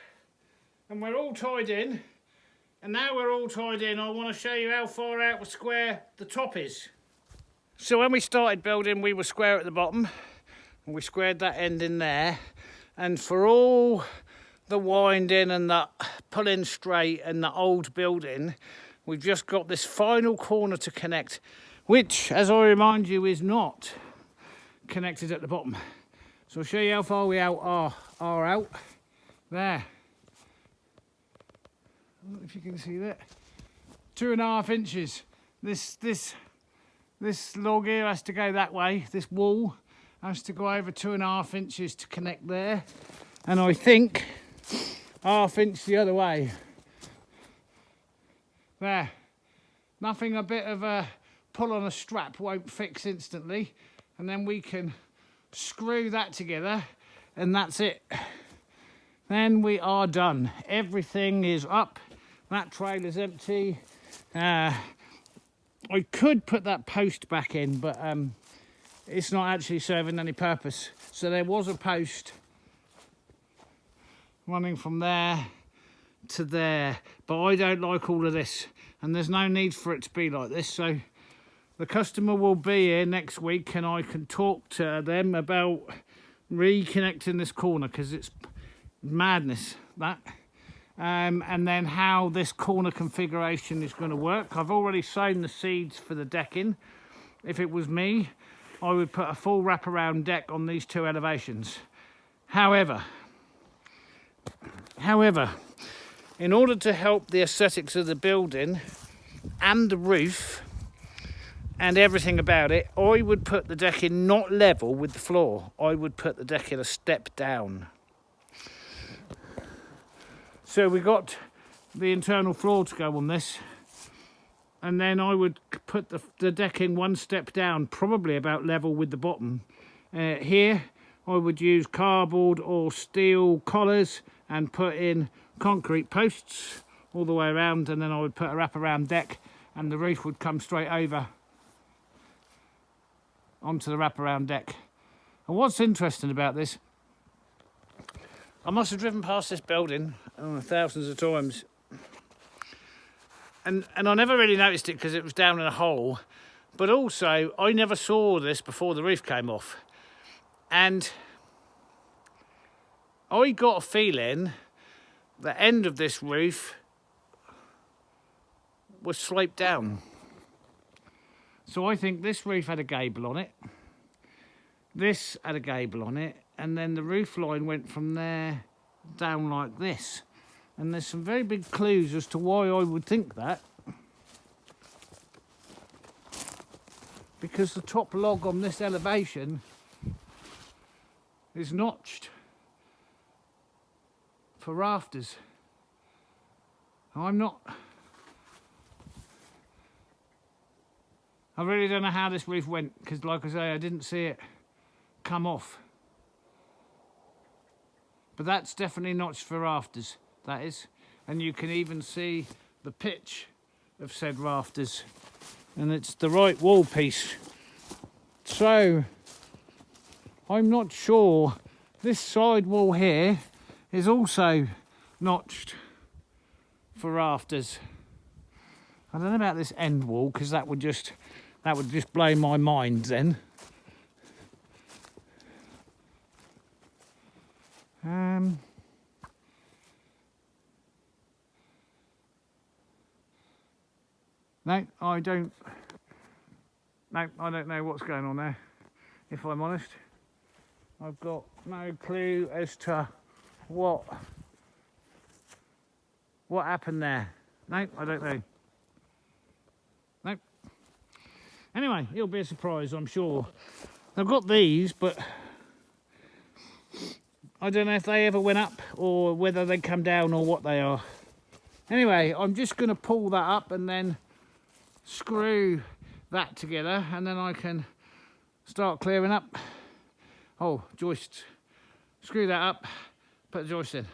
And we're all tied in. And now we're all tied in, I want to show you how far out the square the top is. So when we started building, we were square at the bottom. And we squared that end in there. And for all the winding and the pulling straight and the old building, we've just got this final corner to connect, which, as I remind you, is not connected at the bottom. So I'll show you how far we are out. There. I don't know if you can see that. 2.5 inches. This log here has to go that way. This wall has to go over 2.5 inches to connect there. And I think 1/2 inch the other way. There. Nothing a bit of a pull on a strap won't fix instantly. And then we can screw that together and that's it. Then we are done. Everything is up. That trailer's empty. I could put that post back in, but it's not actually serving any purpose. So there was a post running from there to there, but I don't like all of this, and there's no need for it to be like this. So the customer will be here next week and I can talk to them about reconnecting this corner, because it's madness, that. And then how this corner configuration is going to work. I've already sown the seeds for the decking. If it was me, I would put a full wraparound deck on these 2 elevations. However, in order to help the aesthetics of the building and the roof and everything about it, I would put the decking not level with the floor. I would put the decking a step down. So we got the internal floor to go on this, and then I would put the decking 1 step down, probably about level with the bottom. Here I would use cardboard or steel collars and put in concrete posts all the way around, and then I would put a wraparound deck and the roof would come straight over onto the wraparound deck. And what's interesting about this, I must have driven past this building thousands of times, and I never really noticed it because it was down in a hole, but also I never saw this before the roof came off, and I got a feeling the end of this roof was sloped down. So I think this roof had a gable on it, this had a gable on it, and then the roof line went from there down like this. And there's some very big clues as to why I would think that. Because the top log on this elevation is notched for rafters. I really don't know how this roof went, because like I say, I didn't see it come off. But that's definitely notched for rafters, that is. And you can even see the pitch of said rafters. And it's the right wall piece. So, I'm not sure. This side wall here is also notched for rafters. I don't know about this end wall, because that would just blow my mind then. No, I don't know what's going on there, if I'm honest. I've got no clue as to what happened there. No, I don't know. No. Anyway, it'll be a surprise, I'm sure. I've got these, but I don't know if they ever went up or whether they come down or what they are. Anyway, I'm just going to pull that up and then screw that together, and then I can start clearing up. Oh, joists. Screw that up, put the joist in.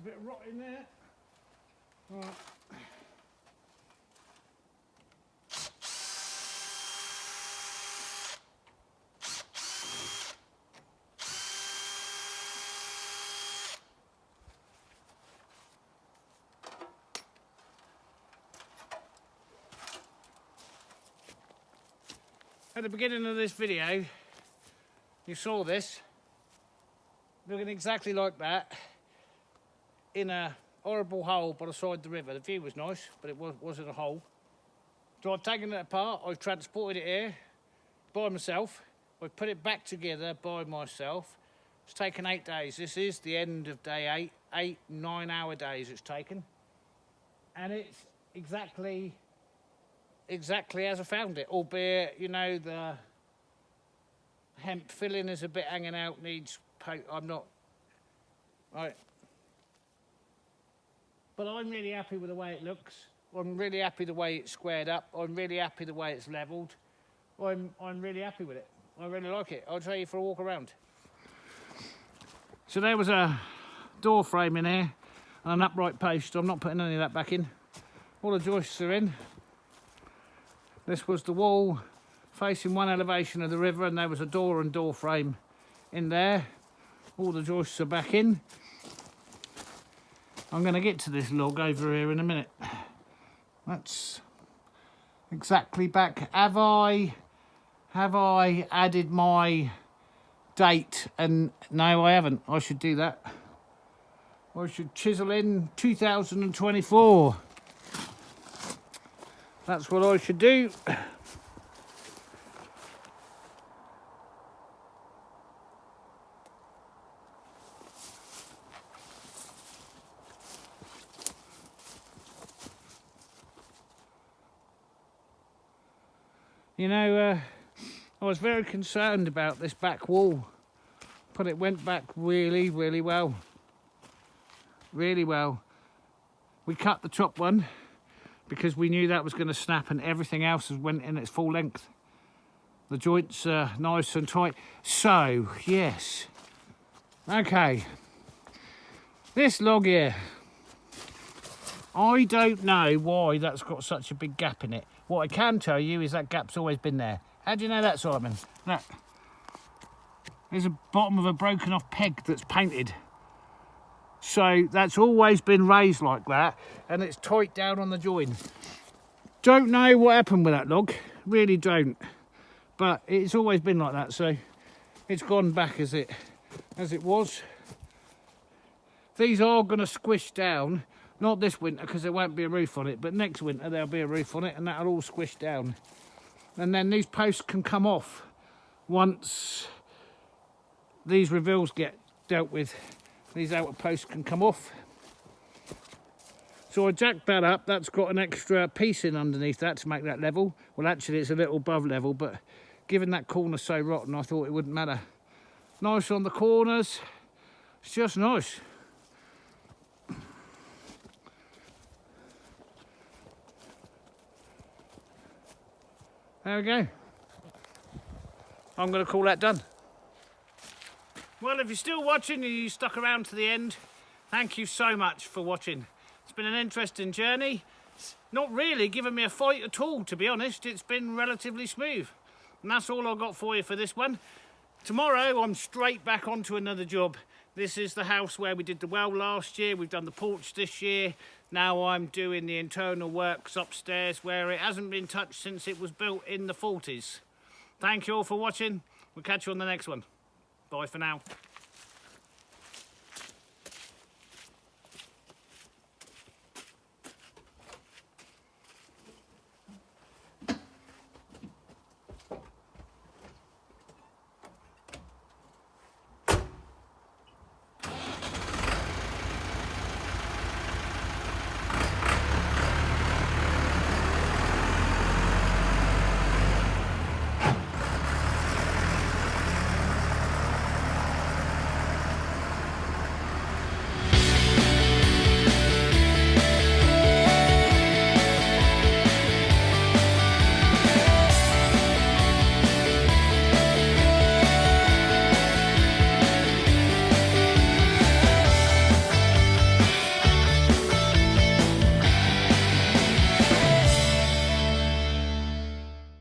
a bit of rot in there. Right. At the beginning of this video, you saw this looking exactly like that in a horrible hole by the side of the river. The view was nice, but it wasn't a hole. So I've taken it apart, I've transported it here by myself, I've put it back together by myself. It's taken 8 days. This is the end of day 8, 9-hour days it's taken. And it's exactly as I found it, albeit, you know, the hemp filling is a bit hanging out, needs I'm not, right. But I'm really happy with the way it looks. I'm really happy the way it's squared up. I'm really happy the way it's levelled. I'm really happy with it. I really like it. I'll take you for a walk around. So there was a door frame in here and an upright post. I'm not putting any of that back in. All the joists are in. This was the wall facing one elevation of the river, and there was a door and door frame in there. All the joists are back in. I'm going to get to this log over here in a minute. That's exactly back. Have I added my date? And no, I haven't. I should do that. I should chisel in 2024. That's what I should do. You know, I was very concerned about this back wall, but it went back really, really well. Really well. We cut the top one because we knew that was going to snap, and everything else went in its full length. The joints are nice and tight. So, yes. Okay. This log here. I don't know why that's got such a big gap in it. What I can tell you is that gap's always been there. How do you know that, Simon? Look. There's a bottom of a broken off peg that's painted. So that's always been raised like that, and it's tight down on the join. Don't know what happened with that log, really don't. But it's always been like that, so it's gone back as it was. These are going to squish down, not this winter because there won't be a roof on it, but next winter there'll be a roof on it, and that'll all squish down. And then these posts can come off once these reveals get dealt with. These outer posts can come off. So I jacked that up. That's got an extra piece in underneath that to make that level. Well, actually it's a little above level, but given that corner's so rotten, I thought it wouldn't matter. Nice on the corners. It's just nice. There we go. I'm going to call that done. Well, if you're still watching and you stuck around to the end, thank you so much for watching. It's been an interesting journey. It's not really given me a fight at all, to be honest. It's been relatively smooth. And that's all I've got for you for this one. Tomorrow, I'm straight back onto another job. This is the house where we did the well last year. We've done the porch this year. Now I'm doing the internal works upstairs where it hasn't been touched since it was built in the 40s. Thank you all for watching. We'll catch you on the next one. Bye for now.